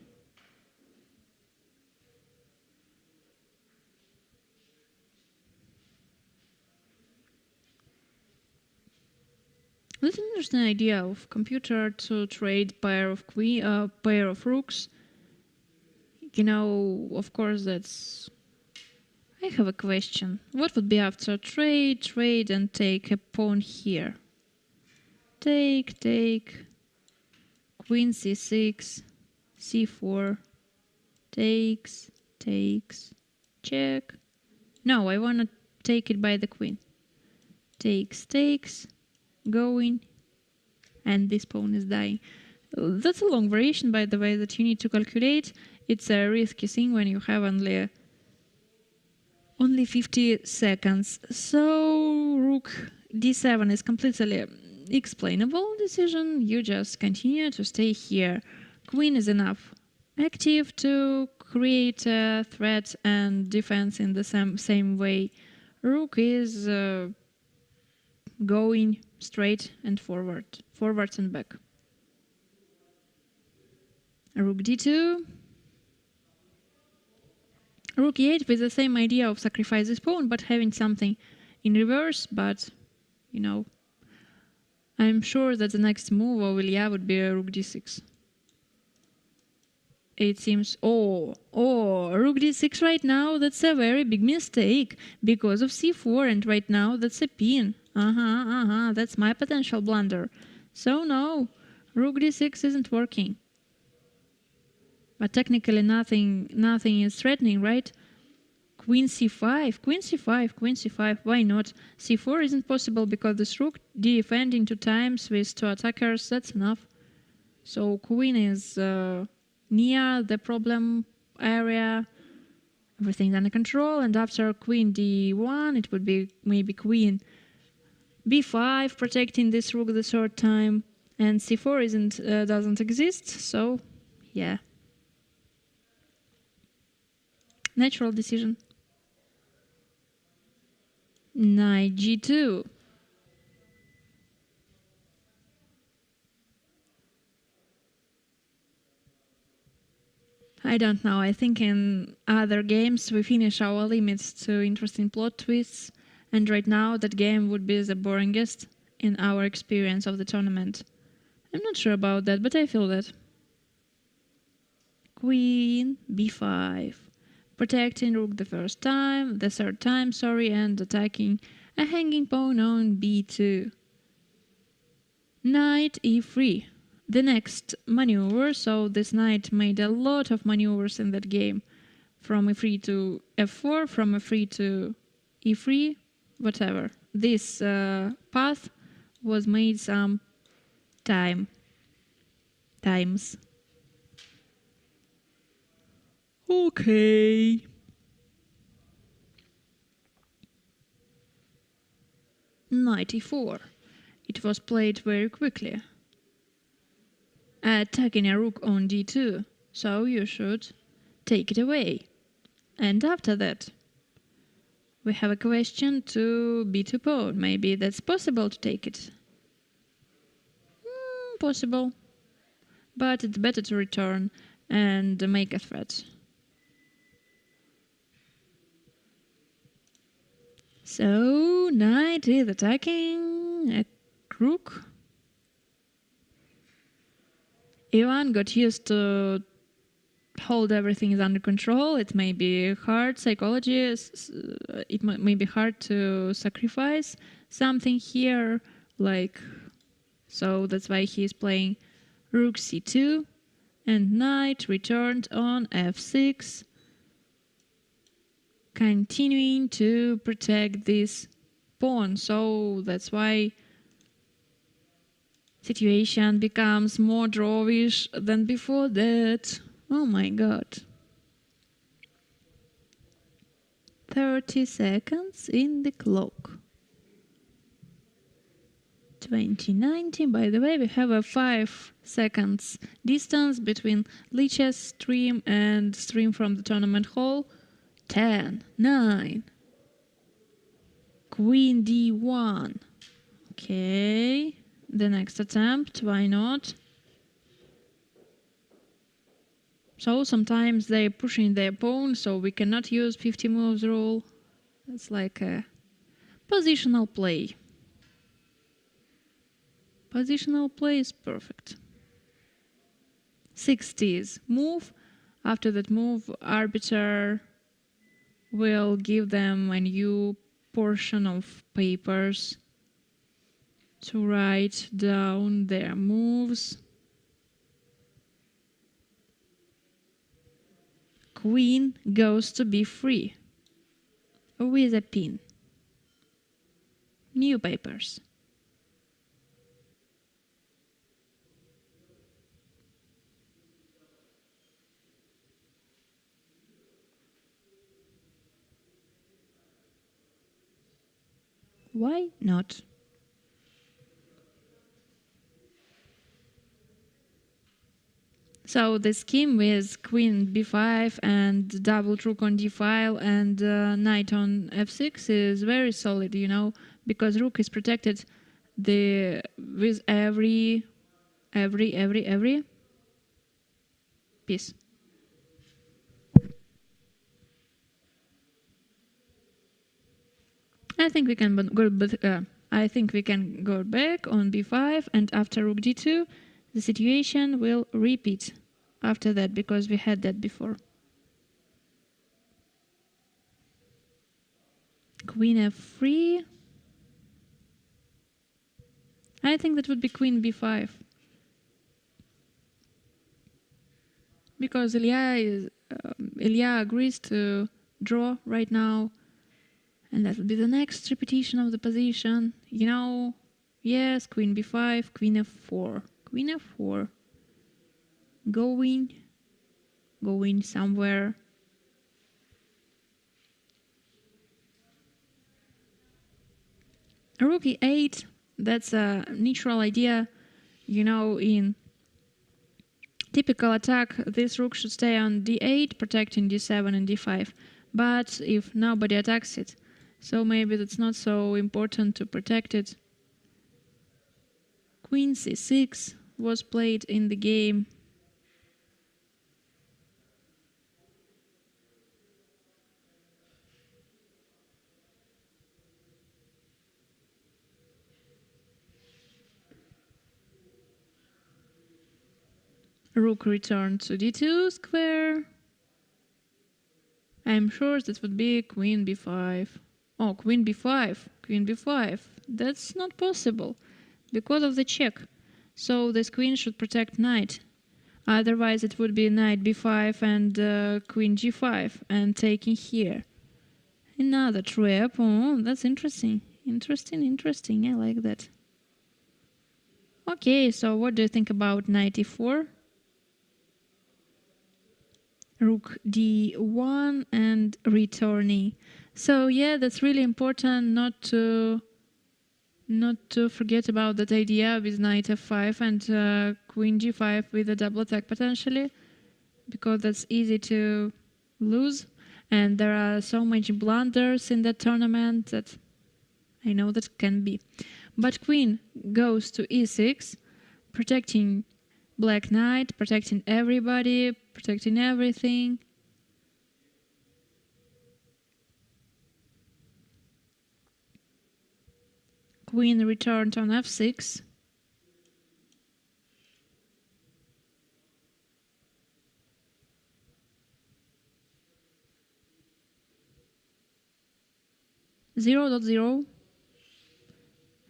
That's an interesting idea of computer to trade pair of pair of rooks. Of course, that's. I have a question. What would be after trade, and take a pawn here? Take, queen c6, c4, takes, check. No, I want to take it by the queen. Takes, going, and this pawn is dying. That's a long variation, by the way, that you need to calculate. It's a risky thing when you have only 50 seconds. So rook d7 is completely explainable decision. You just continue to stay here. Queen is enough active to create a threat and defense in the same way. Rook is going straight and forwards and back. Rook d2. Rook e8 with the same idea of sacrifice this pawn, but having something in reverse. But, I'm sure that the next move of Ilya would be rook d6. It seems, rook d6 right now, that's a very big mistake because of c4, and right now that's a pin. That's my potential blunder. So no, rook d6 isn't working. But technically nothing is threatening, right? Queen c5, why not? c4 isn't possible because this rook defending 2 times with 2 attackers, that's enough. So queen is near the problem area, everything's under control, and after queen d1 it would be maybe queen b5 protecting this rook the 3rd time, and c4 doesn't exist, so yeah. Natural decision. Knight g2. I don't know. I think in other games we finish our limits to interesting plot twists, and right now that game would be the boringest in our experience of the tournament. I'm not sure about that, but I feel that. Queen b5. Protecting rook the 3rd time, and attacking a hanging pawn on b2. Knight e3. The next maneuver, so this knight made a lot of maneuvers in that game. From e3 to f4, from f3 to e3, whatever. This path was made some times. Okay. Knight e4. It was played very quickly. Attacking a rook on d2, so you should take it away. And after that, we have a question to b2 pawn. Maybe that's possible to take it. Possible. But it's better to return and make a threat. So, knight is attacking a rook. Ivan got used to hold everything is under control. It may be hard psychology. It may be hard to sacrifice something here, like so. That's why he's playing rook c2 and knight returned on f6, continuing to protect this pawn. So that's why situation becomes more drawish than before that. Oh my god. 30 seconds in the clock. 2090. By the way, we have a 5 seconds distance between Lichess stream and stream from the tournament hall. 10, 9. Queen d1. Okay. The next attempt, why not? So sometimes they're pushing their pawn, so we cannot use 50 moves rule. It's like a positional play. Positional play is perfect. 60s move. After that move, arbiter will give them a new portion of papers to write down their moves. Queen goes to b3 with a pin. New papers. Why not? So the scheme with queen b5 and double rook on d-file and knight on f6 is very solid, you know, because rook is protected with every piece. I think we can go back on b5, and after rook d2, the situation will repeat after that, because we had that before. Queen f3. I think that would be queen b5. Because Ilya agrees to draw right now. And that will be the next repetition of the position. You know, yes, queen b5, queen f4. Queen f4. Going somewhere. Rook e8, that's a neutral idea. You know, in typical attack, this rook should stay on d8, protecting d7 and d5. But if nobody attacks it, so maybe that's not so important to protect it. Queen c6 was played in the game. Rook returned to d2 square. I'm sure that would be queen b5. Oh, queen b5, queen b5. That's not possible because of the check. So this queen should protect knight. Otherwise it would be knight b5 and queen g5 and taking here. Another trap. Oh, that's interesting. Interesting. I like that. Okay, so what do you think about knight e4? Rook d1 and returning. So yeah, that's really important not to forget about that idea with knight f5 and queen g5 with a double attack potentially, because that's easy to lose. And there are so much blunders in the tournament that I know that can be. But queen goes to e6, protecting black knight, protecting everybody, protecting everything. Queen returned on f6. .0.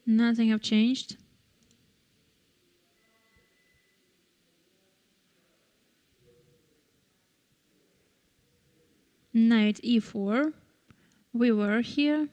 Nothing have changed. Knight e4. We were here.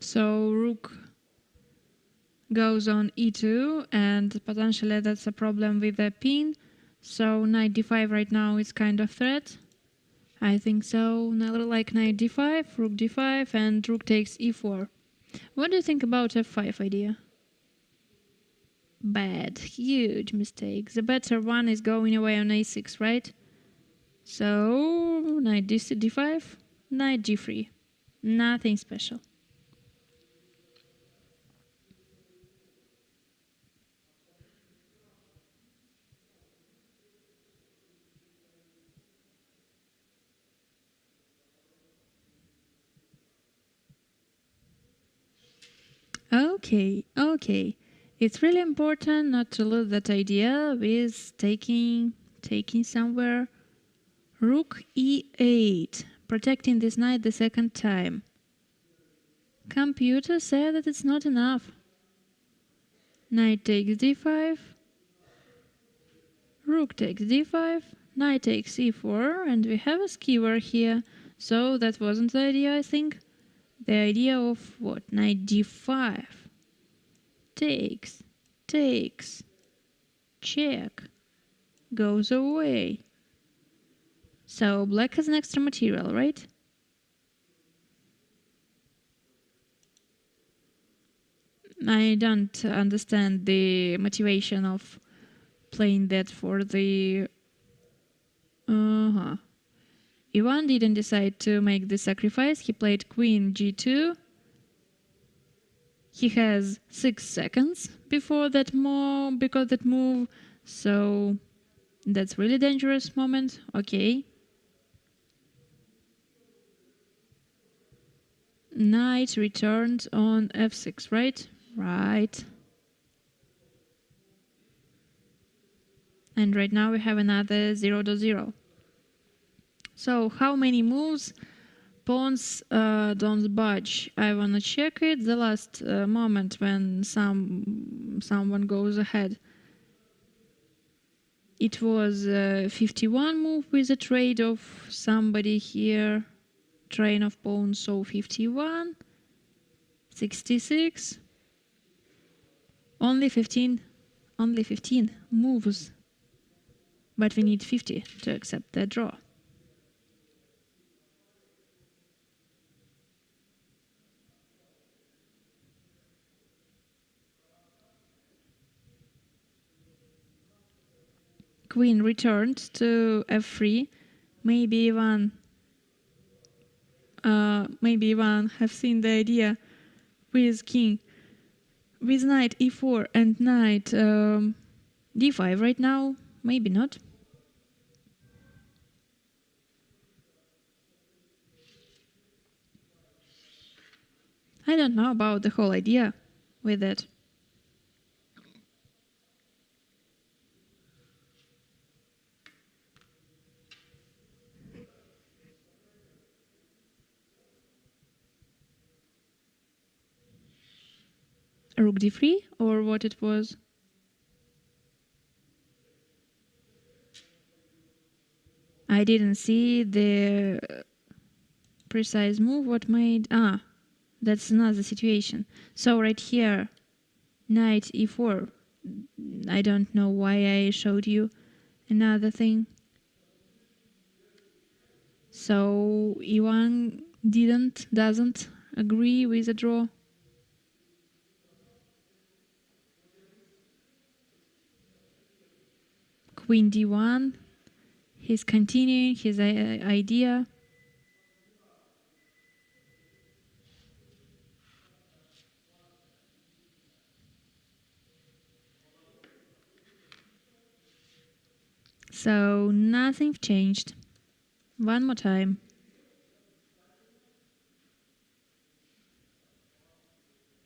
So rook goes on e2, and potentially that's a problem with the pin. So knight d5 right now is kind of threat. I think so. Like knight d5, rook d5, and rook takes e4. What do you think about f5 idea? Bad. Huge mistake. The better one is going away on a6, right? So knight d5, knight g3. Nothing special. Okay. It's really important not to lose that idea with taking somewhere. Rook e8, protecting this knight the second time. Computer said that it's not enough. Knight takes d5, rook takes d5, knight takes e4, and we have a skewer here. So that wasn't the idea, I think. The idea of what? Knight d5. Takes, check, goes away. So black has an extra material, right? I don't understand the motivation of playing that for the... Ivan didn't decide to make the sacrifice. He played queen g2. He has 6 seconds before that move, so that's really dangerous moment. Okay. Knight returned on f6, right? Right. And right now we have another 0.0. So how many moves? Pawns don't budge. I wanna check it. The last moment when someone goes ahead. It was 51 move with a trade of somebody here. Train of pawns, so 51. 66. Only 15 moves. But we need 50 to accept the draw. Queen returned to f3. Maybe Ivan have seen the idea with king, with knight e4 and knight d5 right now. Maybe not. I don't know about the whole idea with that. Rook d3 or what it was? I didn't see the precise move. What made... that's another situation. So right here, knight e4. I don't know why I showed you another thing. So Ivan doesn't agree with the draw. Queen d1. He's continuing his idea. So nothing changed. One more time.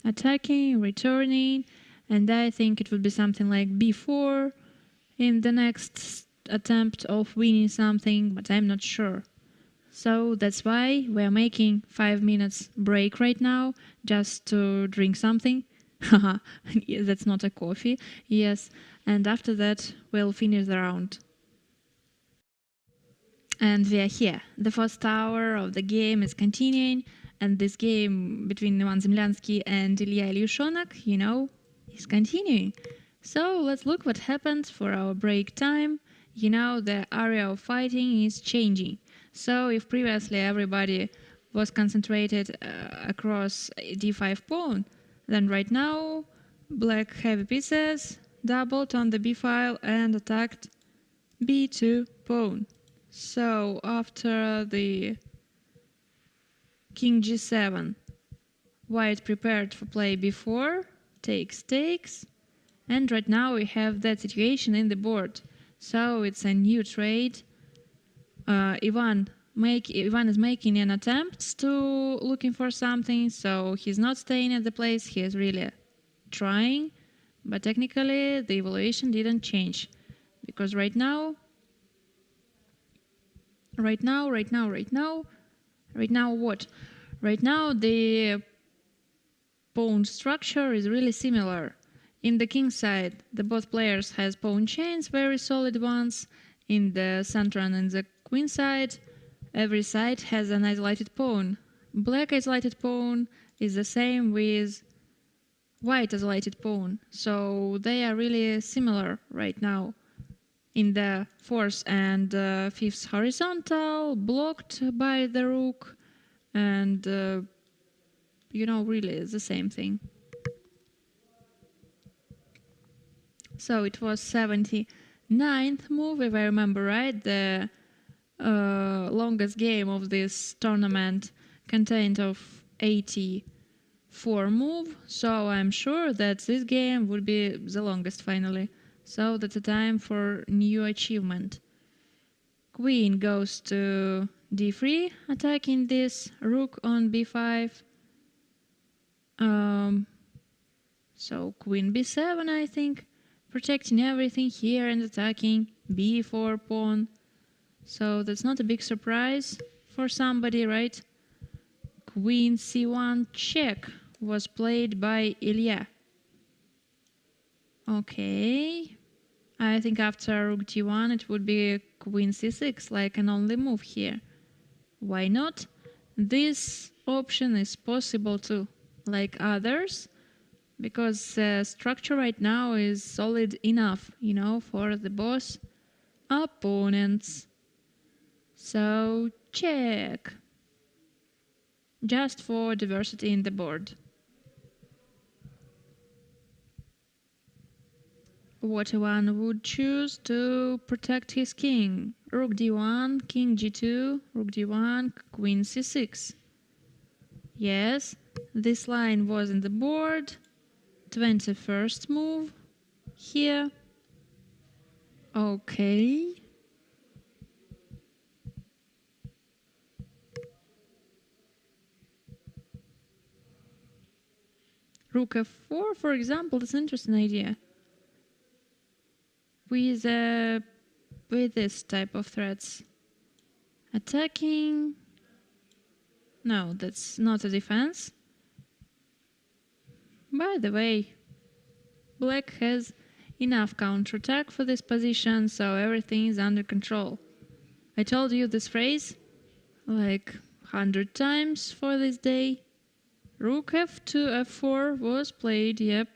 Attacking, returning, and I think it would be something like b4 in the next attempt of winning something, but I'm not sure. So that's why we're making 5 minutes break right now, just to drink something. Haha, that's not a coffee. Yes, and after that we'll finish the round. And we are here. The first hour of the game is continuing, and this game between Ivan Zemlyansky and Ilya Ilyushonak, is continuing. So let's look what happened for our break time. The area of fighting is changing. So if previously everybody was concentrated across d5 pawn, then right now black heavy pieces doubled on the b file and attacked b2 pawn. So after the king g7, white prepared for play b4, takes, and right now we have that situation in the board. So it's a new trade. Ivan is making an attempt to looking for something, so he's not staying at the place, he is really trying, but technically the evaluation didn't change, because right now what? Right now the pawn structure is really similar. In the king side, the both players has pawn chains, very solid ones. In the center and in the queen side, every side has an isolated pawn. Black isolated pawn is the same with white isolated pawn. So they are really similar right now. In the fourth and fifth horizontal, blocked by the rook, and really it's the same thing. So it was 79th move, if I remember right. The longest game of this tournament contained of 84 move, so I'm sure that this game would be the longest finally. So that's a time for new achievement. Queen goes to d3, attacking this rook on b5. So queen b7, I think, protecting everything here and attacking b4 pawn. So that's not a big surprise for somebody, right? Queen c1 check was played by Ilya. Okay. I think after rook d1 it would be queen c6, like an only move here. Why not? This option is possible too, like others, because the structure right now is solid enough, for the boss opponents. So check. Just for diversity in the board. What one would choose to protect his king? Rook d1, king g2, rook d1, queen c6. Yes, this line was in the board. 21st move here. Okay. Rook f4, for example, that's an interesting idea. With this type of threats. Attacking. No, that's not a defense. By the way, black has enough counterattack for this position, so everything is under control. I told you this phrase like 100 times for this day. Rook f2, f4 was played, yep.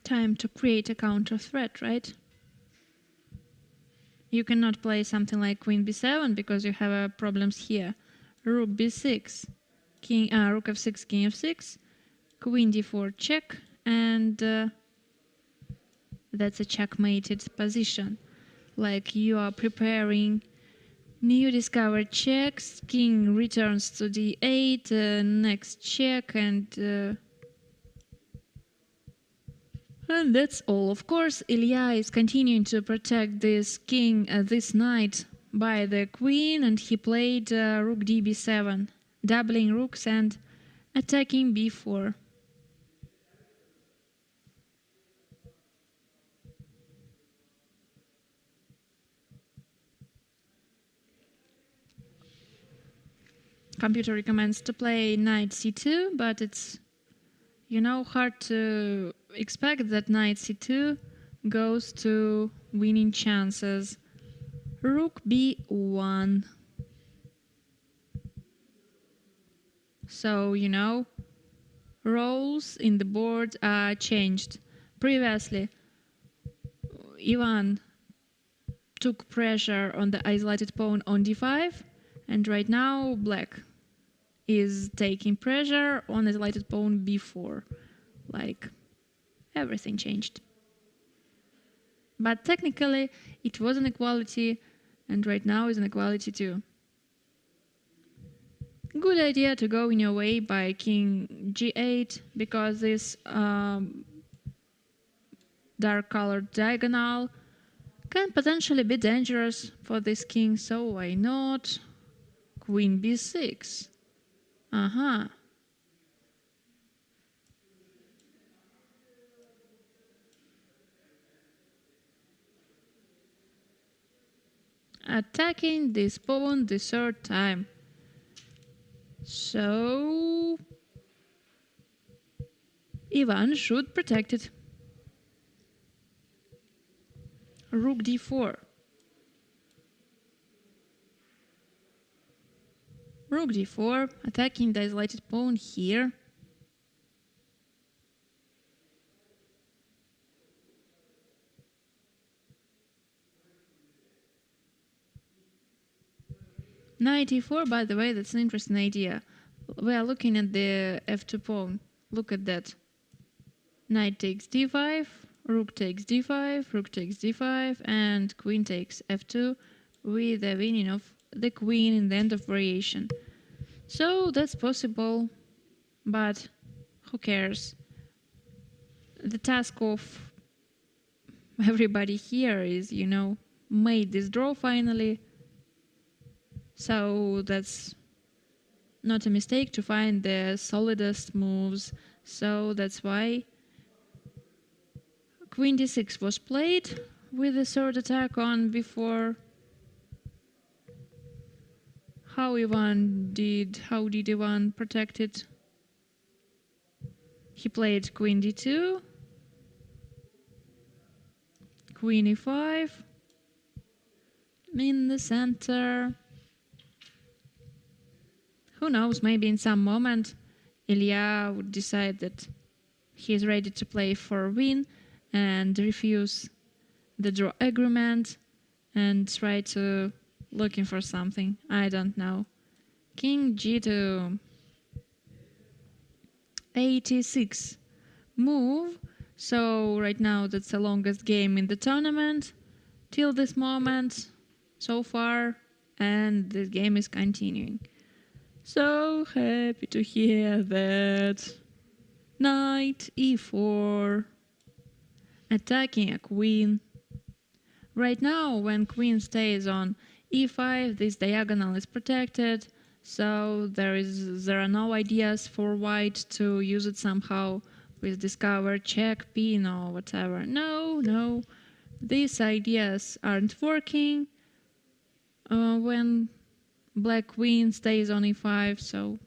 Time to create a counter threat, right? You cannot play something like queen b7 because you have problems here. Rook b6, rook f6, king f6, queen d4 check, and that's a checkmated position. Like you are preparing new discovered checks, king returns to d8, next check, and that's all. Of course, Ilya is continuing to protect this king, this knight, by the queen, and he played rook db7, doubling rooks and attacking b4. Computer recommends to play knight c2, but it's, hard to expect that knight c2 goes to winning chances. Rook b1. So, roles in the board are changed. Previously, Ivan took pressure on the isolated pawn on d5, and right now black is taking pressure on the isolated pawn b4. Like, everything changed. But technically, it was an equality, and right now is an equality too. Good idea to go in your way by king g8, because this dark colored diagonal can potentially be dangerous for this king, so why not? Queen b6. Attacking this pawn the third time. So Ivan should protect it. Rook d4. Rook d4, attacking the isolated pawn here. Knight e4, by the way, that's an interesting idea. We are looking at the f2 pawn. Look at that. Knight takes d5, rook takes d5, rook takes d5, and queen takes f2 with the winning of the queen in the end of variation. So that's possible, but who cares? The task of everybody here is, made this draw finally. So that's not a mistake to find the solidest moves. So that's why queen d6 was played with the third attack on before. How did Ivan protect it? He played queen d2, queen e5, in the center. Who knows, maybe in some moment Ilya would decide that he's ready to play for a win and refuse the draw agreement and try to looking for something. I don't know. King g2. 86 move. So right now that's the longest game in the tournament till this moment so far, and this game is continuing. So happy to hear that. Knight e4, attacking a queen. Right now, when queen stays on e5, this diagonal is protected, so there are no ideas for white to use it somehow with discover, check, pin or whatever. No, these ideas aren't working when black queen stays on e5, so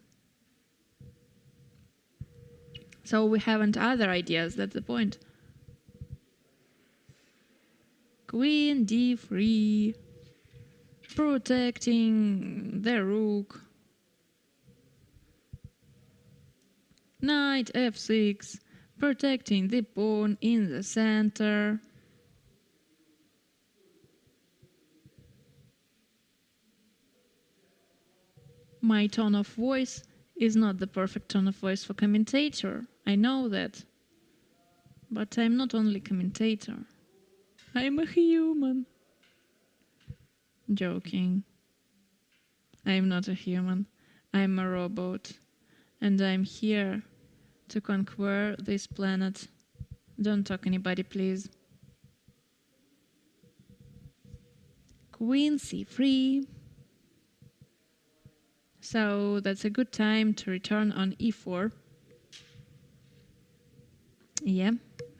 So we haven't other ideas, that's the point. Queen d3, protecting the rook. Knight f6, protecting the pawn in the center. My tone of voice is not the perfect tone of voice for commentator. I know that. But I'm not only commentator. I'm a human. Joking. I'm not a human. I'm a robot. And I'm here to conquer this planet. Don't talk anybody, please. Queen c3. So that's a good time to return on e4. Yeah,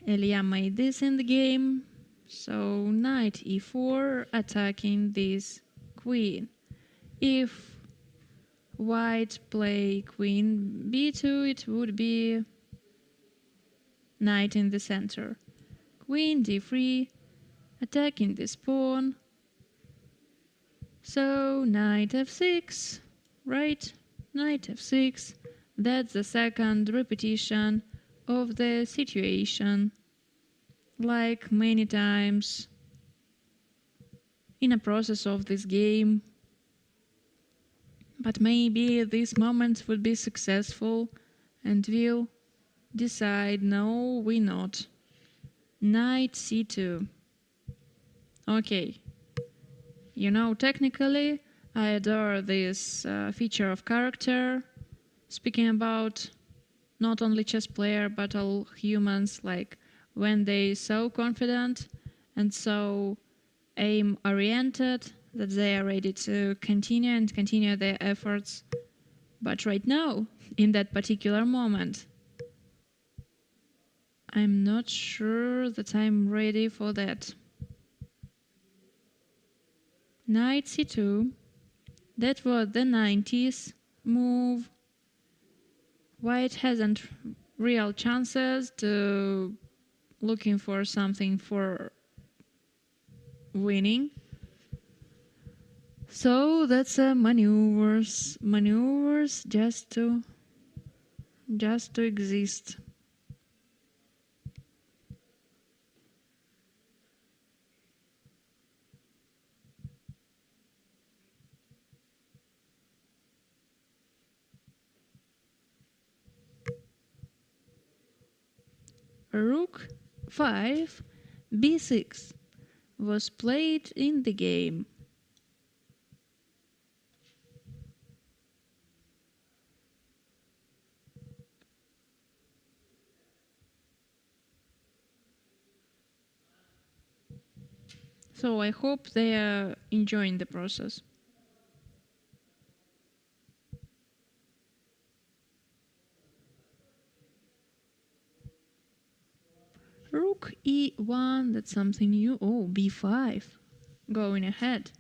Elia made this in the game. So knight e4, attacking this queen. If white play queen b2, it would be knight in the center. Queen d3, attacking this pawn. So knight f6, right? Knight f6. That's the second repetition of the situation, like many times in a process of this game. But maybe this moment would be successful and we'll decide, no, we not. Knight c2. Okay. You know, technically, I adore this feature of character, speaking about not only chess player, but all humans, like when they so confident and so aim-oriented that they are ready to continue their efforts. But right now, in that particular moment, I'm not sure that I'm ready for that. Knight c2. That was the 90s move. White hasn't real chances to looking for something for winning. So that's maneuvers just to exist. Rook 5 b6 was played in the game. So I hope they are enjoying the process. Rook e1, that's something new. Oh, b5, going ahead.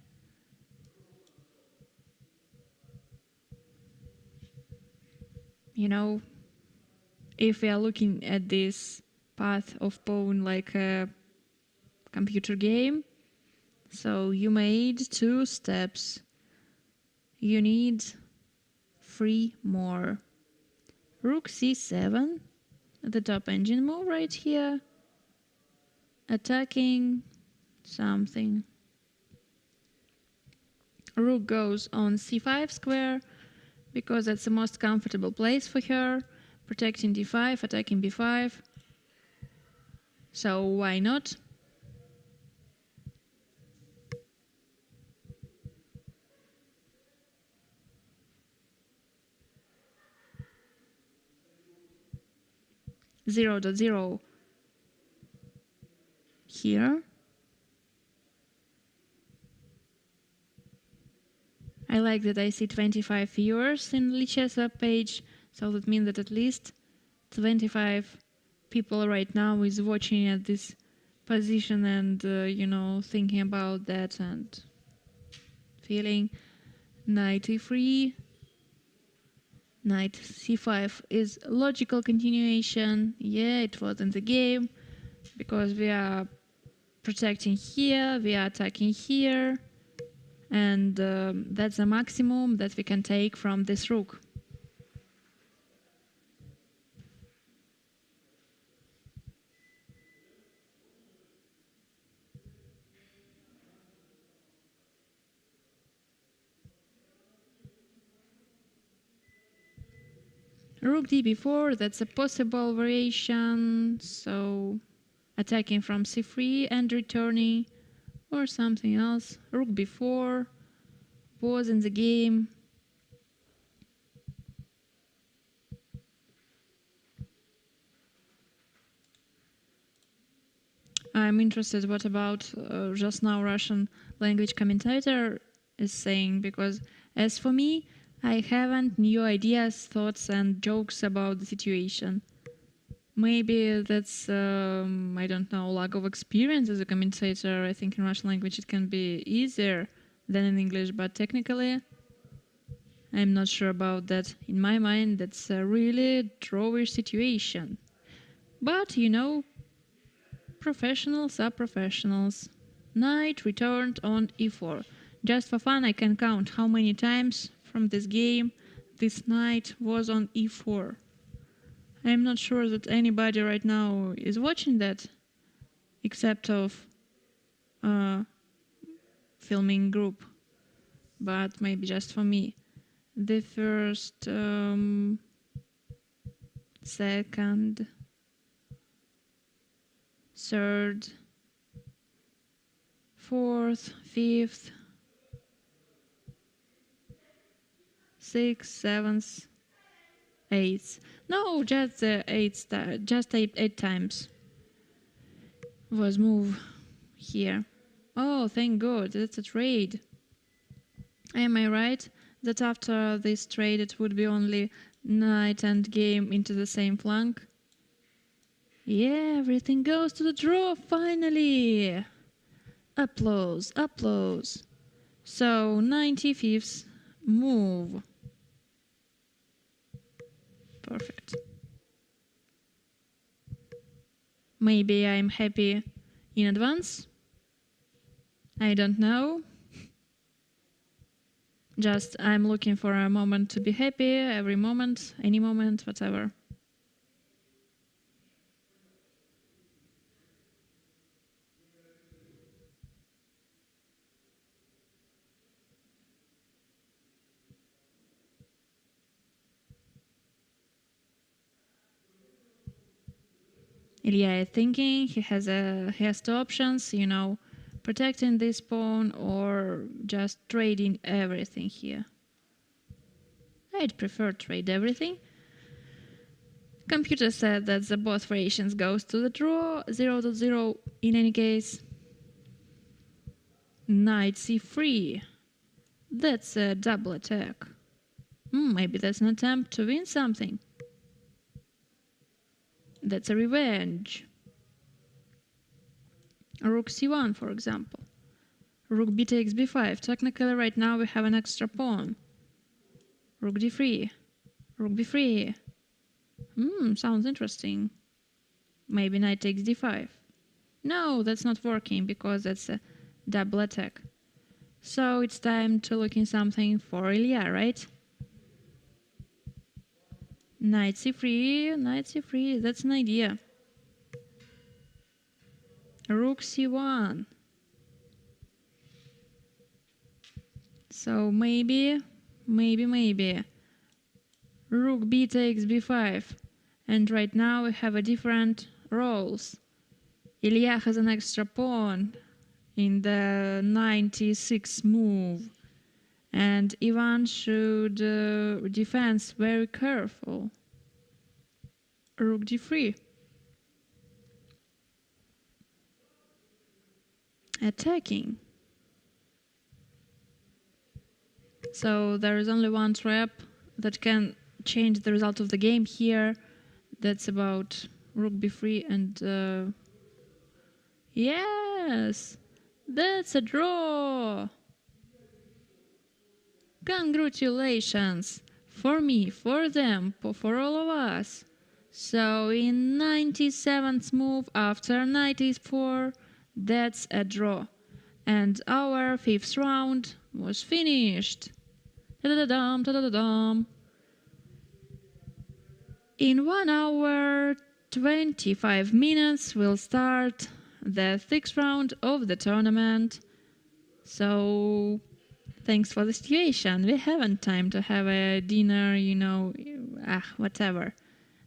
You know, if we are looking at this path of pawn like a computer game, so you made 2 steps. You need 3 more. Rook c7, the top engine move right here. Attacking something. Rook goes on c5 square, because that's the most comfortable place for her. Protecting d5, attacking b5. So why not? Zero to zero here. I like that I see 25 viewers in Lichess web page, so that means that at least 25 people right now is watching at this position and, you know, thinking about that and feeling knight e3. Knight c5 is logical continuation. Yeah, it was in the game because we are protecting here, we are attacking here, and that's the maximum that we can take from this rook. Rook db4, that's a possible variation, so attacking from c3 and returning, or something else. Rook b4 was in the game. I'm interested what about just now Russian language commentator is saying, because as for me, I haven't new ideas, thoughts and jokes about the situation. Maybe that's, I don't know, lack of experience as a commentator. I think in Russian language it can be easier than in English, but technically I'm not sure about that. In my mind, that's a really drawish situation. But, you know, professionals are professionals. Knight returned on e4. Just for fun, I can count how many times from this game this knight was on e4. I'm not sure that anybody right now is watching that, except of filming group, but maybe just for me. The first, second, third, fourth, fifth, sixth, seventh, eighth. No, just eight times was move here. Oh, thank God, that's a trade. Am I right that after this trade it would be only knight and game into the same flank? Yeah, everything goes to the draw finally! Applause, applause. So 95th move. Perfect. Maybe I'm happy in advance. I don't know. Just I'm looking for a moment to be happy, every moment, any moment, whatever. Ilya is thinking, he has two options, you know, protecting this pawn or just trading everything here. I'd prefer trade everything. Computer said that the both variations goes to the draw, 0-0 in any case. Knight c3. That's a double attack. Maybe that's an attempt to win something. That's a revenge. Rook c1, for example. Rook b takes b5. Technically, right now we have an extra pawn. Rook d3. Rook b3. Sounds interesting. Maybe knight takes d5. No, that's not working because that's a double attack. So it's time to look in something for Ilya, right? Knight c3, knight c3, that's an idea. Rook c1. So maybe. Rook b takes b5. And right now we have a different roles. Ilya has an extra pawn in the 96 move. And Ivan should defend very careful. Rook d3. Attacking. So there is only one trap that can change the result of the game here. That's about rook b3 and yes, that's a draw. Congratulations! for me, for them, for all of us. So in 97th move after knight e4, that's a draw. And our 5th round was finished. Ta-da-da-dum, ta-da-da-dum. In 1 hour 25 minutes we'll start the 6th round of the tournament. So thanks for the situation. We haven't time to have a dinner, whatever.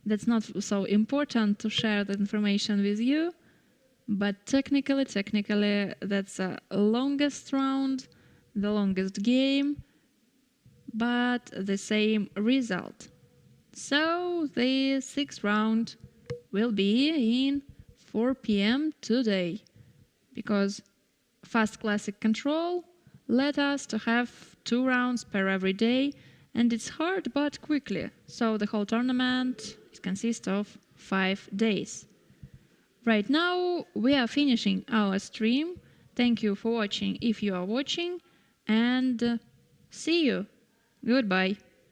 That's not so important to share the information with you. But technically, that's the longest round, the longest game, but the same result. So the 6th round will be in 4 p.m. today, because fast classic control led us to have 2 rounds per every day, and it's hard but quickly. So the whole tournament consists of 5 days. Right now we are finishing our stream. Thank you for watching if you are watching, and see you. Goodbye.